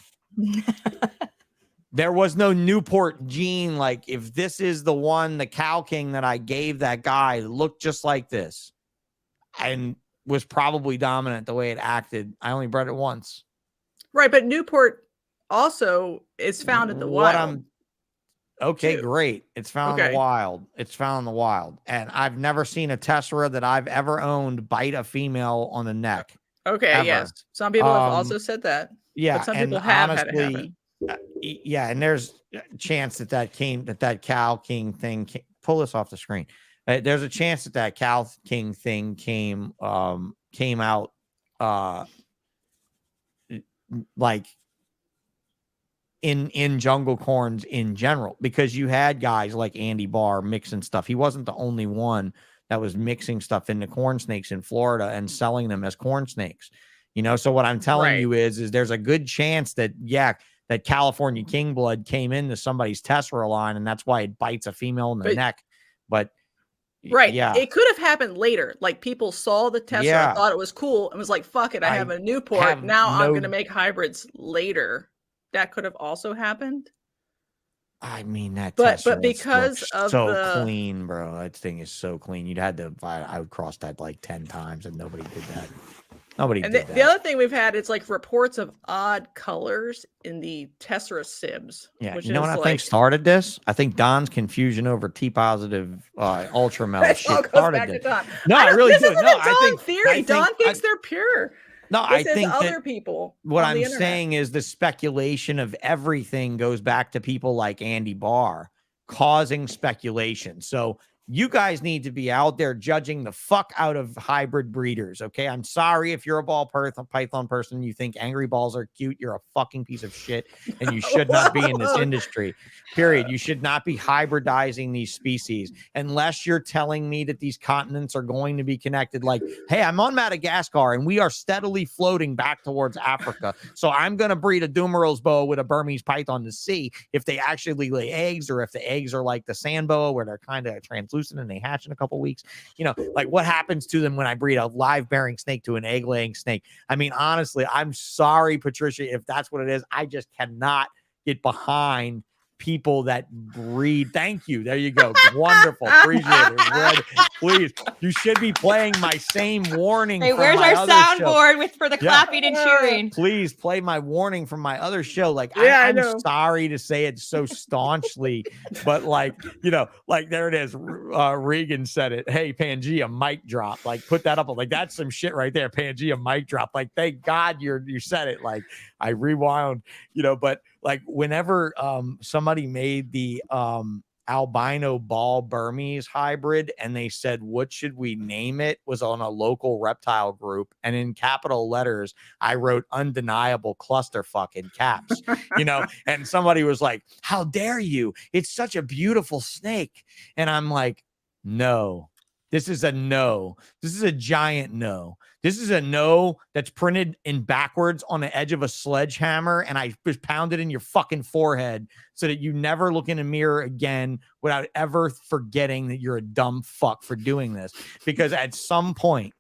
C: There was no Newport gene. Like, if this is the one, the cow king that I gave that guy, looked just like this and was probably dominant the way it acted. I only bred it once.
B: Right, but Newport also is found in the wild.
C: Okay,
B: too.
C: great. It's found in the wild. It's found in the wild. And I've never seen a Tessera that I've ever owned bite a female on the neck.
B: Okay,
C: ever. Yes.
B: Some people have also said that.
C: Yeah,
B: but some
C: and
B: people have
C: honestly,
B: had it happen.
C: Yeah, and there's a chance that cow king thing pull this off the screen. There's a chance that cow king thing came out like in jungle corns in general, because you had guys like Andy Barr mixing stuff. He wasn't the only one that was mixing stuff into corn snakes in Florida and selling them as corn snakes. You know, so what I'm telling you is there's a good chance that that California king blood came into somebody's Tessera line, and that's why it bites a female in the neck. But
B: it could have happened later. Like, people saw the Tessera, thought it was cool, and was like, "Fuck it, I have a Newport. Now I'm going to make hybrids later." That could have also happened.
C: I mean, that
B: but
C: Tessera
B: because of
C: so clean, bro. That thing is so clean. You'd had to. I would cross that like 10 times, and nobody did that. Nobody did that.
B: The other thing we've had is like reports of odd colors in the Tessera sibs.
C: Yeah,
B: which
C: you know
B: is
C: what I
B: like,
C: think started this? I think Don's confusion over T positive ultra melt shit started this. No, I really do.
B: This isn't
C: No,
B: a Don theory. Don thinks they're pure.
C: No,
B: this
C: I think
B: other people.
C: What I'm saying is the speculation of everything goes back to people like Andy Barr causing speculation. So you guys need to be out there judging the fuck out of hybrid breeders. Okay. I'm sorry if you're a ball python person, you think angry balls are cute. You're a fucking piece of shit, and you should not be in this industry. Period. You should not be hybridizing these species unless you're telling me that these continents are going to be connected. Like, hey, I'm on Madagascar and we are steadily floating back towards Africa. So I'm going to breed a Dumerel's boa with a Burmese python to see if they actually lay eggs, or if the eggs are like the sand boa where they're kind of translucent translucent and they hatch in a couple weeks. You know, like what happens to them when I breed a live bearing snake to an egg laying snake? I mean, honestly, I'm sorry, Patricia, if that's what it is. I just cannot get behind people that breed. Thank you. There you go. Wonderful. Appreciate it. Red, please. You should be playing my same warning.
A: Hey,
C: from
A: where's
C: my
A: our
C: other
A: soundboard for the
C: Yeah.
A: clapping and cheering?
C: Please play my warning from my other show. Like,
B: Yeah, I
C: I'm
B: know.
C: sorry to say it so staunchly, but like, you know, like there it is. Regan said it. Hey, Pangea, mic drop. Like, put that up. Like, that's some shit right there. Pangea, mic drop. Like, thank God you said it. Like, I rewound, you know, but like whenever somebody made the albino ball Burmese hybrid and they said, what should we name it, was on a local reptile group, and in capital letters I wrote undeniable clusterfuck in caps, you know, and somebody was like, how dare you, it's such a beautiful snake. And I'm like, no, this is a no. This is a giant no. This is a no that's printed in backwards on the edge of a sledgehammer, and I just pound it in your fucking forehead so that you never look in a mirror again without ever forgetting that you're a dumb fuck for doing this. Because at some point,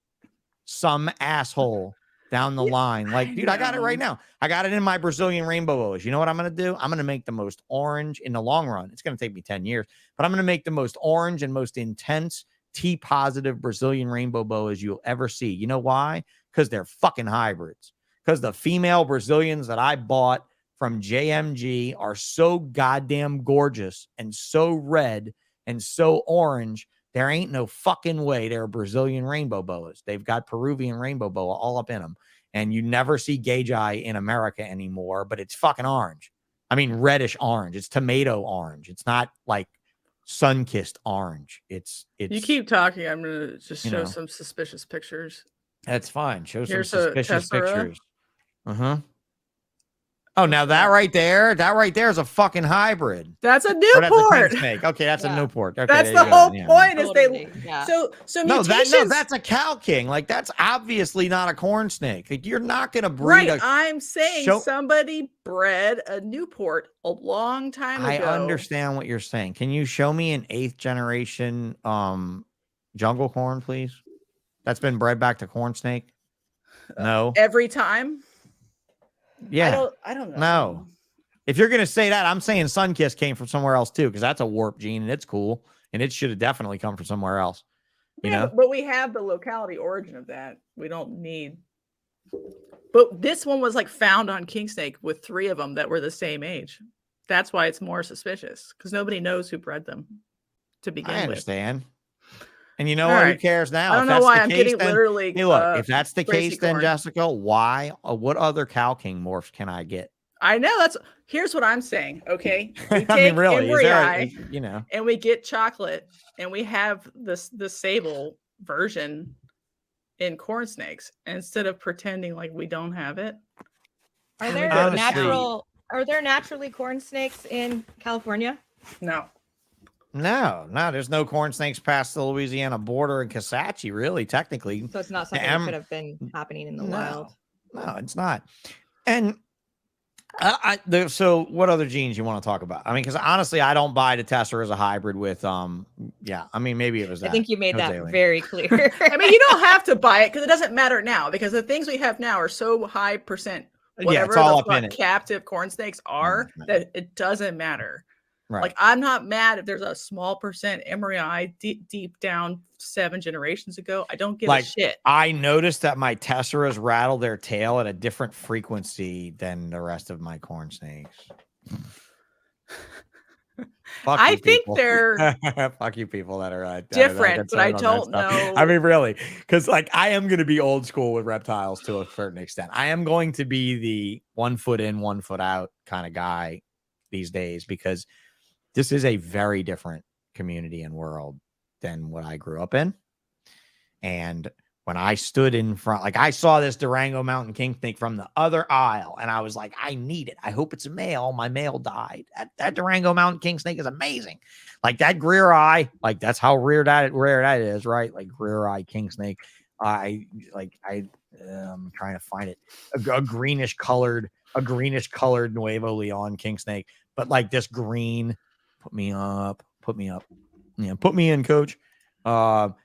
C: some asshole down the line, like, dude, I got it right now. I got it in my Brazilian rainbow boas. You know what I'm going to do? I'm going to make the most orange in the long run. It's going to take me 10 years, but I'm going to make the most orange and most intense T-positive Brazilian rainbow boas you'll ever see. You know why? Because they're fucking hybrids. Because the female Brazilians that I bought from JMG are so goddamn gorgeous and so red and so orange. There ain't no fucking way they're Brazilian rainbow boas. They've got Peruvian rainbow boa all up in them. And you never see gauge eye in America anymore, but it's fucking orange. I mean, reddish orange. It's tomato orange. It's not like sun-kissed orange. It's
B: You keep talking. I'm gonna just show
C: know.
B: some suspicious pictures.
C: That's fine. Show some
B: Here's a
C: suspicious
B: Tessera.
C: pictures. Oh, now that right there is a fucking hybrid.
B: That's a
C: Or that's a
B: Newport.
C: king snake. Okay, that's
A: Yeah.
C: a Newport. Okay,
B: That's
C: there
B: the
C: you go.
B: whole
C: Yeah.
B: point. Is
A: Totally,
B: they
A: yeah.
B: so
C: No,
B: mutations.
C: that's a cow king. Like, that's obviously not a corn snake. Like, you're not gonna
B: right.
C: breed a.
B: I'm saying
C: show-
B: somebody bred a Newport a long time
C: I
B: ago.
C: understand what you're saying. Can you show me an 8th generation jungle corn, please? That's been bred back to corn snake. No.
B: Every time.
C: Yeah.
B: I don't know.
C: No. If you're gonna say that, I'm saying Sunkiss came from somewhere else too, because that's a warp gene and it's cool, and it should have definitely come from somewhere else. You know,
B: but we have the locality origin of that. We don't need. But this one was like found on king snake with 3 of them that were the same age. That's why it's more suspicious, because nobody knows who bred them to begin
C: I
B: with.
C: understand. And you know
B: All
C: what?
B: right.
C: Who cares now?
B: I don't
C: If
B: know
C: that's
B: why
C: the
B: I'm
C: case,
B: getting
C: then-
B: literally.
C: Hey, look, if that's the
B: crazy
C: case, then
B: corn.
C: Jessica, why? What other cow king morphs can I get?
B: I know here's what I'm saying. Okay, we take
C: I mean, really, is there?
B: embryi
C: You know,
B: and we get chocolate, and we have the sable version in corn snakes instead of pretending like we don't have it.
A: Are there
C: Honestly-
A: naturally corn snakes in California?
B: No.
C: no, there's no corn snakes past the Louisiana border and Kisatchie, really, technically.
A: So it's not something that could have been happening in the wild.
C: No, it's not. And so what other genes you want to talk about? I mean, because honestly, I don't buy the Tessera as a hybrid with yeah. I mean, maybe it was that.
A: I think you made that
C: Wholesaling.
A: very clear.
B: I mean, you don't have to buy it because it doesn't matter now, because the things we have now are so high percent.
C: Yeah, it's all up in it.
B: Captive corn snakes are that it doesn't matter.
C: Right.
B: Like, I'm not mad if there's a small percent embryi deep down 7 generations ago. I don't give a shit.
C: I noticed that my Tesseras rattle their tail at a different frequency than the rest of my corn snakes.
B: I think they're
C: fuck you people that are
B: different, but I don't know.
C: I mean, really, because like I am going to be old school with reptiles to a certain extent. I am going to be the 1 foot in, 1 foot out kind of guy these days, because this is a very different community and world than what I grew up in. And when I stood in front, like I saw this Durango Mountain king snake from the other aisle, and I was like, I need it. I hope it's a male. My male died. That Durango Mountain king snake is amazing. Like that Greer eye, like that's how rare that is, right? Like Greer eye king snake. I'm trying to find it. A greenish colored Nuevo Leon king snake, but like this green. Put me up. Yeah, put me in, coach.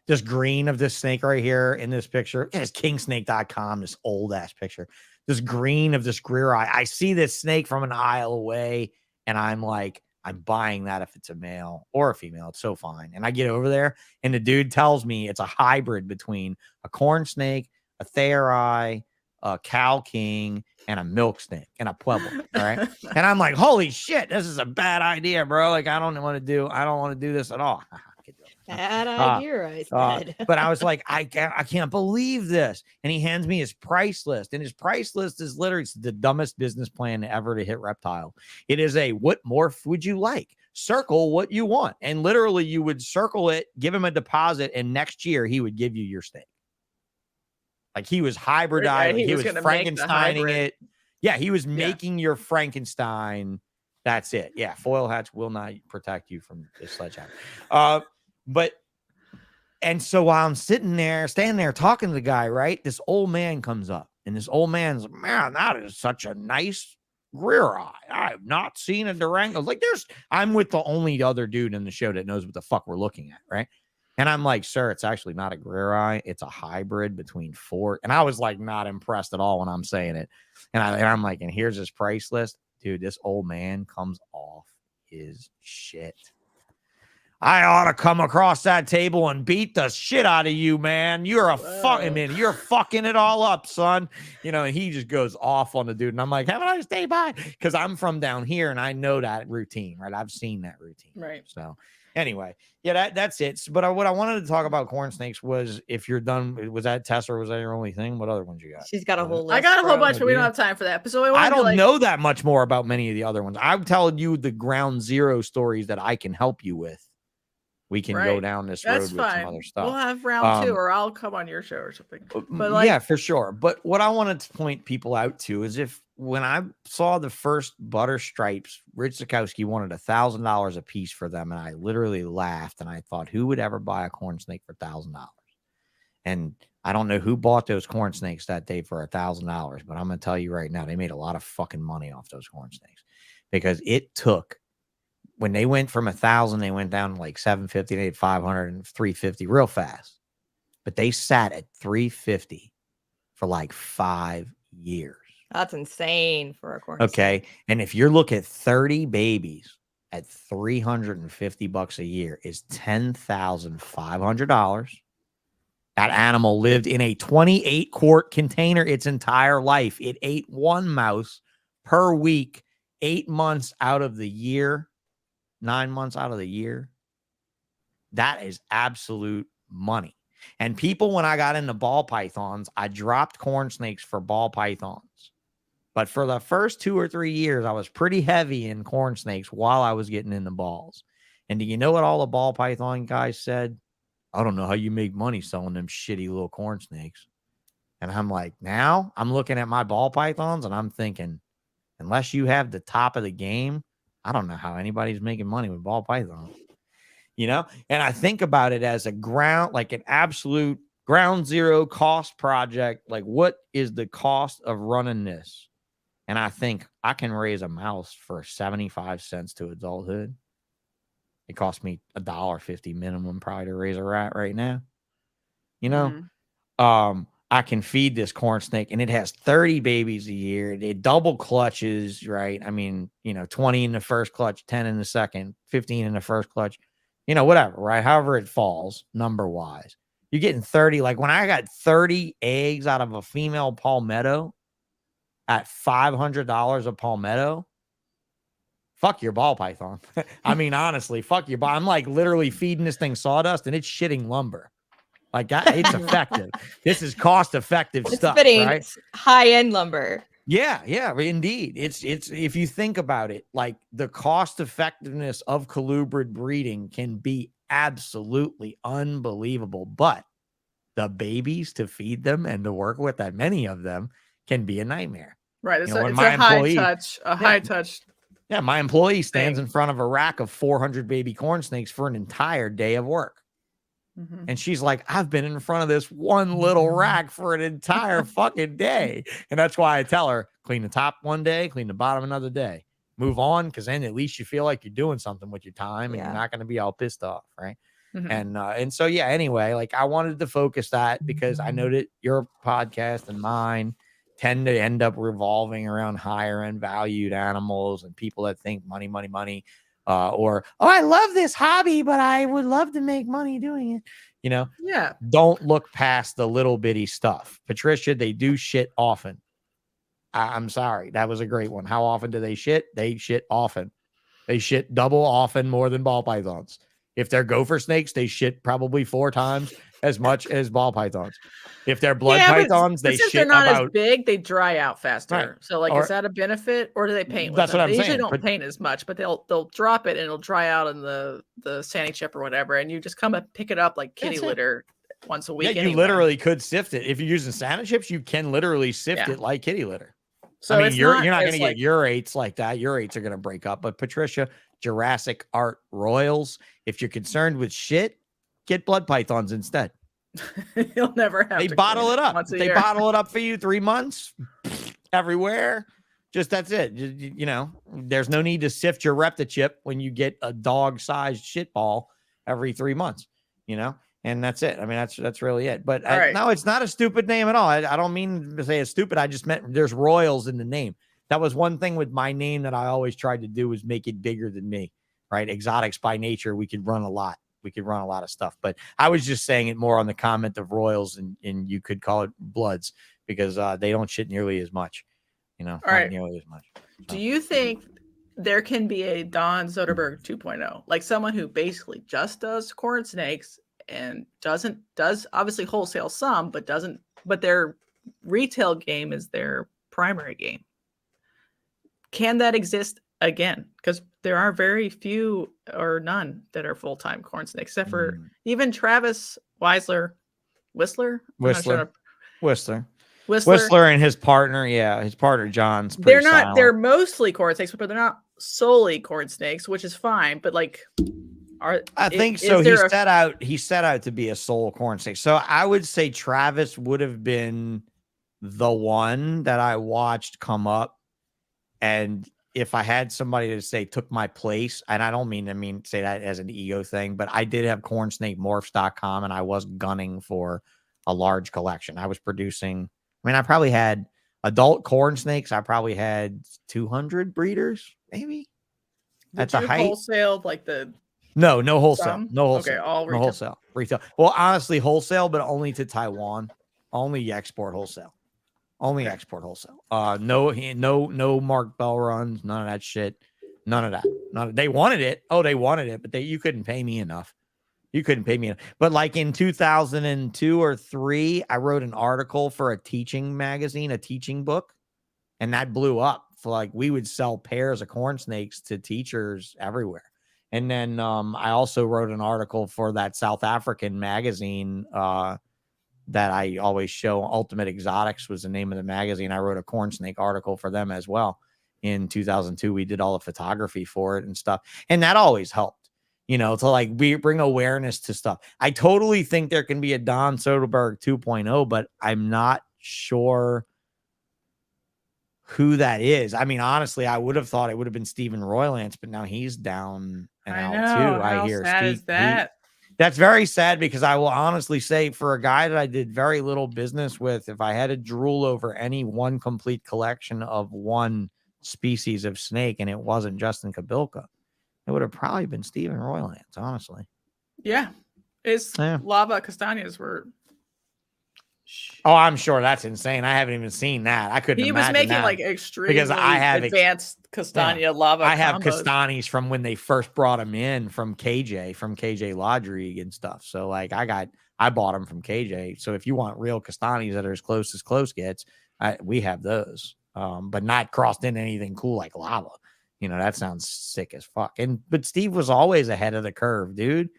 C: This green of this snake right here in this picture. It's kingsnake.com, this old ass picture. This green of this greer eye. I see this snake from an aisle away, and I'm like, I'm buying that if it's a male or a female. It's so fine. And I get over there, and the dude tells me it's a hybrid between a corn snake, a Thayer, a cow king, and a milk snake, and a pueblo. All right. And I'm like, holy shit, this is a bad idea, bro. Like, I don't want to do this at all.
A: Bad idea, I said.
C: But I was like, I can't believe this. And he hands me his price list. And his price list is literally the dumbest business plan ever to hit Reptile. It is what morph would you like? Circle what you want. And literally you would circle it, give him a deposit, and next year he would give you your snake. Like he was hybridizing,
B: he was
C: Frankensteining it. Yeah, he was
B: Yeah.
C: making your Frankenstein. That's it. Yeah, foil hats will not protect you from this sledgehammer. And so while I'm standing there talking to the guy, right, this old man comes up, and this old man's like, man, that is such a nice rear eye. I have not seen a Durango. Like I'm with the only other dude in the show that knows what the fuck we're looking at, right? And I'm like, sir, it's actually not a rear eye. It's a hybrid between four. And I was like, not impressed at all when I'm saying it. And I'm like, and here's his price list. Dude, this old man comes off his shit. I ought to come across that table and beat the shit out of you, man. You're a fucking man. You're fucking it all up, son. And he just goes off on the dude. And I'm like, have a nice day, bye. Because I'm from down here and I know that routine, right? I've seen that routine.
B: Right.
C: So anyway, yeah, that's it. But what I wanted to talk about corn snakes was, if you're done, was that Tessera? Was that your only thing? What other ones you got?
A: She's got a whole list.
B: I got a whole bunch, but we don't have time for that. But so
C: I don't know that much more about many of the other ones. I'm telling you the ground zero stories that I can help you with. We can go down this road with some other stuff.
B: We'll have round 2, or I'll come on your show or something. But
C: yeah, for sure. But what I wanted to point people out to is, when I saw the first butter stripes, Rich Zukowski wanted $1,000 a piece for them, and I literally laughed, and I thought, who would ever buy a corn snake for $1,000? And I don't know who bought those corn snakes that day for $1,000, but I'm gonna tell you right now, they made a lot of fucking money off those corn snakes, because it took. When they went from 1,000, they went down to like 750, they had 500 and 350 real fast. But they sat at 350 for like 5 years.
A: That's insane for a corn
C: Okay.
A: snake.
C: And if you look at 30 babies at $350 a year is $10,500. That animal lived in a 28-quart container its entire life. It ate one mouse per week, 8 months out of the year. 9 months out of the year. That is absolute money. And people, when I got into ball pythons, I dropped corn snakes for ball pythons. But for the first 2 or 3 years, I was pretty heavy in corn snakes while I was getting into balls. And do you know what all the ball python guys said? I don't know how you make money selling them shitty little corn snakes. And I'm like, now I'm looking at my ball pythons and I'm thinking, unless you have the top of the game, I don't know how anybody's making money with ball python, And I think about it as an absolute ground zero cost project. Like, what is the cost of running this? And I think I can raise a mouse for 75 cents to adulthood. It costs me $1.50 minimum probably to raise a rat right now. I can feed this corn snake, and it has 30 babies a year. It double clutches, right? I mean, 20 in the first clutch, 10 in the second, 15 in the first clutch, whatever, right? However it falls number wise. You're getting 30. Like when I got 30 eggs out of a female palmetto at $500 a palmetto, fuck your ball python. I mean, honestly, fuck your ball. I'm like literally feeding this thing sawdust and it's shitting lumber. Like it's effective. This is cost-effective stuff, right?
A: High-end lumber.
C: Yeah, indeed. It's if you think about it, like the cost-effectiveness of colubrid breeding can be absolutely unbelievable. But the babies to feed them and to work with that many of them can be a nightmare.
B: Right. It's a high touch.
C: Yeah, my employee stands in front of a rack of 400 baby corn snakes for an entire day of work. Mm-hmm. And she's like, I've been in front of this one little rack for an entire fucking day. And that's why I tell her, clean the top one day, clean the bottom another day.
E: move on, because then at least you feel like you're doing something with your time and
A: Yeah.
E: you're not going to be all pissed off, right?
B: Mhm.
E: And so yeah, anyway, like I wanted to focus that because I know that your podcast and mine tend to end up revolving around higher end valued animals and people that think money, money, money. Or, oh, I love this hobby, but I would love to make money doing it. You know,
B: Yeah.
E: don't look past the little bitty stuff. Patricia, they do shit often. I'm sorry. That was a great one. How often do they shit? They shit often. They shit double often more than ball pythons. If they're gopher snakes, they shit probably 4 times as much as ball pythons. If they're blood pythons,
B: but
E: they
B: since
E: shit
B: they're not
E: about.
B: as big, they dry out faster.
E: Right.
B: So like,
E: Or-
B: is that a benefit, or do they paint with
E: That's
B: them?
E: what I'm
B: They usually
E: saying,
B: don't
E: but-
B: paint as much, but they'll drop it and it'll dry out in the sandy chip or whatever, and you just come and pick it up like kitty
E: That's it.
B: litter once a week.
E: Yeah, you
B: anyway.
E: literally could sift it. If you're using Santa chips, you can literally sift
B: Yeah.
E: it like kitty litter.
B: So
E: I mean,
B: it's
E: you're not
B: as,
E: going to
B: like,
E: get urates like that. Urates are going to break up. But Patricia, Jurassic Art Royals, if you're concerned with shit, get blood pythons instead.
B: you'll never have.
E: They
B: to
E: bottle
B: clean
E: it up.
B: once a
E: They
B: year.
E: bottle it up for you 3 months everywhere. Just that's it. You know, there's no need to sift your reptile when you get a dog-sized shit ball every 3 months. You know, and that's it. I mean, that's really it. But
B: All right.
E: no, it's not a stupid name at all. I don't mean to say it's stupid. I just meant there's royals in the name. That was one thing with my name that I always tried to do, was make it bigger than me, right? Exotics by nature, we could run a lot. We could run a lot of stuff, but I was just saying it more on the comment of royals, and you could call it bloods, because they don't shit nearly as much, you know,
B: All right.
E: nearly as much.
B: Do you think there can be a Don Soderbergh 2.0, like someone who basically just does corn snakes and does obviously wholesale some, but their retail game is their primary game? Can that exist again? Because there are very few or none that are full-time corn snakes, except for even Travis Whistler. I'm not sure.
E: Whistler and his partner. Yeah. His partner, John's.
B: They're not,
E: silent.
B: they're mostly corn snakes, but they're not solely corn snakes, which is fine. But like,
E: I think so. He set out to be a sole corn snake. So I would say Travis would have been the one that I watched come up. And if I had somebody to say took my place, and I don't mean say that as an ego thing, but I did have cornsnakemorphs.com, and I was gunning for a large collection. I was producing, I mean, I probably had adult corn snakes. I probably had 200 breeders, maybe. At the height.
B: Wholesale, like the
E: no wholesale,
B: some?
E: no wholesale,
B: Okay, all
E: no
B: retail.
E: wholesale, retail. Well, honestly, wholesale, but only to Taiwan. Only export wholesale. Only export wholesale. No Mark Bell runs, none of that shit. None of that. They wanted it. Oh, they wanted it, but you couldn't pay me enough. You couldn't pay me enough. But like in 2002 or 3, I wrote an article for a teaching magazine, a teaching book, and that blew up. For like, we would sell pairs of corn snakes to teachers everywhere. And then I also wrote an article for that South African magazine that I always show. Ultimate Exotics was the name of the magazine. I wrote a corn snake article for them as well. In 2002, we did all the photography for it and stuff. And that always helped, you know, to like bring awareness to stuff. I totally think there can be a Don Soderbergh 2.0, but I'm not sure who that is. I mean, honestly, I would have thought it would have been Stephen Roylance, but now he's down and out too. I hear.
B: How sad is that?
E: That's very sad, because I will honestly say, for a guy that I did very little business with, if I had to drool over any one complete collection of one species of snake and it wasn't Justin Kabilka, it would have probably been Stephen Roylance, honestly.
B: Yeah. His
E: Yeah.
B: lava castañas were.
E: Oh, I'm sure that's insane. I haven't even seen that. I couldn't.
B: He was
E: imagine
B: making
E: that.
B: like extremely
E: because I have
B: advanced castagna lava.
E: I have
B: combos.
E: castanis from when they first brought them in from KJ Lodrigue and stuff. So like I bought them from KJ. So if you want real castanis that are as close gets, we have those. But not crossed in anything cool like lava. You know, that sounds sick as fuck. But Steve was always ahead of the curve, dude.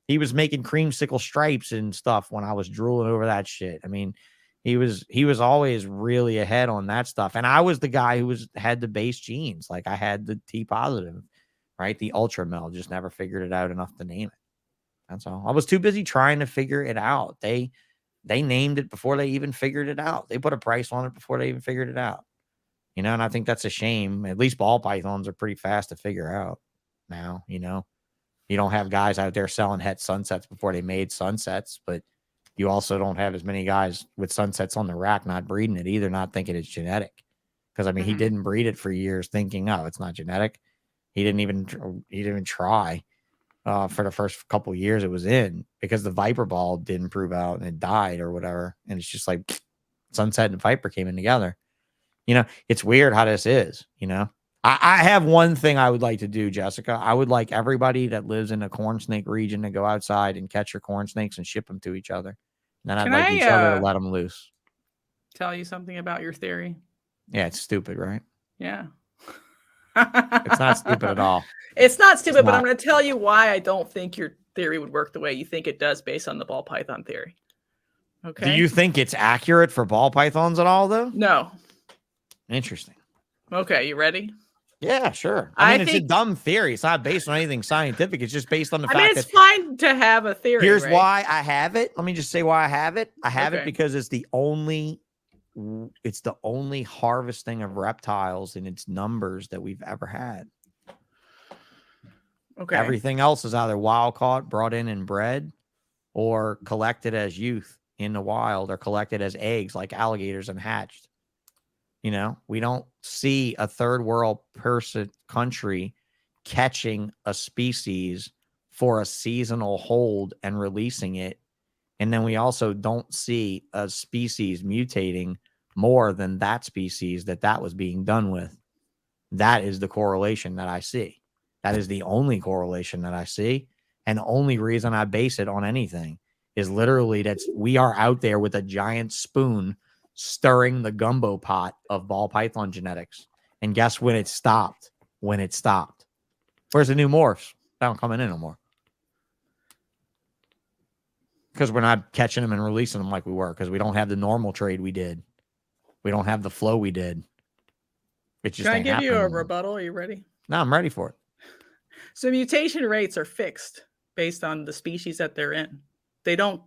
E: He was making creamsicle stripes and stuff when I was drooling over that shit. I mean, he was always really ahead on that stuff. And I was the guy who had the base genes. Like I had the T positive, right? The ultra mel, just never figured it out enough to name it. That's all. I was too busy trying to figure it out. They named it before they even figured it out. They put a price on it before they even figured it out. You know, and I think that's a shame. At least ball pythons are pretty fast to figure out now. You know, you don't have guys out there selling het sunsets before they made sunsets, but you also don't have as many guys with sunsets on the rack not breeding it either, not thinking it's genetic. Because I mean, he didn't breed it for years, thinking, "Oh, it's not genetic." He didn't even try for the first couple of years it was in, because the Viper ball didn't prove out and it died or whatever. And it's just like Sunset and Viper came in together. You know, it's weird how this is. You know, I have one thing I would like to do, Jessica. I would like everybody that lives in the corn snake region to go outside and catch your corn snakes and ship them to each other. And then I'd like each other to let them loose.
B: Tell you something about your theory?
E: Yeah, it's stupid, right?
B: Yeah.
E: It's not stupid at all.
B: It's not stupid, but
E: not.
B: I'm going to tell you why I don't think your theory would work the way you think it does based on the ball python theory. Okay.
E: Do you think it's accurate for ball pythons at all, though?
B: No.
E: Interesting.
B: Okay, you ready?
E: Yeah, sure. I mean, it's
B: think
E: a dumb theory. It's not based on anything scientific. It's just based on the
B: I
E: fact
B: mean, it's
E: that
B: fine to have a theory.
E: here's
B: right?
E: why I have it. Let me just say why I have it. I have it
B: Okay.
E: because it's the only harvesting of reptiles in its numbers that we've ever had.
B: Okay.
E: Everything else is either wild caught, brought in and bred, or collected as youth in the wild, or collected as eggs like alligators and hatched. You know, we don't see a third world country catching a species for a seasonal hold and releasing it. And then we also don't see a species mutating more than that species that was being done with. That is the correlation that I see. That is the only correlation that I see. And the only reason I base it on anything is literally that we are out there with a giant spoon stirring the gumbo pot of ball python genetics. And guess when it stopped? When it stopped. Where's the new morphs? They don't come in no more. Because we're not catching them and releasing them like we were. Because we don't have the normal trade we did. We don't have the flow we did. It just
B: Can I
E: ain't
B: give you a
E: happening anymore.
B: rebuttal? Are you ready?
E: No, I'm ready for it.
B: So mutation rates are fixed based on the species that they're in. They don't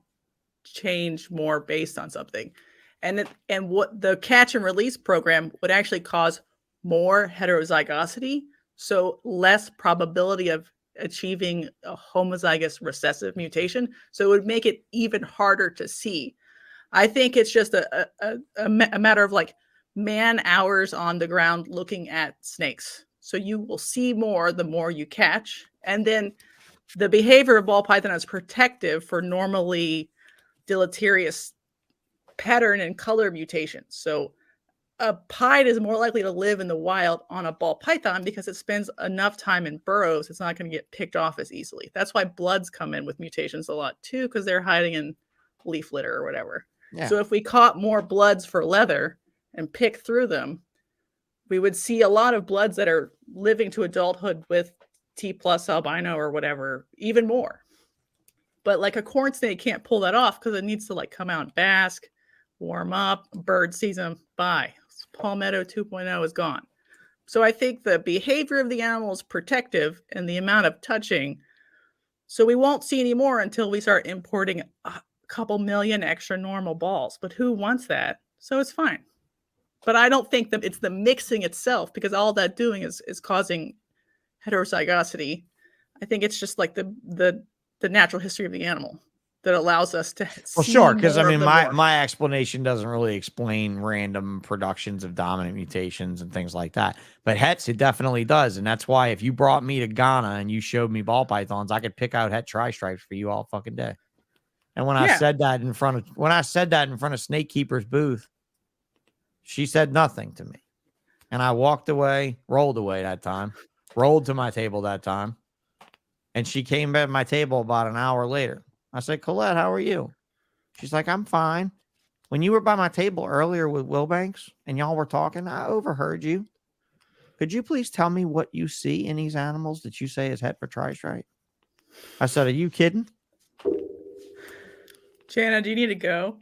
B: change more based on something. And what the catch and release program would actually cause more heterozygosity, so less probability of achieving a homozygous recessive mutation. So it would make it even harder to see. I think it's just a matter of like man hours on the ground looking at snakes. So you will see more the more you catch. And then the behavior of ball python is protective for normally deleterious pattern and color mutations. So a pied is more likely to live in the wild on a ball python because it spends enough time in burrows. It's not going to get picked off as easily. That's why bloods come in with mutations a lot too, because they're hiding in leaf litter or whatever.
E: Yeah.
B: So if we caught more bloods for leather and pick through them, we would see a lot of bloods that are living to adulthood with T+ albino or whatever, even more. But like a corn snake can't pull that off because it needs to like come out and bask, warm up, bird sees them, bye. Palmetto 2.0 is gone. So I think the behavior of the animal is protective and the amount of touching. So we won't see any more until we start importing a couple million extra normal balls. But who wants that? So it's fine. But I don't think that it's the mixing itself, because all that doing is causing heterozygosity. I think it's just like the natural history of the animal that allows us to see
E: sure, because I
B: more
E: mean
B: of the norm.
E: my explanation doesn't really explain random productions of dominant mutations and things like that. But hets, it definitely does. And that's why if you brought me to Ghana and you showed me ball pythons, I could pick out het tri-stripes for you all fucking day. And when I said that in front of Snake Keeper's booth, she said nothing to me. And I walked away, rolled away that time, rolled to my table that time. And she came back to my table about an hour later. I said, Colette, how are you? She's like, I'm fine. When you were by my table earlier with Wilbanks and y'all were talking, I overheard you. Could you please tell me what you see in these animals that you say is het for tri-stripe? I said, are you kidding?
B: Jana, do you need to go?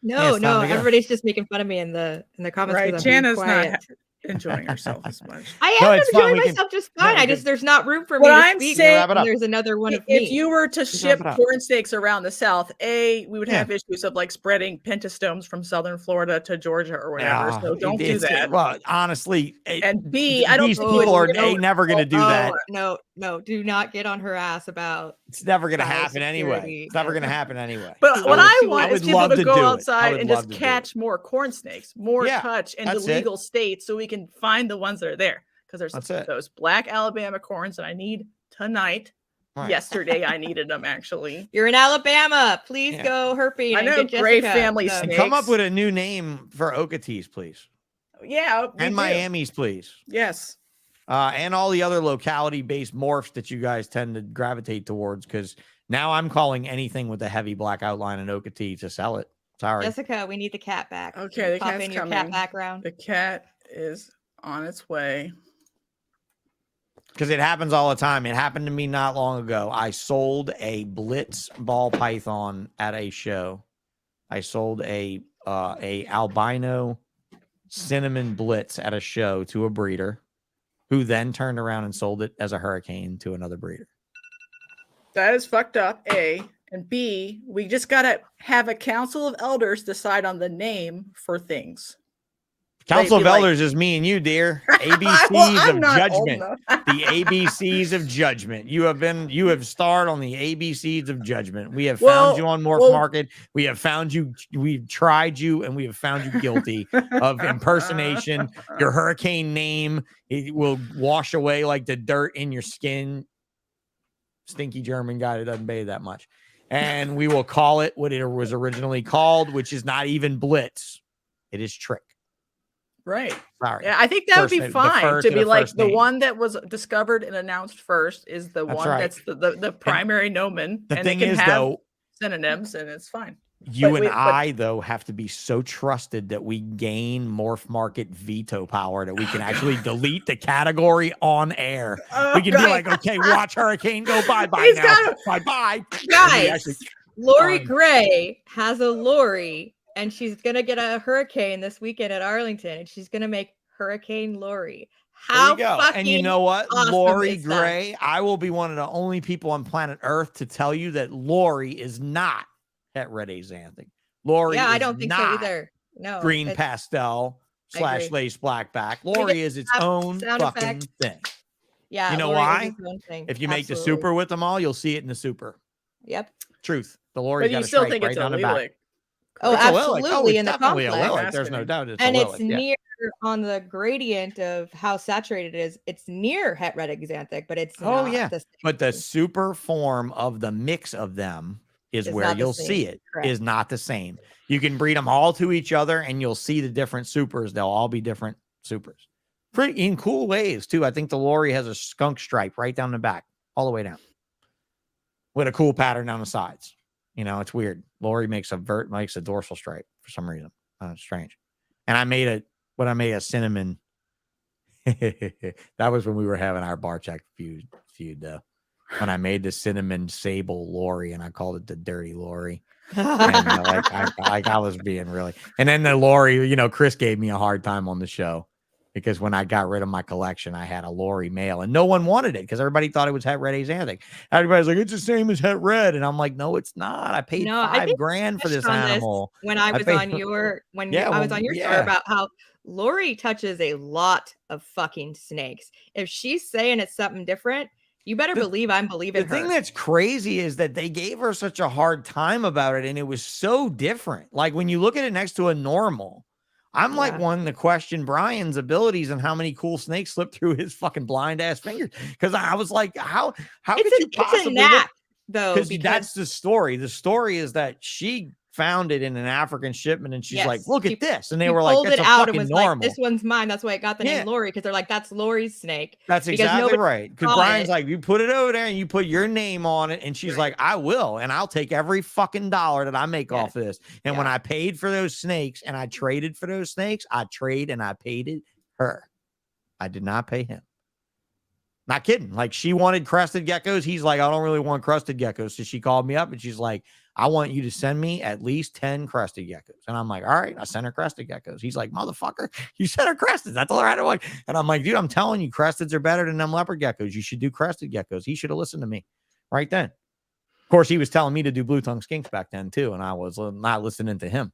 A: No,
E: it's time to go.
A: everybody's just making fun of me in the comments.
B: Right,
A: because I'm being
B: Jana's
A: quiet.
B: enjoying yourself as much.
A: I
E: No,
A: am
E: it's fine.
A: enjoying
E: We can-
A: myself just
E: no,
A: fine.
E: we
A: I
E: can-
A: just there's not room for
B: What
A: me to
B: I'm
A: speak.
B: saying-
E: Wrap it up.
A: and there's another one of
B: If
A: me.
B: you were to
E: Just
B: ship
E: wrap it up.
B: corn snakes around the South, we would
E: Yeah.
B: have issues of like spreading pentastomes from Southern Florida to Georgia or whatever.
E: Yeah,
B: So don't do that.
E: Well, honestly,
B: And B, I don't
E: these
B: think
E: people are
B: no,
E: never going to do that.
A: No, do not get on her ass about.
E: It's never going to
A: Biosecurity.
E: happen anyway. It's never going to happen anyway.
B: But what I
E: I
B: want
E: would
B: is people
E: love
B: to
E: to
B: go
E: do it. I
B: outside
E: would
B: and
E: love
B: just
E: to do
B: catch more corn snakes, more
E: Yeah,
B: touch in the
E: that's it.
B: legal states so we can find the ones that are there. Because
E: That's
B: there's
E: it.
B: those black Alabama corns that I need tonight.
E: Right.
B: Yesterday I needed them actually.
A: You're in Alabama. Please
E: Yeah.
A: go herping.
B: I
A: and
B: know,
A: get
B: great
A: Jessica.
B: family
A: So-
E: And
B: snake.
E: come up with a new name for Okeetees, please.
B: Yeah. we
E: And
B: do.
E: Miami's, please.
B: Yes.
E: And all the other locality-based morphs that you guys tend to gravitate towards, because now I'm calling anything with a heavy black outline an Okatee to sell it. Sorry.
A: Jessica, we need the cat back.
B: Okay,
A: Can you
B: the
A: pop
B: cat's
A: in your
B: coming.
A: cat background.
B: The cat is on its way.
E: Because it happens all the time. It happened to me not long ago. I sold a Blitz ball python at a show. I sold a albino cinnamon Blitz at a show to a breeder, who then turned around and sold it as a hurricane to another breeder.
B: That is fucked up, A. And B, we just got to have a council of elders decide on the name for things.
E: Council of
B: be like-
E: Elders is me and you, dear. ABCs
B: Well, I'm
E: of
B: not old
E: judgment.
B: enough.
E: The ABCs of judgment. You have starred on the ABCs of judgment. We have
B: Well,
E: found you on Morph
B: well-
E: Market. We have found you. We've tried you, and we have found you guilty of impersonation. Your hurricane name, it will wash away like the dirt in your skin. Stinky German guy that doesn't bathe that much. And we will call it what it was originally called, which is not even Blitz. It is Trick.
B: Right.
E: Sorry.
B: Yeah, I think that would
E: First
B: be
E: name- the
B: fine
E: first
B: to
E: and
B: be
E: the
B: like
E: first
B: the
E: name.
B: one that was discovered and announced first is the
E: That's
B: one
E: right.
B: that's the primary nomen.
E: The
B: and
E: thing
B: it can
E: is,
B: have
E: though,
B: synonyms and it's fine.
E: you
B: But
E: and
B: wait, but-
E: I, though, have to be so trusted that we gain Morph Market veto power that we can actually delete the category on air. We can be
B: God.
E: like, okay, watch Hurricane go bye-bye
B: He's
E: now.
B: gotta-
E: Bye-bye.
A: Guys, Lori
E: Fine.
A: Gray has a Lori, and she's gonna get a hurricane this weekend at Arlington, and she's gonna make Hurricane Lori.
E: There
A: How
E: you go.
A: fucking
E: And you know what?
A: awesome
E: Lori
A: is that?
E: Gray, I will be one of the only people on planet Earth to tell you that Lori is not het red axanthic. Lori
A: Yeah, I
E: is
A: don't think so
E: not
A: either. No,
E: green
A: it's-
E: pastel
A: I
E: /
A: agree.
E: lace blackback.
A: me
E: Lori
A: get
E: is its
A: that
E: own
A: sound
E: fucking
A: effect.
E: thing.
A: Yeah,
E: You know
A: Lori is
E: why?
A: its own thing.
E: If you make the
A: Absolutely.
E: super with them all, you'll see it in the super.
A: Yep.
E: Truth. The Lori's
B: But
E: got
B: you
E: a
B: still
E: stripe
B: think
E: right
B: it's a
E: down the back.
B: lilac.
A: Oh,
E: It's a lilac.
A: absolutely.
E: it's
A: In the
E: definitely
A: complex.
E: a lilac. There's no doubt it's
A: And
E: a
A: it's
E: lilac. Yeah.
A: near on the gradient of how saturated it is. It's near het red axanthic, but it's
E: Oh,
A: not
E: yeah.
A: the same.
E: But the super form of the mix of them is
A: It's
E: where
A: not the
E: you'll
A: same.
E: see it
A: Correct.
E: is not the same. You can breed them all to each other and you'll see the different supers. They'll all be different supers. Pretty in cool ways too. I think the Lori has a skunk stripe right down the back, all the way down, with a cool pattern down the sides. You know, it's weird. Lori makes a dorsal stripe for some reason. It's strange. And I made a cinnamon. That was when we were having our bar check feud though. When I made the cinnamon sable Lori and I called it the dirty Lori. And I was being really, and then the Lori, Chris gave me a hard time on the show because when I got rid of my collection, I had a Lori male and no one wanted it because everybody thought it was het red axanthic. Everybody's like, it's the same as het red. And I'm like, no, it's not. I paid
A: No, I think
E: $5,000 for this
A: touched on this
E: animal.
A: when I was
E: paid-
A: on your
E: Yeah,
A: I was on your
E: yeah.
A: story about how Lori touches a lot of fucking snakes. If she's saying it's something different, you better believe I'm believing
E: The
A: her.
E: thing that's crazy is that they gave her such a hard time about it, and it was so different. Like when you look at it next to a normal, I'm like
A: Yeah.
E: wanting to question Brian's abilities and how many cool snakes slipped through his fucking blind ass fingers. Because I was like, how could you
A: it's a
E: possibly
A: knack though,
E: Because
A: because
E: that's the story. The story is that she found it in an African shipment, and she's like,
A: Yes,
E: "Look
A: she-
E: at this," and they
A: she
E: were like,
A: pulled
E: "That's
A: it
E: a
A: out
E: fucking
A: and was
E: normal."
A: like, this one's mine. That's why it got the
E: Yeah.
A: name Lori, because they're like, that's Lori's snake.
E: That's
A: because
E: exactly
A: nobody
E: right. Because
A: saw
E: Brian's
A: it.
E: like, you put it over there and you put your name on it. And she's like, I will. And I'll take every fucking dollar that I make
A: Yeah.
E: off of this. And when
A: Yeah.
E: I paid for those snakes and I traded for those snakes, I trade and I paid it her. I did not pay him. Not kidding. Like she wanted crested geckos. He's like, I don't really want crested geckos. So she called me up and she's like, I want you to send me at least 10 crested geckos. And I'm like, all right, I sent her crested geckos. He's like, motherfucker, you sent her crested. That's all right. And I'm like, dude, I'm telling you, cresteds are better than them leopard geckos. You should do crested geckos. He should have listened to me right then. Of course, he was telling me to do blue tongue skinks back then too, and I was not listening to him.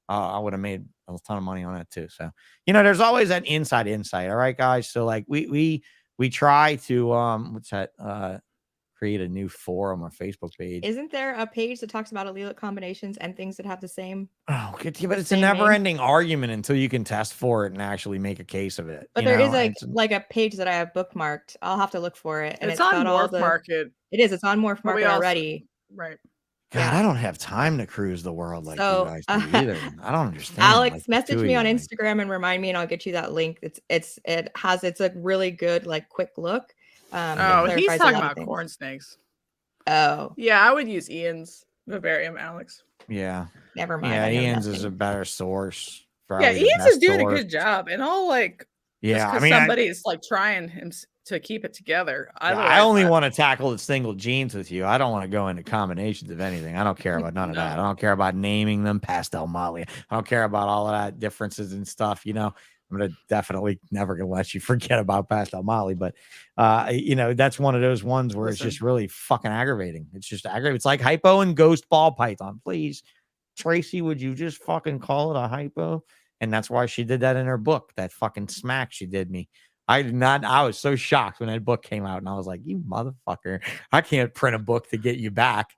E: I would have made a ton of money on that too. So, there's always that inside insight. All right, guys. So like we try to what's that? Create a new forum or Facebook page.
A: Isn't there a page that talks about allelic combinations and things that have the same?
E: Oh, but it's a never-ending argument until you can test for it and actually make a case of it.
A: But there is like a page that I have bookmarked. I'll have to look for it. And
B: it's on
A: got
B: Morph Market.
A: It is. It's on Morph Market already.
B: Right.
E: God, I don't have time to cruise the world like you guys do either. I don't understand.
A: Alex, message me on Instagram and remind me, and I'll get you that link. It's a really good like quick look.
B: He's talking about corn snakes.
A: Oh,
B: yeah, I would use Ian's vivarium, Alex.
E: Yeah,
A: never mind.
E: Yeah, Ian's is a better source.
B: Yeah, Ian's is doing a good job, and all like.
E: Yeah,
B: I mean, somebody's like trying him to keep it together.
E: I only want to tackle the single genes with you. I don't want to go into combinations of anything. I don't care about none of that. I don't care about naming them pastel molly. I don't care about all of that differences and stuff. I'm gonna definitely never gonna let you forget about pastel molly, but that's one of those ones where it's just really fucking aggravating. It's just aggravating. It's like hypo and ghost ball python. Please, Tracy, would you just fucking call it a hypo? And that's why she did that in her book. That fucking smack she did me. I was so shocked when that book came out, and I was like, you motherfucker, I can't print a book to get you back.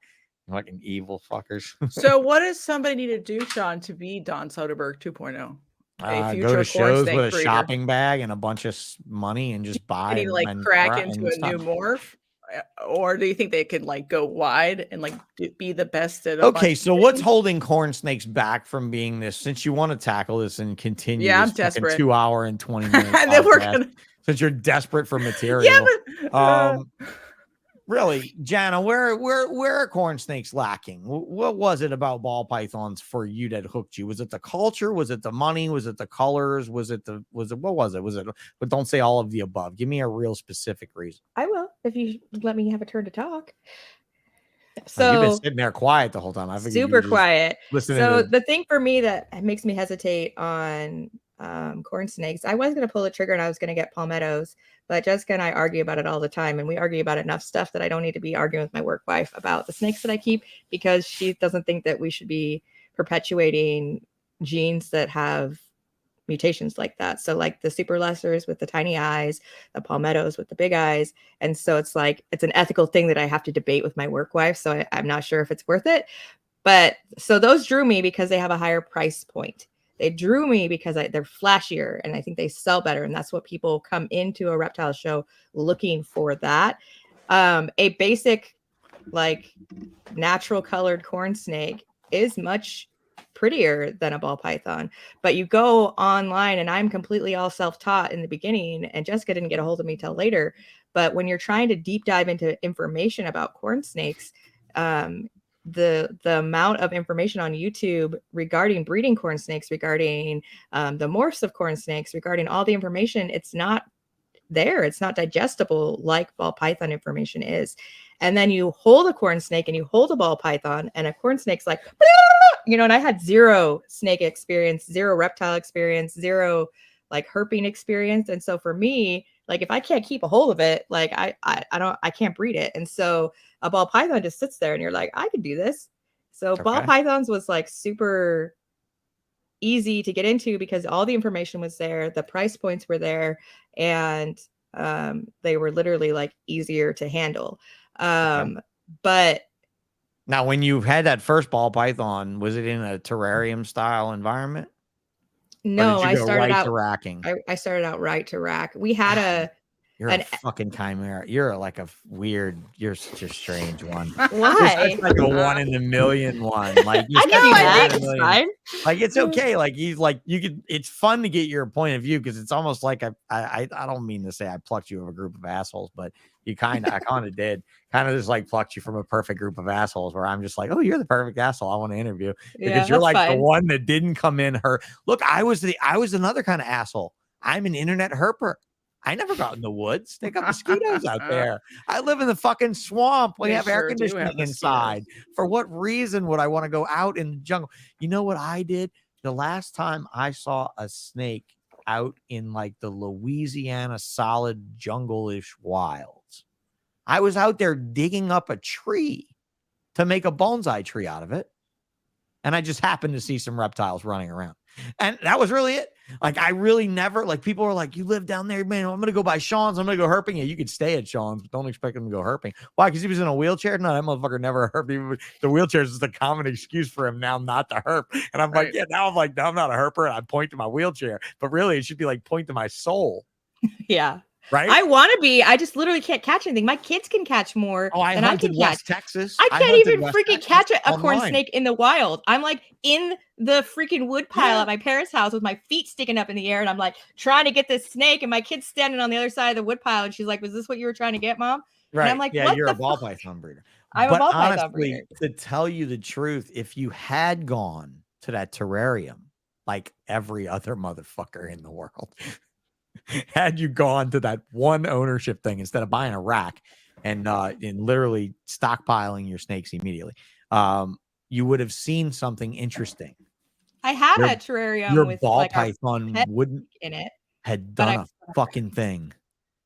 E: Fucking evil fuckers.
B: So what does somebody need to do, Sean, to be Don Soderbergh 2.0?
E: Go to shows with a shopping bag and a bunch of money and just buy.
B: Can he crack into a new morph? Or do you think they could go wide and be the best at
E: okay, so what's holding corn snakes back from being this, since you want to tackle this and continue
B: I'm desperate
E: 2 hour and 20 minutes
B: and then we're gonna...
E: since you're desperate for material. Really, Jana, where are corn snakes lacking? What was it about ball pythons for you that hooked you? Was it the culture? Was it the money? Was it the colors? Was it what was it? But don't say all of the above. Give me a real specific reason.
A: I will, if you let me have a turn to talk. So
E: you've been sitting there quiet the whole time. I
A: super quiet.
E: So
A: the thing for me that makes me hesitate on corn snakes, I was going to pull the trigger and I was going to get palmettos, but Jessica and I argue about it all the time, and we argue about enough stuff that I don't need to be arguing with my work wife about the snakes that I keep, because she doesn't think that we should be perpetuating genes that have mutations like that. So like the super lessers with the tiny eyes, the palmettos with the big eyes. And so it's an ethical thing that I have to debate with my work wife. So I'm not sure if it's worth it. But so those drew me because they have a higher price point. They drew me because they're flashier and I think they sell better. And that's what people come into a reptile show looking for, that. A basic, natural colored corn snake is much prettier than a ball python. But you go online, and I'm completely all self-taught in the beginning, and Jessica didn't get a hold of me till later. But when you're trying to deep dive into information about corn snakes, the amount of information on YouTube regarding breeding corn snakes, regarding the morphs of corn snakes, regarding all the information, it's not there. It's not digestible like ball python information is. And then you hold a corn snake and you hold a ball python, and a corn snake's like, and I had zero snake experience, zero reptile experience, zero herping experience. And so for me, if I can't keep a hold of it, I can't breed it. And so a ball python just sits there and you're like, I could do this. So ball pythons was super easy to get into because all the information was there. The price points were there, and they were literally easier to handle. But
E: now when you had that first ball python, was it in a terrarium style environment?
A: No, I started out
E: to racking.
A: I started out right to rack. We had
E: You're a fucking chimera. You're you're such a strange one.
A: Why?
E: It's like a 1 in a million one.
A: I can do that. It's fine.
E: It's okay. You could. It's fun to get your point of view, because it's almost like I don't mean to say I plucked you of a group of assholes, but I kind of did. Kind of just plucked you from a perfect group of assholes, where I'm just oh, you're the perfect asshole I want to interview, because you're the one that didn't come in her. Look, I was another kind of asshole. I'm an internet herper. I never got in the woods. They got mosquitoes out there. I live in the fucking swamp. We
B: They
E: have air
B: sure do have
E: conditioning
B: mosquitoes.
E: inside. For what reason would I want to go out in the jungle? You know what I did? The last time I saw a snake out in like the Louisiana solid jungle-ish wilds, I was out there digging up a tree to make a bonsai tree out of it. And I just happened to see some reptiles running around. And that was really it. Like, I really never, like, people were like, you live down there, man. I'm going to go by Sean's. I'm going to go herping. Yeah, you could stay at Sean's, but don't expect him to go herping. Why? Because he was in a wheelchair? No, that motherfucker never herped. The wheelchair is just a common excuse for him now not to herp. And I'm like, yeah, now I'm like, no, I'm not a herper. And I point to my wheelchair. But really, it should be like, point to my soul.
A: Yeah.
E: Right?
A: I want to be. I just literally can't catch anything. My kids can catch more
E: Oh, I
A: than I
E: hunted
A: can
E: West
A: catch.
E: Texas.
A: I can't even freaking catch a corn
E: online.
A: snake in the wild. I'm like in the freaking wood pile
E: Yeah.
A: at my parents' house with my feet sticking up in the air, and I'm like trying to get this snake, and my kid's standing on the other side of the wood pile, and she's like, "Was this what you were trying to get, Mom?"
E: Right.
A: And I'm like,
E: yeah,
A: "What
E: you're
A: the
E: a ball
A: fuck?"
E: python breeder.
A: I'm
E: But
A: a ball python
E: honestly,
A: breeder.
E: to tell you the truth, if you had gone to that terrarium like every other motherfucker in the world, had you gone to that one ownership thing instead of buying a rack and literally stockpiling your snakes immediately, you would have seen something interesting.
A: I had
E: Your-
A: a terrarium
E: Your
A: with
E: ball
A: like our
E: python
A: pet
E: wouldn't
A: in it.
E: had
A: but
E: done
A: I-
E: a fucking thing.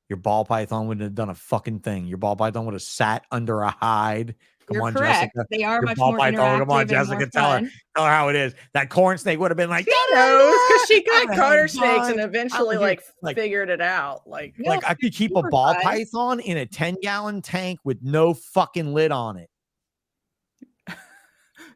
E: Your ball python wouldn't have done a fucking thing. Your ball python would have sat under a hide. Come
A: You're
E: on,
A: correct.
E: Jessica.
A: They are
E: Your
A: much
E: ball
A: more
E: python,
A: interactive
E: come on,
A: and
E: Jessica,
A: more
E: tell her
A: fun.
E: how it is. That corn snake would have been like,
B: She knows because she
E: I'm
B: got
E: gonna
B: garter
E: have
B: snakes and
E: fun.
B: eventually
E: I'm
B: like
E: like-
B: figured it out. Like,
A: No,
E: like I could keep a
A: super
E: ball
A: fun.
E: python in a 10-gallon tank with no fucking lid on it.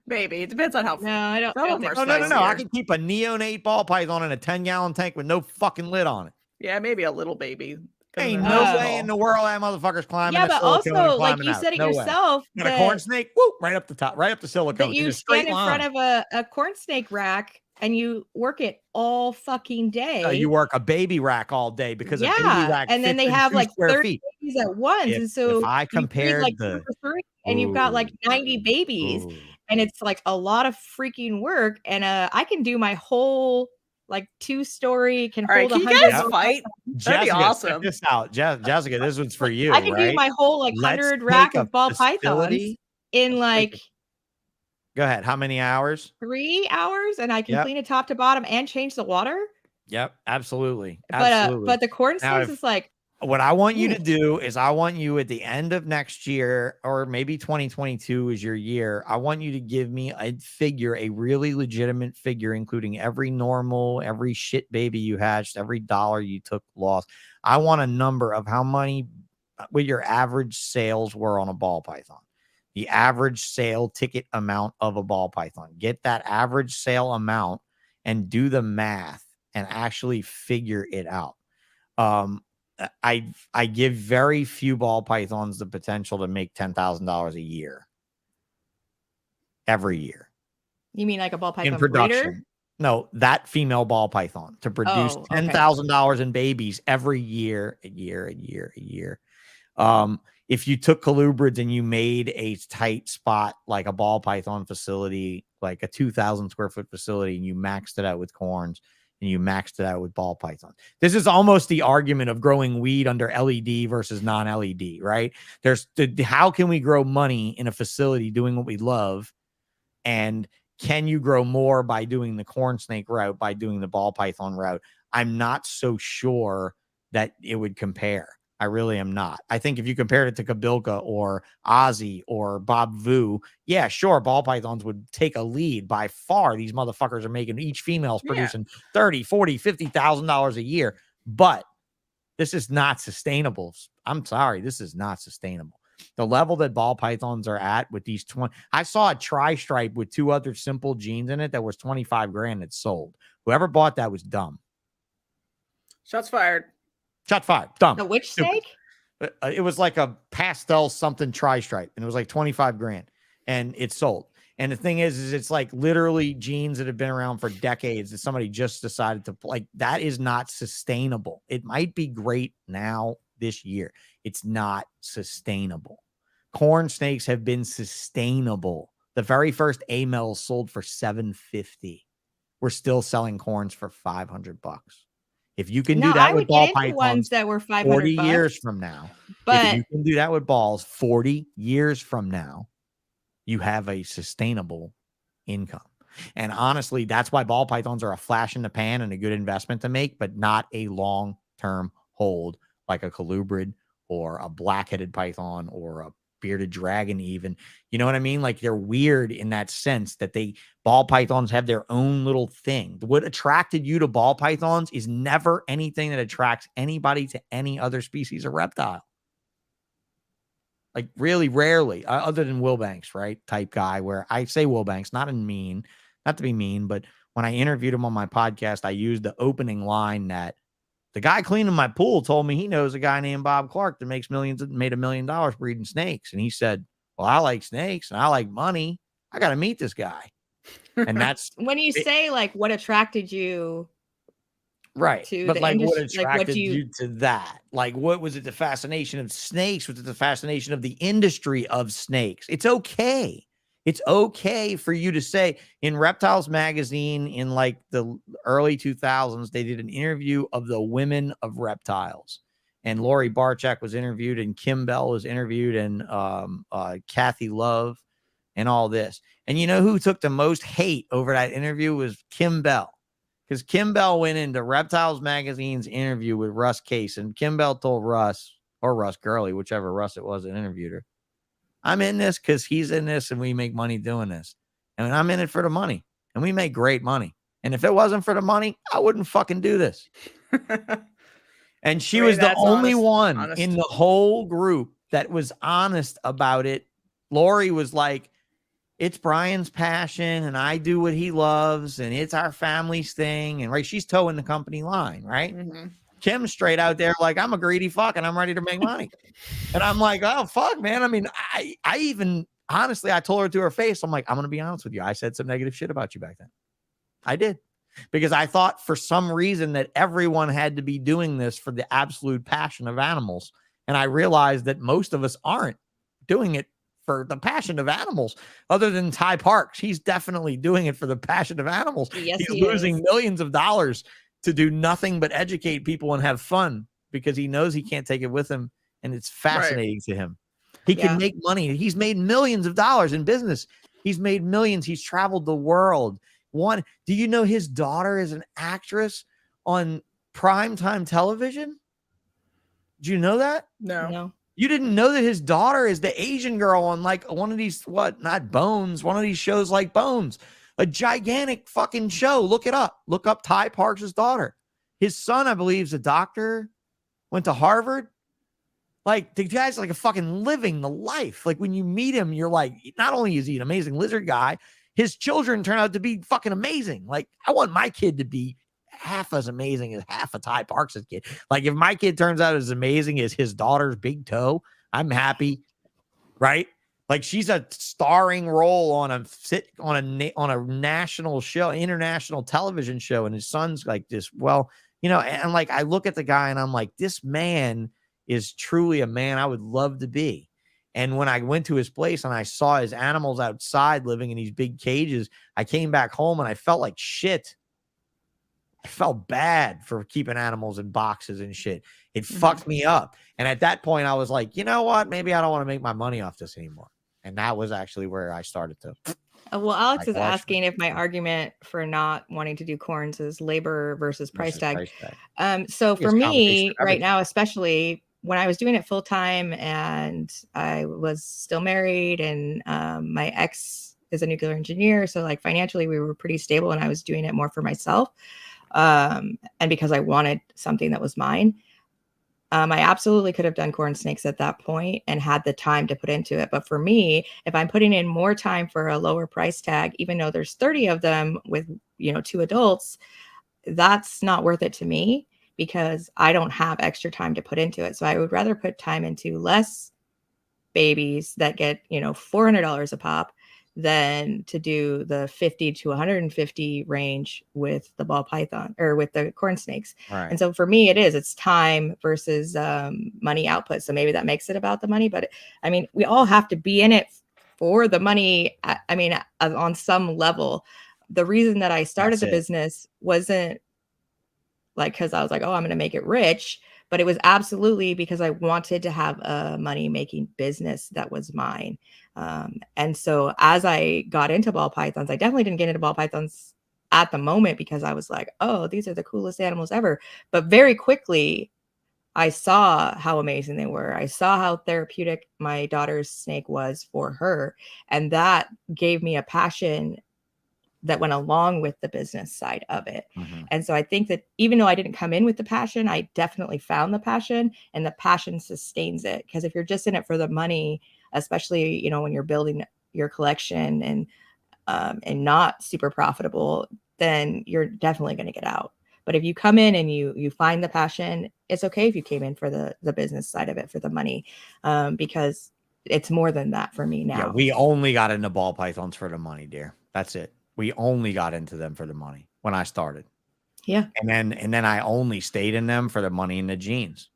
B: maybe it depends on how.
A: No, I don't.
B: Some
A: I
B: of
A: don't
B: them
A: think
B: are
A: so.
E: No. I
B: spicier.
E: could keep a neonate ball python in a 10-gallon tank with no fucking lid on it.
B: Yeah, maybe a little baby. 'cause
E: Ain't
B: then
E: no
B: that's
E: way
B: all.
E: in the world that motherfucker's climbing.
A: Yeah,
E: a
A: but
E: silicone and
A: also, like
E: climbing
A: you
E: out.
A: said it
E: No way.
A: yourself,
E: Got a corn
A: that,
E: snake, whoop, right up the top, right up the silicone.
A: that
E: in
A: you
E: a straight
A: stand in
E: line.
A: front of a corn snake rack and you work it all fucking day.
E: You work a baby rack all day because a baby
A: yeah,
E: rack
A: and then
E: fits
A: they
E: in
A: have
E: 2
A: like
E: square
A: 30
E: feet.
A: babies at once,
E: If-
A: and so
E: if I
A: you breed,
E: compared
A: like
E: the-
A: 2 for 3, and you've got like 90 babies,
E: Ooh.
A: and it's like a lot of freaking work. And I can do my whole like 2-story, can
B: All right,
A: hold
B: can you
A: 100.
B: guys fight? That'd be
E: Jessica,
B: awesome.
E: check this out. Jessica, this one's for you.
A: I can
E: right?
A: do my whole like
E: Let's
A: 100 rack
E: take a
A: of ball pythons
E: facility-
A: in
E: let's take
A: like
E: Go ahead. How many hours?
A: 3 hours, and I can
E: Yep.
A: clean it top to bottom and change the water.
E: Yep, absolutely.
A: But the corn
E: Now,
A: snakes
E: if-
A: is like,
E: What I want you to do is I want you at the end of next year, or maybe 2022 is your year. I want you to give me a figure, a really legitimate figure, including every normal, every shit baby you hatched, every dollar you took loss. I want a number of how many, what your average sales were on a ball python, the average sale ticket amount of a ball python. Get that average sale amount and do the math and actually figure it out. I give very few ball pythons the potential to make $10,000 a year. Every year.
A: you mean like a ball python
E: In production.
A: breeder?
E: No, that female ball python to produce
A: Oh, okay.
E: $10,000 in babies every year, a year. If you took colubrids and you made a tight spot like a ball python facility, like a 2,000 square foot facility, and you maxed it out with corns and you maxed it out with ball pythons. This is almost the argument of growing weed under LED versus non-LED, right? There's how can we grow money in a facility doing what we love? And can you grow more by doing the corn snake route, by doing the ball python route? I'm not so sure that it would compare. I really am not. I think if you compared it to Kabilka or Ozzy or Bob Vu, yeah, sure, ball pythons would take a lead by far. These motherfuckers are making, each female's producing $30, $40, $50,000 a year. But this is not sustainable. I'm sorry, this is not sustainable. The level that ball pythons are at with these 20, I saw a tri-stripe with 2 other simple genes in it that was 25 grand that sold. Whoever bought that was dumb.
B: Shots fired.
E: Shot fired. Dumb.
A: The which
E: Stupid.
A: snake?
E: It was like a pastel something tri-stripe, and it was like 25 grand, and it sold. And the thing is it's like literally genes that have been around for decades that somebody just decided to, like, that is not sustainable. It might be great now this year. It's not sustainable. Corn snakes have been sustainable. The very first AML sold for $750. We're still selling corns for $500. If you can
A: No,
E: do that
A: I
E: with
A: would
E: ball
A: get into ones
E: pythons
A: that were
E: 40
A: $500
E: years from now, if
A: but
E: you can do that with balls 40 years from now, you have a sustainable income. And honestly, that's why ball pythons are a flash in the pan and a good investment to make, but not a long-term hold like a colubrid or a black-headed python or a bearded dragon even. You know what I mean? Like they're weird in that sense that ball pythons have their own little thing. What attracted you to ball pythons is never anything that attracts anybody to any other species of reptile. Like really rarely, other than Wilbanks, right? Type guy, where I say Wilbanks, not to be mean, but when I interviewed him on my podcast, I used the opening line that the guy cleaning my pool told me he knows a guy named Bob Clark that made $1 million breeding snakes. And he said, well, I like snakes and I like money. I got to meet this guy. And that's
A: when you say like what attracted you
E: right.
A: to
E: But
A: the
E: like what
A: industry,
E: attracted
A: like what
E: you to that? Like what was it? The fascination of snakes? Was it the fascination of the industry of snakes? It's okay. It's okay for you to say in Reptiles magazine in like the early 2000s, they did an interview of the women of reptiles. And Lori Barchak was interviewed and Kim Bell was interviewed and Kathy Love and all this. And you know who took the most hate over that interview was Kim Bell. Because Kim Bell went into Reptiles magazine's interview with Russ Case. And Kim Bell told Russ, or Russ Gurley, whichever Russ it was that interviewed her, I'm in this because he's in this and we make money doing this. And I'm in it for the money. And we make great money. And if it wasn't for the money, I wouldn't fucking do this. And she was the only one in the whole group that was honest about it. Lori was like, it's Brian's passion and I do what he loves and it's our family's thing. And right, she's towing the company line, right?
B: Mm-hmm.
E: Kim's straight out there like, I'm a greedy fuck and I'm ready to make money. And I'm like, oh, fuck, man. I mean, I even, honestly, I told her to her face, I'm like, I'm going to be honest with you. I said some negative shit about you back then. I did. Because I thought for some reason that everyone had to be doing this for the absolute passion of animals. And I realized that most of us aren't doing it for the passion of animals, other than Ty Parks. He's definitely doing it for the passion of animals.
A: Yes,
E: he's
A: he
E: losing
A: is.
E: millions of dollars to do nothing but educate people and have fun because he knows he can't take it with him. And it's fascinating to him. He can make money. He's made millions of dollars in business. He's made millions. He's traveled the world. Do you know his daughter is an actress on primetime television? Do you know that?
B: No.
E: You didn't know that his daughter is the Asian girl on like one of these, not Bones, one of these shows like Bones, a gigantic fucking show. Look it up. Look up Ty Parks' daughter. His son, I believe, is a doctor, went to Harvard. Like the guy's like a fucking living the life. Like when you meet him, you're like, not only is he an amazing lizard guy, his children turn out to be fucking amazing. Like I want my kid to be half as amazing as half of Ty Parks' kid. Like if my kid turns out as amazing as his daughter's big toe, I'm happy, right? Like she's a starring role on a national show, international television show, and his son's like this. Well, you know, and like I look at the guy and I'm like, this man is truly a man I would love to be. And when I went to his place and I saw his animals outside living in these big cages, I came back home and I felt like shit. I felt bad for keeping animals in boxes and shit. It fucked me up. And at that point, I was like, you know what? Maybe I don't want to make my money off this anymore. And that was actually where I started to.
A: Well, Alex is asking if my argument for not wanting to do corns is labor versus price tag. So for me right now, especially when I was doing it full time and I was still married and my ex is a nuclear engineer. So like financially we were pretty stable and I was doing it more for myself. And because I wanted something that was mine, I absolutely could have done corn snakes at that point and had the time to put into it. But for me, if I'm putting in more time for a lower price tag, even though there's 30 of them with, 2 adults, that's not worth it to me because I don't have extra time to put into it. So I would rather put time into less babies that get, $400 a pop than to do the 50 to 150 range with the ball python or with the corn snakes.
E: Right.
A: And so for me, it's time versus money output. So maybe that makes it about the money, but we all have to be in it for the money. On some level, the reason that I started the business wasn't like, because I was like, oh, I'm going to make it rich. But it was absolutely because I wanted to have a money making business that was mine. And so as I got into ball pythons, I definitely didn't get into ball pythons at the moment because I was like, oh, these are the coolest animals ever. But very quickly, I saw how amazing they were. I saw how therapeutic my daughter's snake was for her. And that gave me a passion that went along with the business side of it.
E: Mm-hmm.
A: And so I think that even though I didn't come in with the passion, I definitely found the passion, and the passion sustains it. Because if you're just in it for the money, especially, you know, when you're building your collection and not super profitable, then you're definitely going to get out. But if you come in and you find the passion, it's okay if you came in for the business side of it, for the money, because it's more than that for me now.
E: Yeah, we only got into ball pythons for the money, dear. That's it. We only got into them for the money when I started.
A: Yeah.
E: And then I only stayed in them for the money and the genes.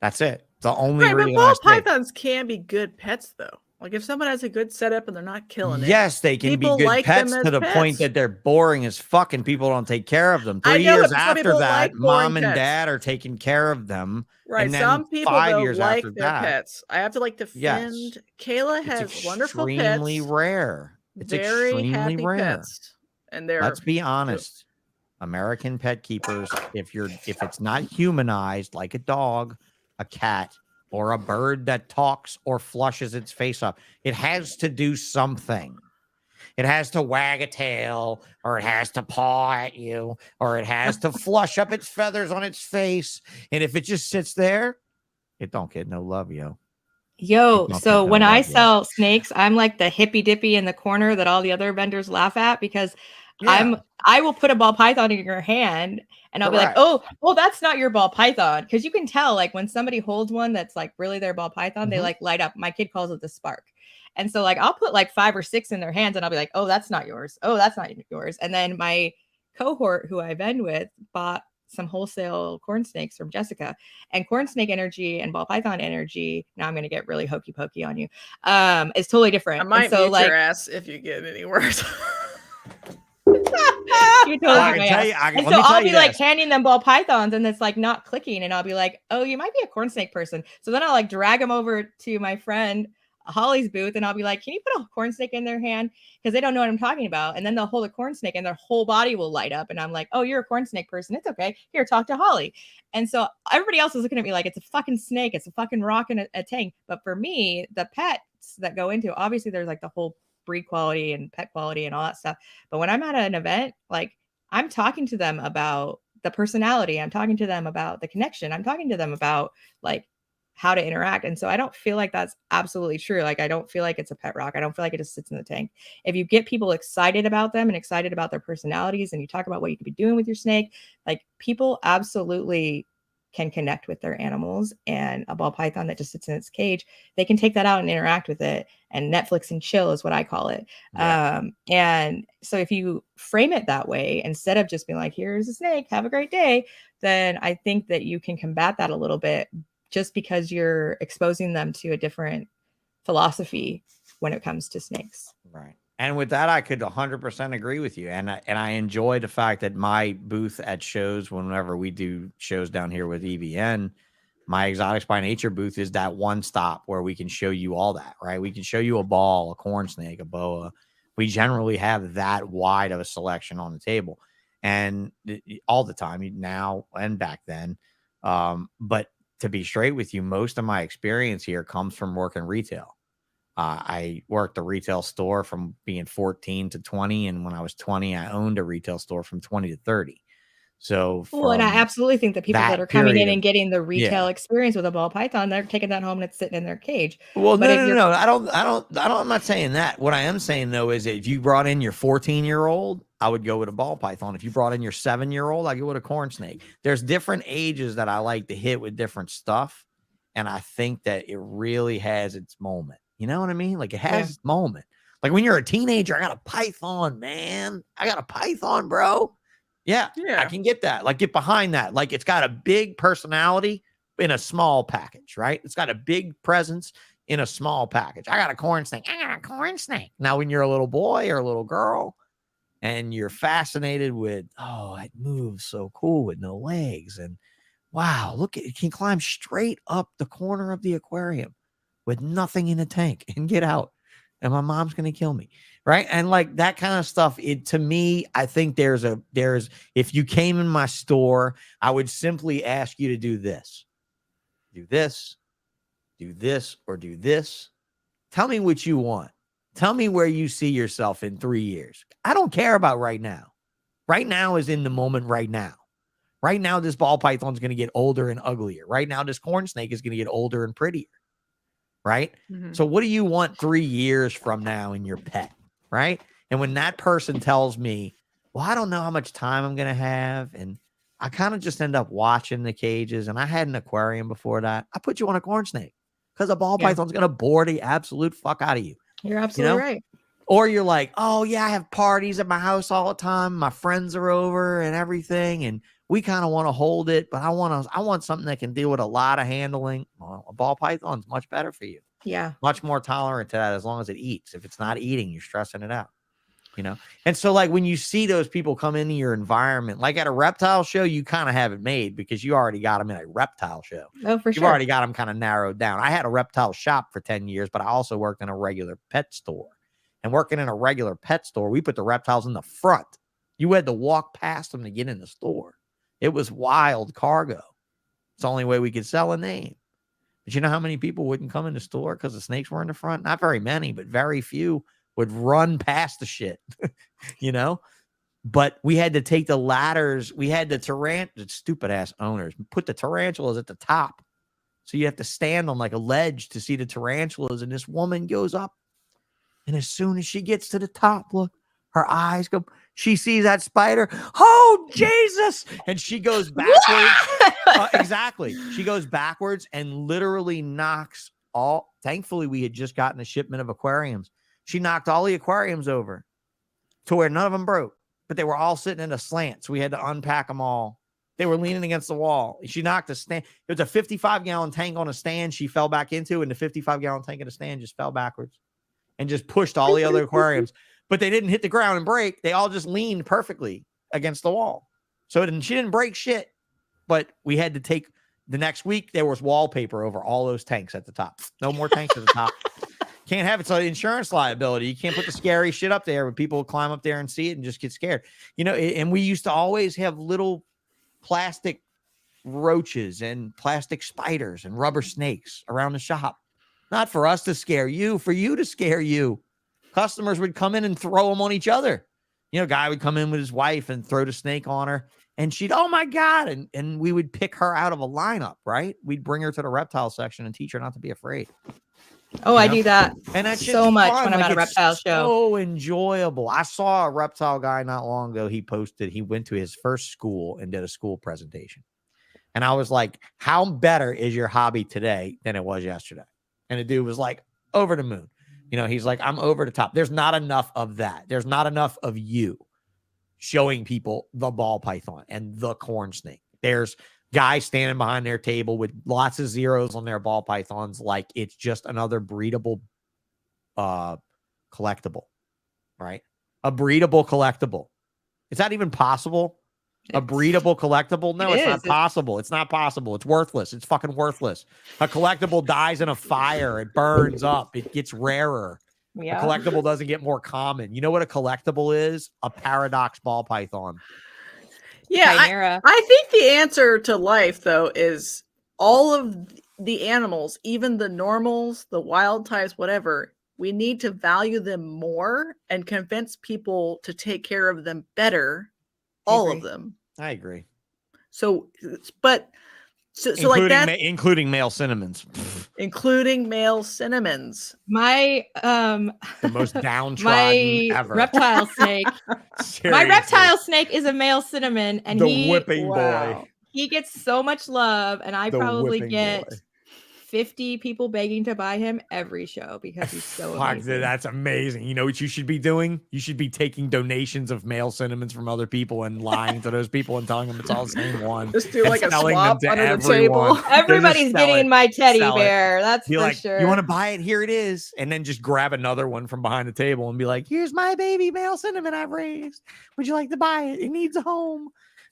E: That's it. The only
B: Right, but
E: reason
B: ball
E: I stayed.
B: pythons can be good pets, though. Like if someone has a good setup and they're not killing it.
E: Yes, they can
B: people
E: be good
B: like them
E: pets
B: as
E: to the point
B: pets.
E: that they're boring as fuck and people don't take care of them.
B: I
E: 3
B: know,
E: years
B: but some
E: after
B: people
E: that,
B: like boring
E: mom and
B: pets.
E: dad are taking care of them.
B: Right.
E: And then
B: Some people
E: 5
B: though
E: years
B: like
E: after
B: their
E: that,
B: pets. I have to like defend.
E: Yes.
B: Kayla
E: it's
B: has wonderful
E: extremely
B: pets.
E: rare. It's
B: Very
E: extremely
B: happy
E: rare.
B: pets. And they're
E: Let's be honest. American pet keepers, if it's not humanized like a dog, a cat, or a bird that talks or flushes its face up, it has to do something. It has to wag a tail, or it has to paw at you, or it has to flush up its feathers on its face. And if it just sits there, it don't get no love, yo.
A: Yo,
E: It don't
A: so
E: get no
A: when I
E: love, yo.
A: sell snakes, I'm like the hippy dippy in the corner that all the other vendors laugh at, because I will put a ball python in your hand and I'll be like,
E: Correct.
A: oh, well, that's not your ball python. Because you can tell, like, when somebody holds one that's like really their ball python, they
E: Mhm.
A: like light up. My kid calls it the spark. And so like I'll put like 5 or 6 in their hands and I'll be like, oh, that's not yours. Oh, that's not yours. And then my cohort who I vend with bought some wholesale corn snakes from Jessica, and corn snake energy and ball python energy. Now I'm going to get really hokey pokey on you. It's totally different.
B: I might
A: and so
B: mute
A: like
B: your ass if you get any worse.
A: you totally
E: I
A: get my
E: can tell
A: ass.
E: you,
A: And
E: let
A: so
E: me tell
A: I'll
E: you
A: be like
E: this.
A: handing them ball pythons and it's like not clicking, and I'll be like, oh, you might be a corn snake person. So then I'll like drag them over to my friend Holly's booth and I'll be like, can you put a corn snake in their hand? Because they don't know what I'm talking about. And then they'll hold a corn snake and their whole body will light up. And I'm like, oh, you're a corn snake person. It's okay. Here, talk to Holly. And so everybody else is looking at me like it's a fucking snake. It's a fucking rock in a tank. But for me, the pets that go into, obviously there's like the whole breed quality and pet quality and all that stuff. But when I'm at an event, like I'm talking to them about the personality. I'm talking to them about the connection. I'm talking to them about like how to interact. And so I don't feel like that's absolutely true. Like I don't feel like it's a pet rock. I don't feel like it just sits in the tank. If you get people excited about them and excited about their personalities, and you talk about what you could be doing with your snake, like people absolutely can connect with their animals. And a ball python that just sits in its cage, they can take that out and interact with it, and Netflix and chill is what I call it.
E: Yeah.
A: And so if you frame it that way, instead of just being like, here's a snake, have a great day, then I think that you can combat that a little bit, just because you're exposing them to a different philosophy when it comes to snakes.
E: Right. And with that, I could 100% agree with you. And I enjoy the fact that my booth at shows, whenever we do shows down here with EVN, my Exotics by Nature booth is that one stop where we can show you all that, right? We can show you a ball, a corn snake, a boa. We generally have that wide of a selection on the table, and all the time now and back then. But to be straight with you, most of my experience here comes from working retail. I worked a retail store from being 14 to 20. And when I was 20, I owned a retail store from 20 to 30. So,
A: well, and I absolutely think that people that are coming in and getting the retail experience with a ball python, they're taking that home and it's sitting in their cage.
E: Well, but no. I'm not saying that. What I am saying though is if you brought in your 14-year-old, I would go with a ball python. If you brought in your 7-year-old, I go with a corn snake. There's different ages that I like to hit with different stuff, and I think that it really has its moment. You know what I mean? Like it has its moment. Like when you're a teenager, I got a python, man. I got a python, bro. Yeah, I can get that. Like get behind that. Like it's got a big personality in a small package, right? It's got a big presence in a small package. I got a corn snake. I got a corn snake. Now, when you're a little boy or a little girl, and you're fascinated with, oh, it moves so cool with no legs. And wow, look, it can climb straight up the corner of the aquarium with nothing in the tank and get out. And my mom's going to kill me. Right. And like that kind of stuff, it to me, I think there's if you came in my store, I would simply ask you to do this, or do this. Tell me what you want. Tell me where you see yourself in 3 years. I don't care about right now. Right now is in the moment right now. Right now, this ball python is going to get older and uglier. Right now, this corn snake is going to get older and prettier. Right?
A: Mhm.
E: So what do you want 3 years from now in your pet? Right? And when that person tells me, well, I don't know how much time I'm going to have, and I kind of just end up watching the cages, and I had an aquarium before that, I put you on a corn snake because a ball python's going to bore the absolute fuck out of you.
A: You're absolutely
E: know?
A: right.
E: Or you're like, oh, yeah, I have parties at my house all the time. My friends are over and everything, and we kind of want to hold it, but I want something that can deal with a lot of handling. Well, a ball python's much better for you.
A: Yeah.
E: Much more tolerant to that as long as it eats. If it's not eating, you're stressing it out. You know? And so like when you see those people come into your environment, like at a reptile show, you kind of have it made because you already got them in a reptile show.
A: Oh, for
E: You've
A: sure.
E: already got them kind of narrowed down. I had a reptile shop for 10 years, but I also worked in a regular pet store. And working in a regular pet store, we put the reptiles in the front. You had to walk past them to get in the store. It was wild cargo. It's the only way we could sell a name. But you know how many people wouldn't come in the store because the snakes were in the front? Not very many, but very few would run past the shit, you know? But we had to take the ladders. We had the stupid ass owners put the tarantulas at the top. So you have to stand on like a ledge to see the tarantulas. And this woman goes up. And as soon as she gets to the top, look, her eyes go, she sees that spider. Oh, Jesus. And she goes backwards. Exactly. She goes backwards and literally knocks all. Thankfully, we had just gotten a shipment of aquariums. She knocked all the aquariums over to where none of them broke, but they were all sitting in a slant. So we had to unpack them all. They were leaning against the wall. She knocked a stand. It was a 55-gallon tank on a stand she fell back into, and the 55-gallon tank in the stand just fell backwards and just pushed all the other aquariums. But they didn't hit the ground and break. They all just leaned perfectly against the wall. So she didn't break shit. But we had to take the next week. There was wallpaper over all those tanks at the top. No more tanks at the top. Can't have it. It's an insurance liability. You can't put the scary shit up there when people climb up there and see it and just get scared. You know, and we used to always have little plastic roaches and plastic spiders and rubber snakes around the shop. Not for us to scare you, for you to scare you. Customers would come in and throw them on each other. You know, a guy would come in with his wife and throw the snake on her, and she'd, oh my God. And we would pick her out of a lineup, right? We'd bring her to the reptile section and teach her not to be afraid.
A: Oh, I do that.
E: And that's
A: so much when I'm at a reptile show.
E: So enjoyable. I saw a reptile guy not long ago. He posted, he went to his first school and did a school presentation. And I was like, how better is your hobby today than it was yesterday? And the dude was like, over the moon. You know, he's like, I'm over the top. There's not enough of that. There's not enough of you showing people the ball python and the corn snake. There's guys standing behind their table with lots of zeros on their ball pythons like it's just another breedable collectible, right? A breedable collectible. Is that even possible? A breedable collectible? No, it's not possible. It's not possible. It's worthless. It's fucking worthless. A collectible dies in a fire. It burns up. It gets rarer.
A: Yeah.
E: A collectible doesn't get more common. You know what a collectible is? A paradox ball python.
B: Yeah, I think the answer to life, though, is all of the animals, even the normals, the wild types, whatever, we need to value them more and convince people to take care of them better. All of them.
E: I agree.
B: So like that,
E: including male cinnamons.
B: Including male cinnamons.
A: My
E: the most downtrodden ever.
A: Reptile snake. My reptile snake is a male cinnamon, and
E: the whipping boy.
A: He gets so much love, and I probably get 50 people begging to buy him every show because he's so
E: Fuck,
A: amazing.
E: that's amazing. You know what you should be doing? You should be taking donations of male sentiments from other people and lying to those people and telling them it's all the same one.
B: Just do
E: and
B: like a
E: selling them
B: swap
E: to
B: under the
E: everyone.
B: table.
A: Everybody's
E: sell
A: getting
E: it.
A: my teddy
E: Sell it.
A: bear. That's
E: Be
A: for
E: like,
A: sure.
E: you want to buy it? Here it is. And then just grab another one from behind the table and be like, here's my baby male sentiment I've raised. Would you like to buy it? It needs a home.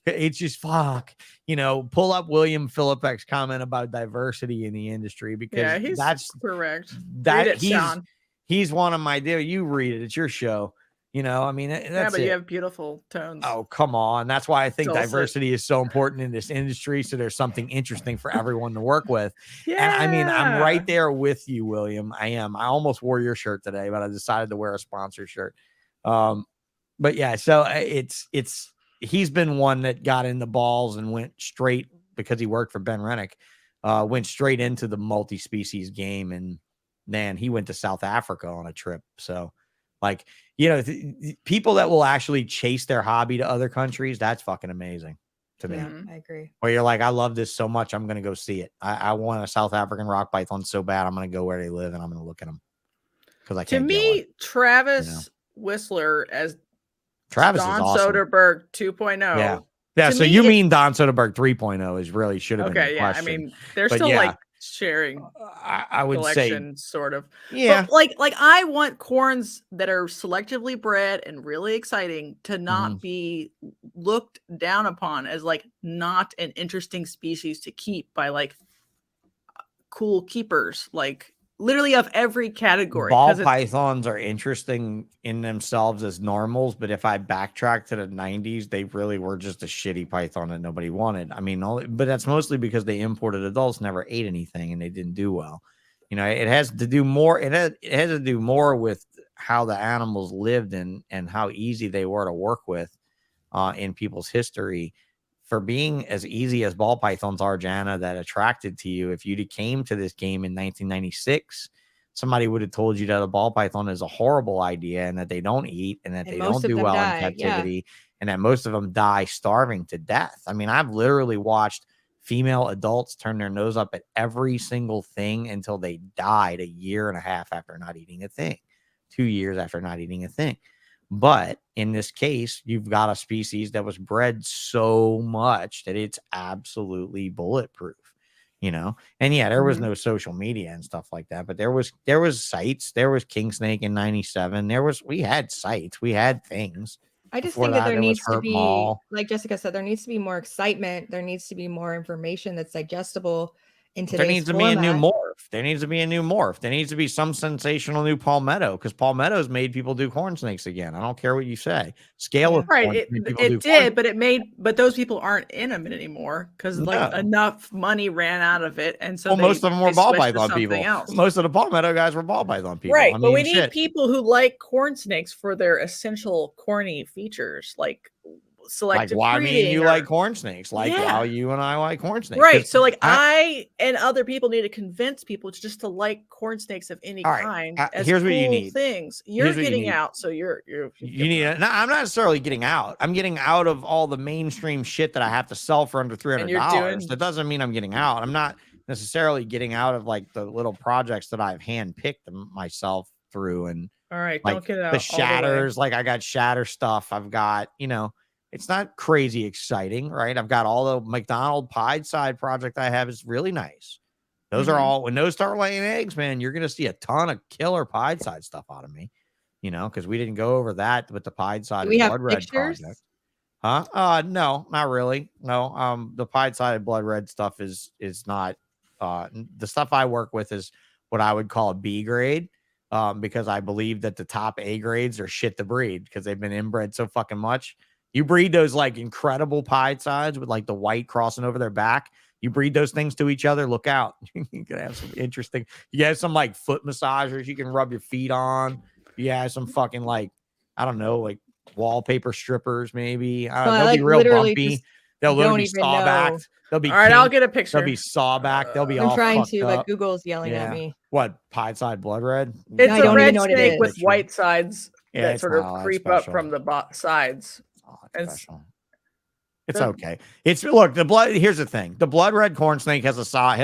E: It's just fuck. You know, pull up William Philippek's comment about diversity in the industry because
B: Yeah, he's
E: that's
B: correct.
E: that
B: Read it, Sean.
E: he's one of my deal. You read it. It's your show. You know, I mean,
B: Yeah,
E: that's
B: but
E: it.
B: you have beautiful tones.
E: Oh, come on. That's why I think
B: Dulcet.
E: diversity is so important in this industry. So there's something interesting for everyone to work with.
B: Yeah.
E: And I mean, I'm right there with you, William. I am. I almost wore your shirt today, but I decided to wear a sponsor shirt. But yeah, so he's been one that got in the balls and went straight because he worked for Ben Rennick, went straight into the multi-species game. And man, he went to South Africa on a trip. So like, you know, people that will actually chase their hobby to other countries, that's fucking amazing to me.
A: Yeah, I agree.
E: Or you're like, I love this so much, I'm going to go see it. I want a South African rock python so bad, I'm going to go where they live and I'm going to look at them. Because I
B: to
E: can't
B: me, Travis
E: you know.
B: Whistler as
E: Travis
B: Don
E: is awesome.
B: Soderbergh 2.0.
E: Yeah. Yeah.
B: To
E: So
B: me,
E: you mean Don Soderbergh 3.0 is really should have been
B: okay?
E: the
B: Yeah,
E: question.
B: I mean, they're
E: But
B: still
E: yeah,
B: like sharing
E: I would say,
B: collection, sort of.
E: yeah.
B: But like I want corns that are selectively bred and really exciting to not be looked down upon as like not an interesting species to keep by like cool keepers, like literally of every category.
E: Ball pythons are interesting in themselves as normals, but if I backtrack to the 90s, they really were just a shitty python that nobody wanted. I mean, but that's mostly because they imported adults, never ate anything, and they didn't do well. You know, it has to do more. It has to do more with how the animals lived and how easy they were to work with in people's history. For being as easy as ball pythons are, Jana, that attracted to you, if you came to this game in 1996, somebody would have told you that a ball python is a horrible idea and that they don't eat and that they don't do well in captivity and that most of them die starving to death. I mean, I've literally watched female adults turn their nose up at every single thing until they died 1.5 years after not eating a thing, 2 years after not eating a thing. But in this case, you've got a species that was bred so much that it's absolutely bulletproof, you know? And yeah, there was no social media and stuff like that, but there was sites. There was King Snake in 97. We had sites, we had things.
A: I just think that there needs to be, like Jessica said, there needs to be more excitement. There needs to be more information that's digestible in today's
E: There needs to be a new morph. There needs to be a new morph. There needs to be some sensational new palmetto because palmetto's made people do corn snakes again. I don't care what you say. Scale of
B: right. It did, but those people aren't in them anymore because like enough money ran out of it, and so
E: most of them were ball python people.
B: Else.
E: Most of the palmetto guys were ball python people.
B: Right,
E: I mean,
B: but we need people who like corn snakes for their essential corny features, like selective
E: like why me and you like corn snakes, like how you and I like corn snakes,
B: right? So like I and other people need to convince people just to like corn snakes of any kind. As
E: here's
B: cool
E: what you need.
B: Things you're getting out, so you
E: need. No, I'm not necessarily getting out. I'm getting out of all the mainstream shit that I have to sell for under $300. That doesn't mean I'm getting out. I'm not necessarily getting out of like the little projects that I've handpicked myself through and
B: all right,
E: like
B: don't get out
E: the shatters. Like I got shatter stuff. I've got it's not crazy exciting, right? I've got all the McDonald Pied Side project I have is really nice. Those are all, when those start laying eggs, man, you're going to see a ton of killer Pied Side stuff out of me, because we didn't go over that with the Pied Side Blood Red project. Huh? No, not really. No, the Pied Side Blood Red stuff is not, the stuff I work with is what I would call a B grade. Because I believe that the top A grades are shit to breed because they've been inbred so fucking much. You breed those like incredible pied sides with like the white crossing over their back. You breed those things to each other. Look out. You can have some interesting, you have some like foot massagers you can rub your feet on. You have some fucking like, I don't know, like wallpaper strippers maybe. They'll be real bumpy. They'll literally be saw-backed. They'll be
B: all right, I'll get a picture.
E: They'll be saw-backed. They'll be all
A: I'm trying to,
E: up.
A: but Google's yelling at me.
E: What, pied side blood red?
B: It's a red snake with white sides that sort of creep up from the sides.
E: It's okay. It's look, the blood. Here's the thing: the blood red corn snake has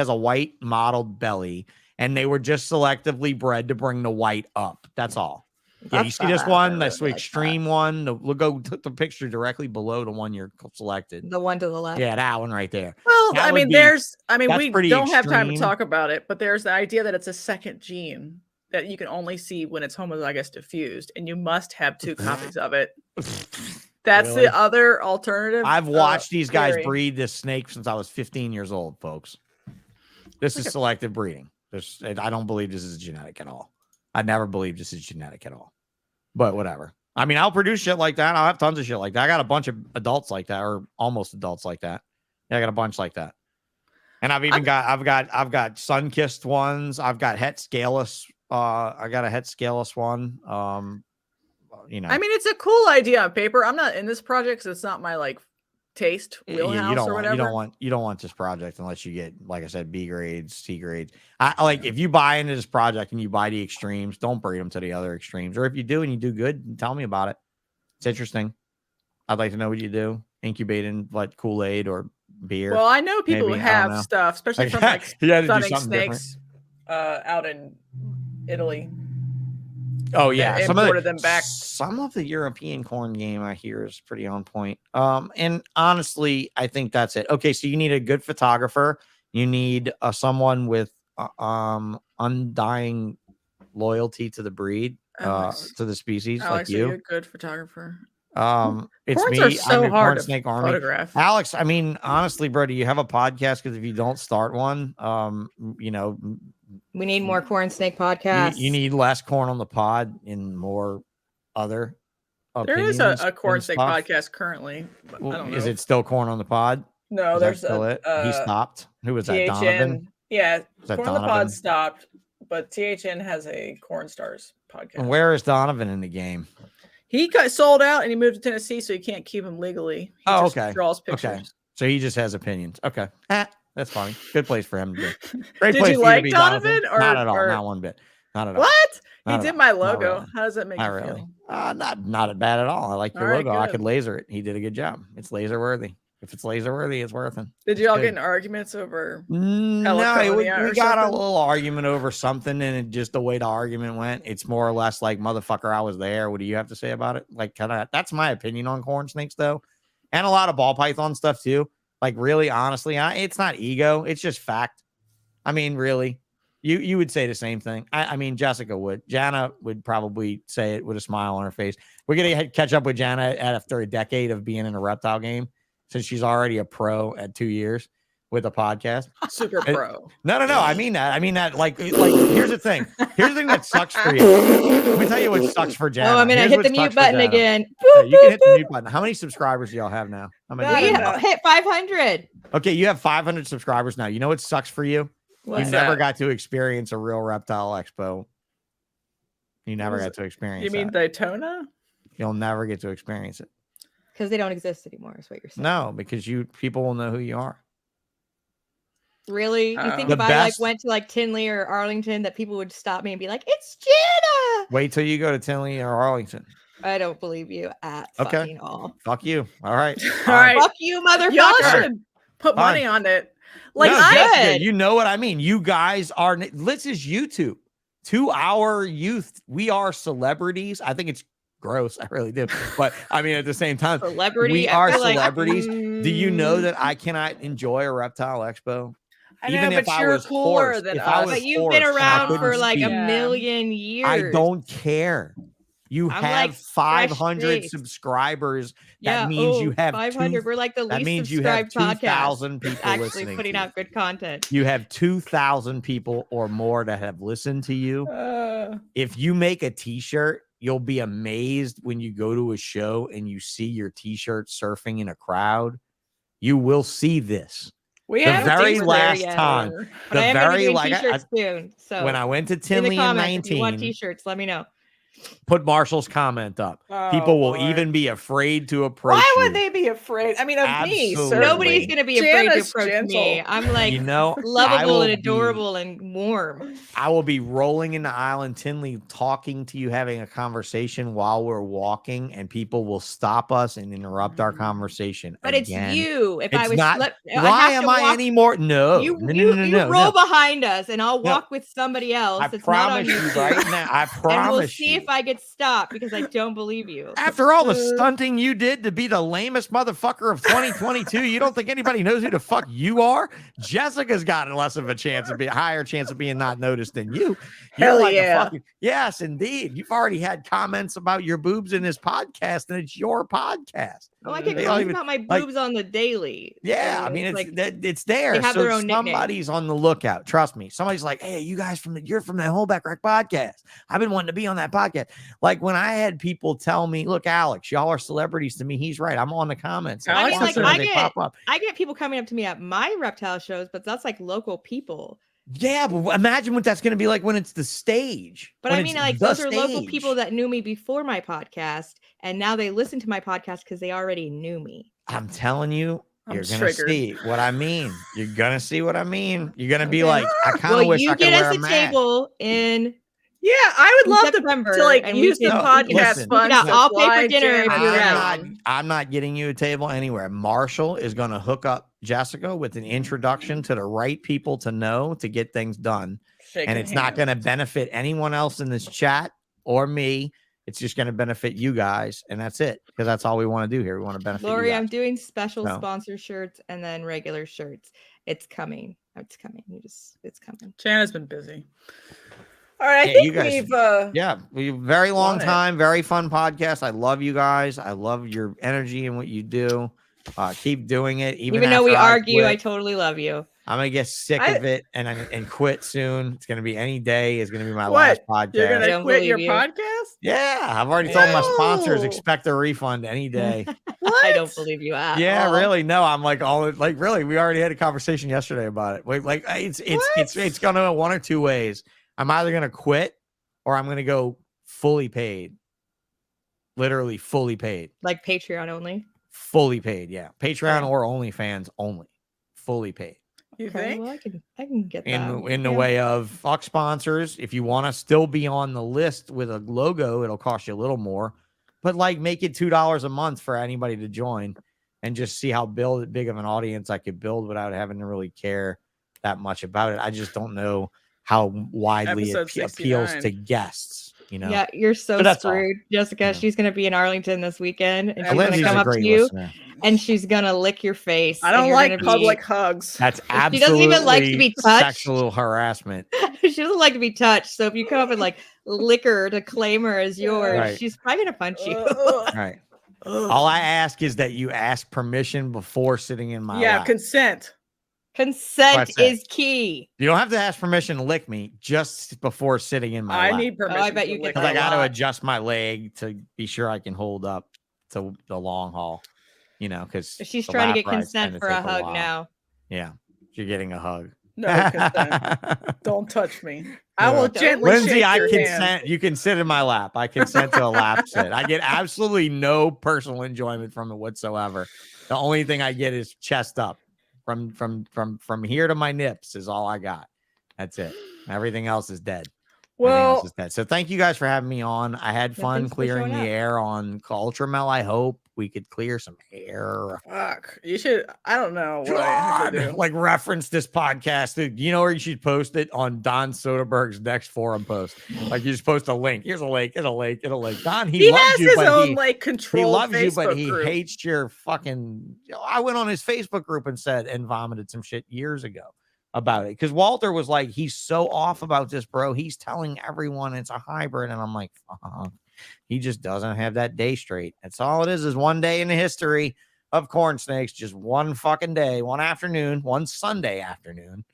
E: a white mottled belly, and they were just selectively bred to bring the white up. That's all. Yeah, you
A: That's
E: see this
A: badass.
E: one,
A: I
E: that's the
A: really like
E: extreme one. We'll go to the picture directly below the one you're selected.
A: The one to the left.
E: Yeah, that one right there.
B: Well,
E: That
B: I
E: would
B: mean,
E: be-
B: that's we
E: pretty
B: don't have time to
E: extreme.
B: talk about it, but there's the idea that it's a second gene that you can only see when it's homozygous diffused, and you must have 2 copies of it. That's
E: Really?
B: the other alternative.
E: I've watched these guys
B: theory.
E: breed this snake since I was 15 years old, folks. This is selective breeding. I don't believe this is genetic at all. I never believed this is genetic at all. But whatever. I mean, I'll produce shit like that. I'll have tons of shit like that. I got a bunch of adults like that, or almost adults like that. Yeah, I got a bunch like that. And I've got sun-kissed ones. I've got het scaleless. I got a het scaleless one. You know,
B: I mean, it's a cool idea on paper. I'm not in this project because it's not my taste wheelhouse
E: you don't
B: or
E: want,
B: whatever.
E: you don't want this project unless you get, like I said, B grades, C grades. I like if you buy into this project and you buy the extremes, don't breed them to the other extremes. Or if you do and you do good, tell me about it. It's interesting. I'd like to know what you do. Incubating what Kool-Aid or beer.
B: Well, I know people
E: maybe,
B: who
E: I don't
B: have
E: know.
B: stuff, especially from
E: You had to do
B: stunning
E: something different.
B: snakes out in Italy.
E: Oh yeah,
B: They
E: some of
B: imported them back.
E: Some of the European corn game I hear is pretty on point. And honestly, I think that's it. Okay, so you need a good photographer. You need someone with undying loyalty to the breed,
B: Alex,
E: to the species,
B: Alex,
E: like
B: are you
E: you.
B: a good photographer?
E: It's
B: Corns
E: me.
B: are so
E: I'm in
B: hard
E: Corn
B: to
E: Snake Army.
B: photograph.
E: Alex, I mean, honestly, bro, do you have a podcast? Because if you don't start one, you know,
A: We need more corn snake podcasts.
E: you need less corn on the pod and more other
B: There is
E: opinions
B: a corn
E: and
B: snake
E: stuff.
B: podcast currently. But I don't know.
E: Is it still corn on the pod?
B: No,
E: Is
B: there's
E: that still
B: a
E: it? He stopped. Who was that?
B: THN.
E: Donovan?
B: Yeah,
E: Is that
B: Corn on the
E: Donovan?
B: Pod stopped, but THN has a Corn Stars podcast.
E: And where is Donovan in the game?
B: He got sold out and he moved to Tennessee, so you can't keep him legally. He
E: Oh,
B: just
E: okay.
B: draws pictures.
E: Okay. So he just has opinions. Okay. That's funny. Good place for him to be. Great
B: Did
E: place
B: you
E: for
B: like
E: to be,
B: Donovan, or-
E: not at all.
B: or-
E: Not one bit. Not at all.
B: What?
E: Not
B: He
E: at
B: did
E: all.
B: my
E: Not
B: logo.
E: really.
B: How does that make
E: Not
B: you
E: really.
B: feel?
E: Not bad at all. I like your
B: All right,
E: logo. I
B: good.
E: could laser it. He did a good job. It's laser worthy. If it's laser worthy, it's worth it.
B: Did you all
E: good.
B: get in arguments over?
E: No,
B: California
E: we
B: or
E: got a
B: something?
E: little argument over something, and it just the way the argument went, it's more or less like, motherfucker, I was there. What do you have to say about it? Like, kind of, that's my opinion on corn snakes, though, and a lot of ball python stuff too. Like, really, honestly, it's not ego; it's just fact. I mean, really, you would say the same thing. I mean, Jessica would. Jana would probably say it with a smile on her face. We're gonna catch up with Jana after a decade of being in a reptile game, since she's already a pro at 2 years with a podcast.
B: Super pro.
E: No. I mean that. Like, here's the thing. Here's the thing that sucks for you. Let me tell you what sucks for Jana.
A: Oh, I'm gonna
E: Here's
A: hit
E: what
A: the
E: sucks
A: mute
E: for
A: button
E: Jana.
A: again.
E: Yeah, you can hit the mute button. How many subscribers do y'all have now? How many?
B: I
A: We
B: don't know.
A: hit 500.
E: Okay, you have 500 subscribers now. You know what sucks for you?
A: What's
E: You
B: that?
E: never got to experience a real reptile expo. You never
B: is
E: got to experience
B: You mean
E: that.
B: Daytona?
E: You'll never get to experience it.
A: Because they don't exist anymore, is what you're saying.
E: No, because people will know who you are.
A: Really? You think
E: The
A: if I
E: best-
A: went to Tinley or Arlington that people would stop me and be like, it's Jana?
E: Wait till you go to Tinley or Arlington.
A: I don't believe you at
E: Okay.
A: fucking all.
E: Fuck you. All right.
B: All right.
A: Fuck you,
B: Y'all
A: motherfucker.
B: should put
E: Fine.
B: money on it. Like
E: No,
B: I
E: Jessica,
A: did.
E: you know what I mean. You guys are. This is YouTube. To our youth, we are celebrities. I think it's gross. I really do. But I mean, at the same time,
A: Celebrity.
E: we
A: I
E: are
A: feel like,
E: celebrities. Do you know
A: mm,
E: that I cannot enjoy a reptile expo?
B: I know,
E: Even if
B: but
E: I
B: you're
E: was
B: cooler
E: hoarse,
B: than
E: if I
B: us.
E: was
A: But you've been
E: forced and I
A: around
E: couldn't
A: for like
E: speak.
A: a million years.
E: I don't care. You
A: I'm
E: have
A: like fresh
E: 500
A: faced.
E: subscribers.
A: Yeah,
E: That means you have
A: 500. We're like the
E: that
A: least
E: means you have
A: subscribed podcast.
E: 2,000 people
A: Actually
E: listening
A: putting
E: to you.
A: out good content.
E: You have 2,000 people or more that have listened to you. If you make a t-shirt, you'll be amazed when you go to a show and you see your t-shirt surfing in a crowd. You will see this.
B: We
E: The
B: have
E: very
B: t-shirts
E: last
B: there.
E: time.
A: But I
E: The
A: am going to be
E: very
A: doing
E: like
A: t-shirts soon. So
E: when I went to
A: in the
E: Tinley in
A: comments, if you want
E: 19,
A: t-shirts, let me know.
E: Put Marshall's comment up.
B: Oh,
E: People will
B: boy.
E: even be afraid to approach
B: Why
E: you.
B: would they be afraid? I mean, of me,
E: Absolutely.
B: certainly.
A: Nobody's gonna be afraid to
B: Jana's
A: approach me.
B: gentle.
A: I'm like
E: You know, I
A: lovable
E: will
A: and
E: be-
A: adorable and warm.
E: I will be rolling into Island Tinley, talking to you, having a conversation while we're walking, and people will stop us and interrupt our conversation.
A: But
E: again.
A: it's you. If
E: It's
A: I was
E: not.
A: I
E: Why
A: have
E: am
A: to
E: I
A: walk-
E: anymore? No,
A: You
E: no.
A: roll behind us, and I'll
E: No.
A: walk with somebody else.
E: I
A: It's not on
E: promise you
A: YouTube.
E: right now. I promise
A: And we'll see
E: you.
A: if I get stopped because I don't believe you.
E: After all the stunting you did to be the lamest motherfucker of 2022, you don't think anybody knows who the fuck you are? Jessica's got less of a chance of being higher chance of being not noticed than you. You're
B: Hell
E: like
B: yeah.
E: a fucking yes, indeed. You've already had comments about your boobs in this podcast, and it's your podcast.
A: Oh, I get
E: They don't
A: comments
E: even-
A: about my
E: like-
A: boobs on the daily.
E: Yeah,
A: So
E: I mean
A: like
E: it's there.
A: they have
E: So
A: their own nickname.
E: somebody's on the lookout. Trust me. Somebody's like, "Hey, you guys you're from the Holeback Wreck podcast. I've been wanting to be on that podcast." Like when I had people tell me, "Look, Alex, y'all are celebrities to me." He's right. I'm on the comments.
B: I mean,
A: like,
E: Sponsors,
A: I
E: they
A: get-
E: pop up.
A: I get people coming up to me at my reptile shows, but that's like local people.
E: Yeah, but imagine what that's going to be like when it's the stage.
A: But
E: when
A: I mean,
E: it's
A: like
E: the
A: those are local
E: stage.
A: people that knew me before my podcast, and now they listen to my podcast because they already knew me.
E: I'm telling you,
B: I'm
E: you're gonna
B: triggered.
E: see what I mean. You're gonna see what I mean. You're gonna be
A: Okay.
E: like, I kind of
A: Well,
E: wish
A: you
E: I could
A: get
E: wear
A: us
E: a
A: a
E: mask.
A: table in.
B: Yeah, I would
A: In
B: love
A: September,
B: to like
A: and we
B: use the
A: can-
B: podcast
E: listen.
B: funds.
A: Yeah,
B: to
A: I'll pay for
B: fly
A: dinner if
B: Jana
A: you're
B: down.
A: around.
E: I'm not getting you a table anywhere. Marshall is going to hook up Jessica with an introduction to the right people to know to get things done.
B: Shaking
E: And it's not
B: hands.
E: going to benefit anyone else in this chat or me. It's just going to benefit you guys. And that's it. Because that's all we want to do here. We want to benefit
A: Lori,
E: you
A: I'm
E: guys.
A: doing special
E: No.
A: sponsor shirts and then regular shirts. It's coming. It's coming. It's coming.
B: Jana's been busy. All right, I
E: Yeah, you
B: think
E: guys-
B: we've
E: Yeah, we very long
B: Love it.
E: time, very fun podcast. I love you guys. I love your energy and what you do. Keep doing it.
A: Even though we
E: after I
A: argue, I
E: quit.
A: totally love you.
E: I'm gonna get sick
B: I-
E: of it and quit soon. It's gonna be any day. Is gonna be my
B: What?
E: last
B: you're
E: podcast.
B: gonna
A: don't
B: quit your
A: believe you.
B: podcast.
E: Yeah, I've already told my sponsors
B: No.
E: expect a refund any day.
B: What?
A: I don't believe you at
E: Yeah,
A: all.
E: really. No, I'm like really. We already had a conversation yesterday about it. Like it's gonna one or two ways. I'm either gonna quit or I'm gonna go fully paid. Literally fully paid.
A: Like Patreon only.
E: Fully paid. Yeah, Patreon
A: Okay.
E: or OnlyFans only. Fully paid.
B: You
A: Okay,
B: think?
A: well, I can get that.
E: In the
A: Yeah.
E: way of fuck sponsors. If you want to still be on the list with a logo, it'll cost you a little more, but like make it $2 a month for anybody to join and just see how big of an audience I could build without having to really care that much about it. I just don't know how widely it
B: Episode
E: appeals to
B: 69.
E: guests, you know.
A: Yeah, you're so
E: But that's all.
A: screwed, Jessica.
E: Yeah.
A: She's gonna be in Arlington this weekend, and she's
B: Lindsay's
A: gonna
E: Lindsay's
A: come
E: a
A: up to
E: great
A: you
E: listener.
A: and she's gonna lick your face.
B: I
A: and
B: don't
A: you're
B: like
A: gonna be-
B: public hugs.
E: That's
A: She
E: absolutely
A: doesn't even like to be touched.
E: sexual harassment.
A: She doesn't like to be touched. So if you come up and like lick her to claim her as yours,
E: Right.
A: she's probably gonna punch you.
B: Ugh.
E: Right.
B: Ugh.
E: All I ask is that you ask permission before sitting in my
B: yeah,
E: lap.
B: consent.
A: Consent
E: That's it.
A: is key.
E: You don't have to ask permission to lick me just before sitting in my
B: I
E: lap.
B: need permission.
A: I bet
B: to
A: you get
B: lick
E: because I
A: a
B: her.
E: got to
A: lot.
E: adjust my leg to be sure I can hold up to the long haul. You know, because
A: She's trying to get consent for a hug now.
E: Yeah, you're getting a hug.
B: No consent. Don't touch me. I will
E: Yeah.
B: gently
E: Lindsay,
B: shake
E: I
B: your hand.
E: consent. You can sit in my lap. I consent to a lap sit. I get absolutely no personal enjoyment from it whatsoever. The only thing I get is chest up from here to my nips is all I got. That's it. Everything else is dead. Everything else
B: Well,
E: is dead. So thank you guys for having me on. I had
A: Yeah,
E: fun
A: thanks for
E: clearing the
A: showing up.
E: air on Ultramel. I hope we could clear some air.
B: fuck. You should. I don't know what I have to
E: God,
B: do.
E: like reference this podcast. Dude, you know where you should post it on Don Soderbergh's next forum post. Like you just post a link. Here's a link. It's a link. It's a link. Don,
B: He
E: loves
B: has
E: you,
B: his
E: but
B: own
E: he,
B: like
E: he
B: control.
E: loves you, but
B: Facebook
E: he
B: group.
E: hates your fucking. I went on his Facebook group and said and vomited some shit years ago about it because Walter was like, he's so off about this, bro. He's telling everyone it's a hybrid, and I'm like, fuck. He just doesn't have that day straight. That's all it is one day in the history of corn snakes, just one fucking day, one afternoon, one Sunday afternoon,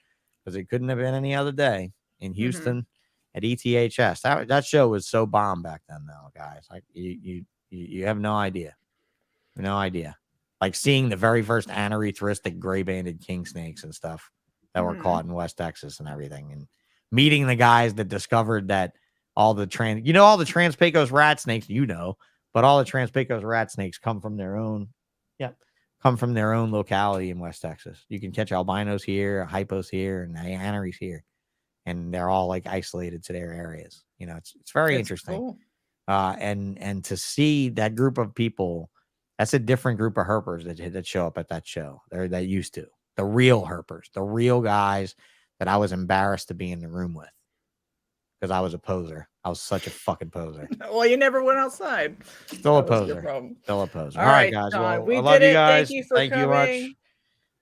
E: because it couldn't have been any other day in Houston at ETHS. That show was so bomb back then, though, guys. Like you have no idea. No idea. Like seeing the very first anerythristic gray banded king snakes and stuff that were caught in West Texas and everything, and meeting the guys that discovered that all the Trans-Pecos rat snakes, but all the Trans-Pecos rat snakes come from their own locality in West Texas. You can catch albinos here, hypos here, and Hyaneries here, and they're all like isolated to their areas. It's very interesting.
B: Cool.
E: And to see that group of people, that's a different group of herpers that show up at that show. That used to, the real herpers, the real guys that I was embarrassed to be in the room with because I was a poser. I was such a fucking poser.
B: Well, you never went outside.
E: Still a
B: That was your
E: poser.
B: problem.
E: Still a poser.
B: All
E: All right,
B: right,
E: guys.
B: John,
E: Well,
B: we
E: I love
B: did
E: you
B: it.
E: guys.
B: Thank you for
E: Thank you much.
B: coming.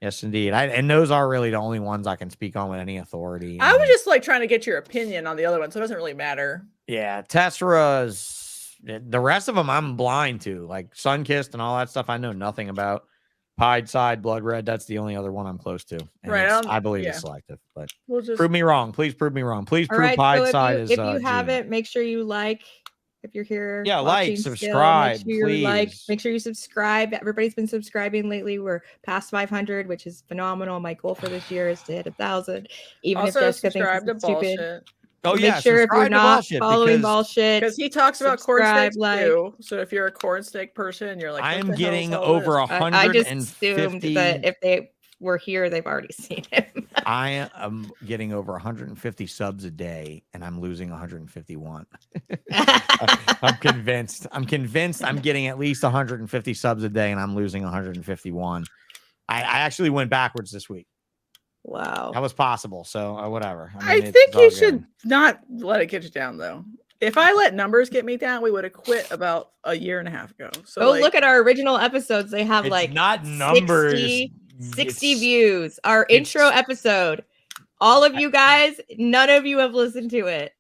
E: Yes, indeed. And those are really the only ones I can speak on with any authority.
B: I was just like trying to get your opinion on the other one, so it doesn't really matter.
E: Yeah, Tessera's. The rest of them I'm blind to, like Sunkissed and all that stuff. I know nothing about. Pied Side, Blood Red. That's the only other one I'm close to. And
B: Right,
E: I believe
B: yeah.
E: it's selective, but
B: We'll just
E: prove me wrong. Please prove me wrong. Please
A: All
E: prove
A: right.
E: Pied
A: So
E: Side
A: if
E: is.
A: you have
E: June.
A: it, make sure you like. If you're here,
E: Yeah,
A: watching
E: like,
A: still,
E: subscribe,
A: make sure you like.
E: please.
A: Make sure you subscribe. Everybody's been subscribing lately. We're past 500, which is phenomenal. My goal for this year is to hit 1,000. Even
B: also
A: if Jessica
B: subscribe
A: thinks
B: to
A: it's stupid.
B: bullshit.
E: Oh
A: Make
E: yeah,
A: sure if you're
E: subscribe to
A: not
E: bullshit
A: following
E: because
A: bullshit,
B: Because he talks about corn
A: subscribe,
B: snakes
A: like-
B: too. So if you're a corn snake person, you're like,
E: I
B: what
E: am
B: the hell
E: getting
B: is all
E: over
B: this?
E: 150.
A: I just assumed that if they were here, they've already seen him.
E: I am getting over 150 subs a day, and I'm losing 151. I'm convinced. I'm getting at least 150 subs a day, and I'm losing 151. I actually went backwards this week.
A: Wow.
E: That was possible. So whatever.
B: I
E: mean,
B: think
E: it's all
B: you
E: good.
B: should not let it get you down, though. If I let numbers get me down, we would have quit about a year and a half ago. So
A: Go look at our original episodes. They have
E: It's
A: like
E: not numbers.
A: 60
E: It's-
A: views. Our intro episode. All of you guys, none of you have listened to it.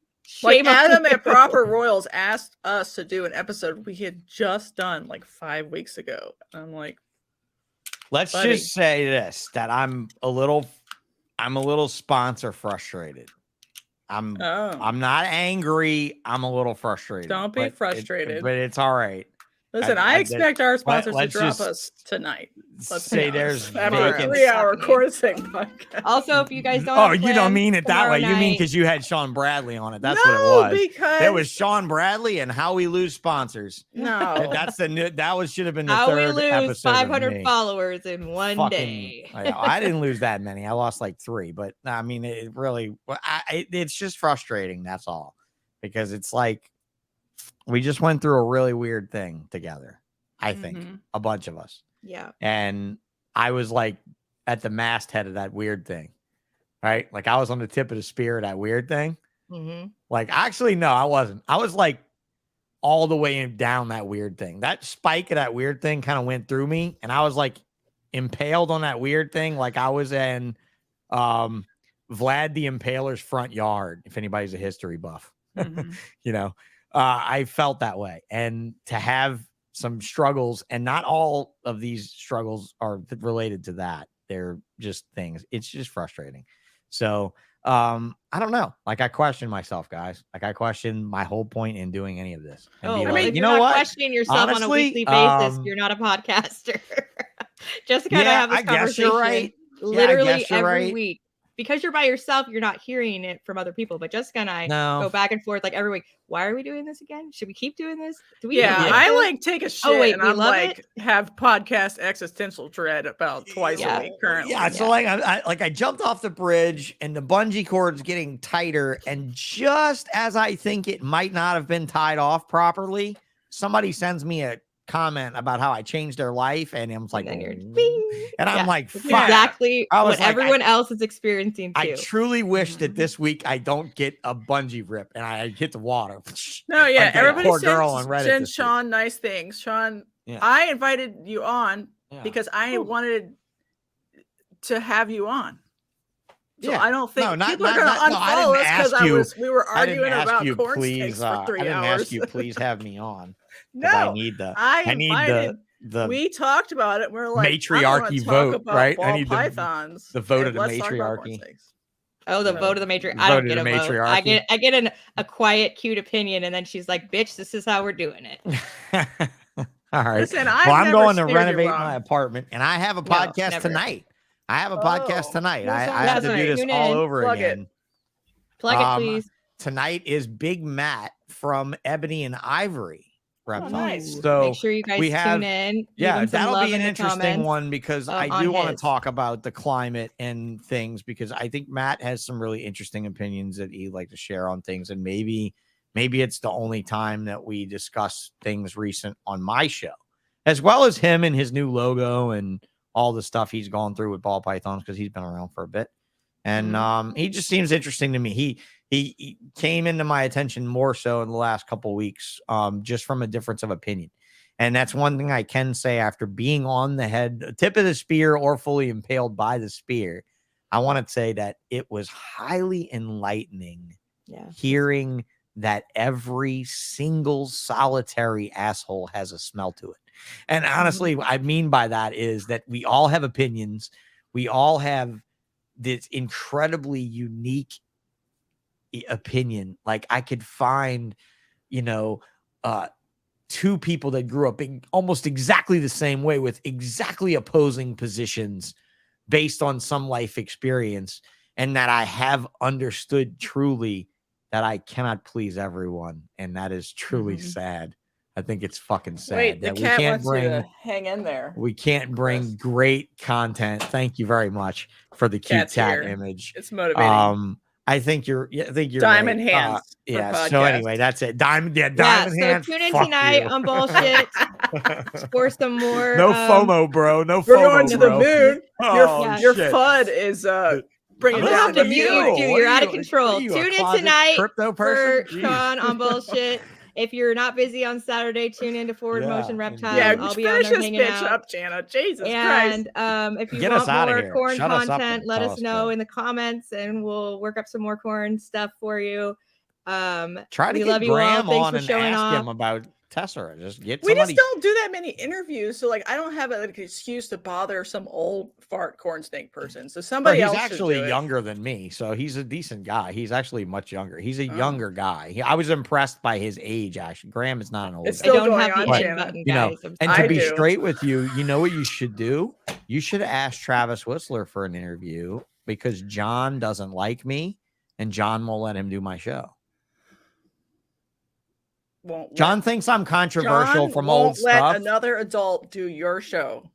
B: Like
A: Shame on
B: Adam
A: you.
B: at Proper Royals asked us to do an episode we had just done like 5 weeks ago. I'm like,
E: Let's
B: buddy.
E: just say this: that I'm a little sponsor frustrated. I'm not angry. I'm a little frustrated.
B: Don't be
E: but
B: frustrated.
E: but it's all right.
B: Listen, I expect our sponsors to
E: let's
B: drop
E: just
B: us tonight. Let's
E: say
B: be honest.
E: there's
B: after a
E: vacant-
B: 3-hour corn snake podcast.
A: Also, if you guys don't
E: Oh,
A: have
E: you don't
A: plans
E: mean it that
A: tomorrow
E: way. You mean
A: night-
E: because you had Sean Bradley on it. That's
B: no,
E: what it was.
B: Because
E: It was Sean Bradley and How We Lose Sponsors.
B: no.
E: That's the new. Should have been the
A: How we
E: third
A: lose
E: episode. of
A: 500
E: me.
A: followers in one
E: Fucking-
A: day.
E: I didn't lose that many. I lost like 3, but I mean, it really, it's just frustrating. That's all, because it's like we just went through a really weird thing together. I think
B: Mhm.
E: a bunch of us,
A: Yeah.
E: and I was like at the masthead of that weird thing, right? Like I was on the tip of the spear of that weird thing.
A: Mm-hmm.
E: Like, actually, no, I wasn't. I was like all the way down that weird thing. That spike of that weird thing kind of went through me, and I was like impaled on that weird thing, like I was in Vlad the Impaler's front yard. If anybody's a history buff,
B: Mhm.
E: I felt that way, and to have some struggles, and not all of these struggles are related to that. They're just things. It's just frustrating. So I don't know. Like, I question myself, guys. Like, I question my whole point in doing any of this. And
A: Oh,
E: be
A: well,
E: like,
A: if
E: you
A: you're
E: know
A: not
E: what?
A: questioning yourself on a
E: Honestly,
A: weekly basis,
E: um,
A: you're not a podcaster. Jessica and I
E: Yeah,
A: have this
E: I guess
A: conversation
E: you're right.
A: literally
E: guess you're
A: every
E: right.
A: week. Because you're by yourself, you're not hearing it from other people. But Jessica and I
E: No.
A: go back and forth like every week. Why are we doing this again? Should we keep doing this? Do we?
B: Yeah,
A: even
B: I
A: this?
B: like take a shit
A: wait,
B: and
A: we
B: I'm
A: love
B: like have podcast existential dread about twice
A: Yeah.
B: a week currently.
E: Yeah, so like I jumped off the bridge and the bungee cord's getting tighter, and just as I think it might not have been tied off properly, somebody sends me a comment about how I changed their life, and I'm like,
A: And then you're
E: "Oh."
A: bing.
E: And I'm
A: Yeah,
E: like,
A: it's
E: fuck.
A: exactly
E: I was
A: what
E: like,
A: everyone else is experiencing too.
E: I truly wish that this week I don't get a bungee rip and I hit the water.
B: No, yeah,
E: Like that
B: everybody
E: poor girl on Reddit
B: sends
E: this week.
B: Sean nice things. Sean,
E: Yeah.
B: I invited you on
E: Yeah.
B: because I wanted to have you on. So
E: Yeah.
B: I don't think
E: No, not-
B: people are
E: not-
B: going to
E: not- no, I
B: unfollow
E: didn't
B: us because
E: ask you-
B: we were
E: I didn't
B: arguing
E: ask
B: about
E: you,
B: corn
E: please.
B: snakes for 3
E: I didn't
B: hours.
E: ask you, please have me on. 'Cause
B: No,
E: I need
B: I
E: need
B: invited.
E: the
B: We talked about it. And we're like
E: matriarchy vote, right? I need
B: pythons.
E: the vote
B: and
E: of the
B: let's talk about corn
E: matriarchy.
B: snakes.
A: Oh, the
B: So-
A: vote of the matriarch.
E: The
A: I
E: vote
A: don't
E: of
A: get
E: the
A: a vote. I
E: matriarchy.
A: get a quiet, cute opinion, and then she's like, "Bitch, this is how we're doing it."
E: All right.
B: Listen,
E: Well,
B: I've
E: I'm
B: never
E: going to
B: steered you
E: renovate
B: wrong.
E: my apartment, and I have a
A: No,
E: podcast
A: never.
E: tonight. I have a podcast
B: Oh,
E: tonight.
B: well,
E: I
B: so
E: have to
A: that's
E: do
A: right.
E: this
A: Tune
E: all
A: in.
E: over
B: Plug it.
E: again.
A: Plug it, please.
E: tonight is Big Matt from Ebony and Ivory Reptiles.
B: nice.
E: So
A: make sure you guys
E: we have-
A: tune in. Leave
E: yeah,
A: him some
E: that'll
A: love
E: be
A: in
E: an
A: the
E: interesting
A: comments.
E: one because I
A: on
E: do want to
A: his.
E: talk about the climate and things because I think Matt has some really interesting opinions that he'd like to share on things, and maybe it's the only time that we discuss things recent on my show, as well as him and his new logo and all the stuff he's gone through with ball pythons because he's been around for a bit, and he just seems interesting to me. He came into my attention more so in the last couple of weeks, just from a difference of opinion. And that's one thing I can say after being on the tip of the spear or fully impaled by the spear. I want to say that it was highly enlightening hearing that every single solitary asshole has a smell to it. And honestly, what I mean by that is that we all have opinions. We all have this incredibly unique opinion. Like I could find, two people that grew up in almost exactly the same way with exactly opposing positions based on some life experience, and that I have understood truly that I cannot please everyone. And that is truly sad. I think it's fucking sad.
B: Wait, the
E: that
B: cat
E: we can't
B: wants you to hang in there.
E: We can't bring great content. Thank you very much for the cute
B: Cat's
E: cat
B: here.
E: image.
B: It's motivating.
E: I think you're
B: Diamond
E: right.
B: hands.
E: Yeah.
B: for
E: So
B: podcast.
E: anyway, that's it. Diamond
A: So
E: hands.
A: tune in
E: Fuck
A: tonight
E: you.
A: on bullshit for some more.
E: No FOMO, bro. No
B: We're
E: FOMO,
B: going to the
E: bro.
B: moon.
E: Oh,
B: Your
E: shit.
B: FUD is bringing
A: I'm gonna
B: down
A: have to
B: the
A: mute
B: ceiling.
A: you.
E: What
A: You're
E: are
A: out of
E: you-
A: control.
E: what are you, a
A: Tune in
E: closet
A: tonight
E: crypto
A: for
E: person?
A: Sean on bullshit. If you're not busy on Saturday, tune into Forward
E: Yeah,
A: Motion Reptile.
B: Yeah,
A: I'll
B: just
A: be on
B: finish
A: there
B: this
A: hanging
B: bitch
A: out.
B: up, Jana. Jesus Christ.
A: And if you
E: Get us
A: want
E: outta
A: more
E: here.
A: corn
E: Shut us up
A: content,
E: and
A: let
E: tell
A: us
E: us
A: know
E: go.
A: in the comments, and we'll work up some more corn stuff for you.
E: Try to
A: we
E: get
A: love you all.
E: Graham
A: Thanks
E: on
A: for
E: and
A: showing
E: ask
A: off.
E: him about Tessera. Just get
B: We
E: somebody.
B: just don't do that many interviews, so I don't have an excuse to bother some old fart corn snake person. So somebody
E: He's
B: else
E: actually
B: should do it.
E: younger than me, so he's a decent guy. He's actually much younger. He's a younger guy. I was impressed by his age. Actually, Graham is not an old
B: It's
E: guy.
B: still
A: I don't
B: going
A: have the
B: on,
A: in
B: Jana.
A: button,
E: You know,
A: guys. I'm
E: and to
A: sorry.
E: be
B: do.
E: straight with you, you know what you should do? You should ask Travis Whistler for an interview because John doesn't like me, and John won't let him do my show. John thinks I'm controversial
B: John
E: from
B: won't
E: old
B: let
E: stuff.
B: another adult do your show.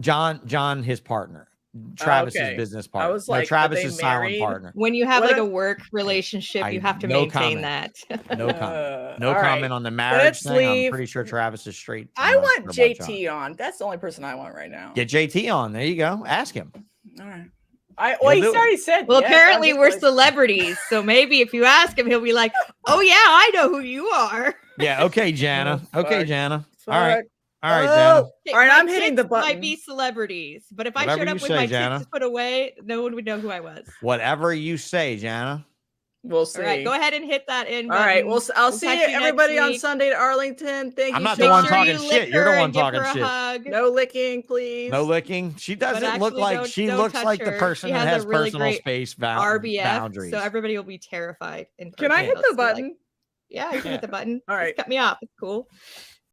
E: John, his partner, Travis's
B: Okay.
E: business
B: I
E: partner.
B: was
E: No,
B: like, are
E: Travis's
B: they
E: silent
B: married?
E: partner.
A: When you have
B: What
A: like
B: a-
A: a work relationship, you have to
E: no
A: maintain
E: comment.
A: that.
E: No comment. No
B: all right.
E: comment on the marriage
B: Let's
E: thing. I'm
B: leave.
E: pretty sure Travis is straight.
B: I
E: I'm not
B: want
E: sure about John.
B: JT on. That's the only person I want right now.
E: Get JT on. There you go. Ask him.
B: All right.
E: He'll
B: He's
E: do it.
B: already said.
A: Well,
B: yes,
A: apparently we're
B: obviously.
A: celebrities, so maybe if you ask him, he'll be like, "Oh yeah, I know who you are."
E: Yeah. Okay, Jana.
B: Oh,
E: okay,
B: fuck.
E: Jana. All right.
B: Fuck.
E: All right,
B: Oh.
E: Jana.
A: Okay,
B: All right,
A: my
B: I'm hitting the
A: tits
B: button.
A: Might be celebrities, but if I
E: Whatever
A: showed
E: you
A: up with
E: say,
A: my
E: Jana.
A: tits put away, no one would know who I was.
E: Whatever you say, Jana.
B: We'll see.
A: All right, go ahead and hit that in.
B: All right.
A: button.
B: I'll
A: We'll
B: see
A: catch
B: you
A: you next
B: everybody on
A: week.
B: Sunday to Arlington. Thank
E: I'm
B: you.
E: not the
A: Make
E: one
A: sure
E: talking
A: you
E: shit.
A: lick
E: You're the
A: her
E: one
A: and give
E: talking
A: her a
E: shit.
A: hug.
B: No licking, please.
E: No licking. She doesn't look
A: actually,
E: like
A: don't-
E: she
A: don't
E: looks
A: touch
E: like the
A: her.
E: person
A: She
E: that
A: has
E: has
A: a really
E: personal
A: great
E: space
A: RBF,
E: boundaries.
A: so everybody will be terrified. In
B: Can I
A: person.
B: hit
A: They'll
B: the
A: just be like,
B: button?
A: yeah, you can hit the button.
B: All
A: Just
B: right.
A: cut me off. It's cool.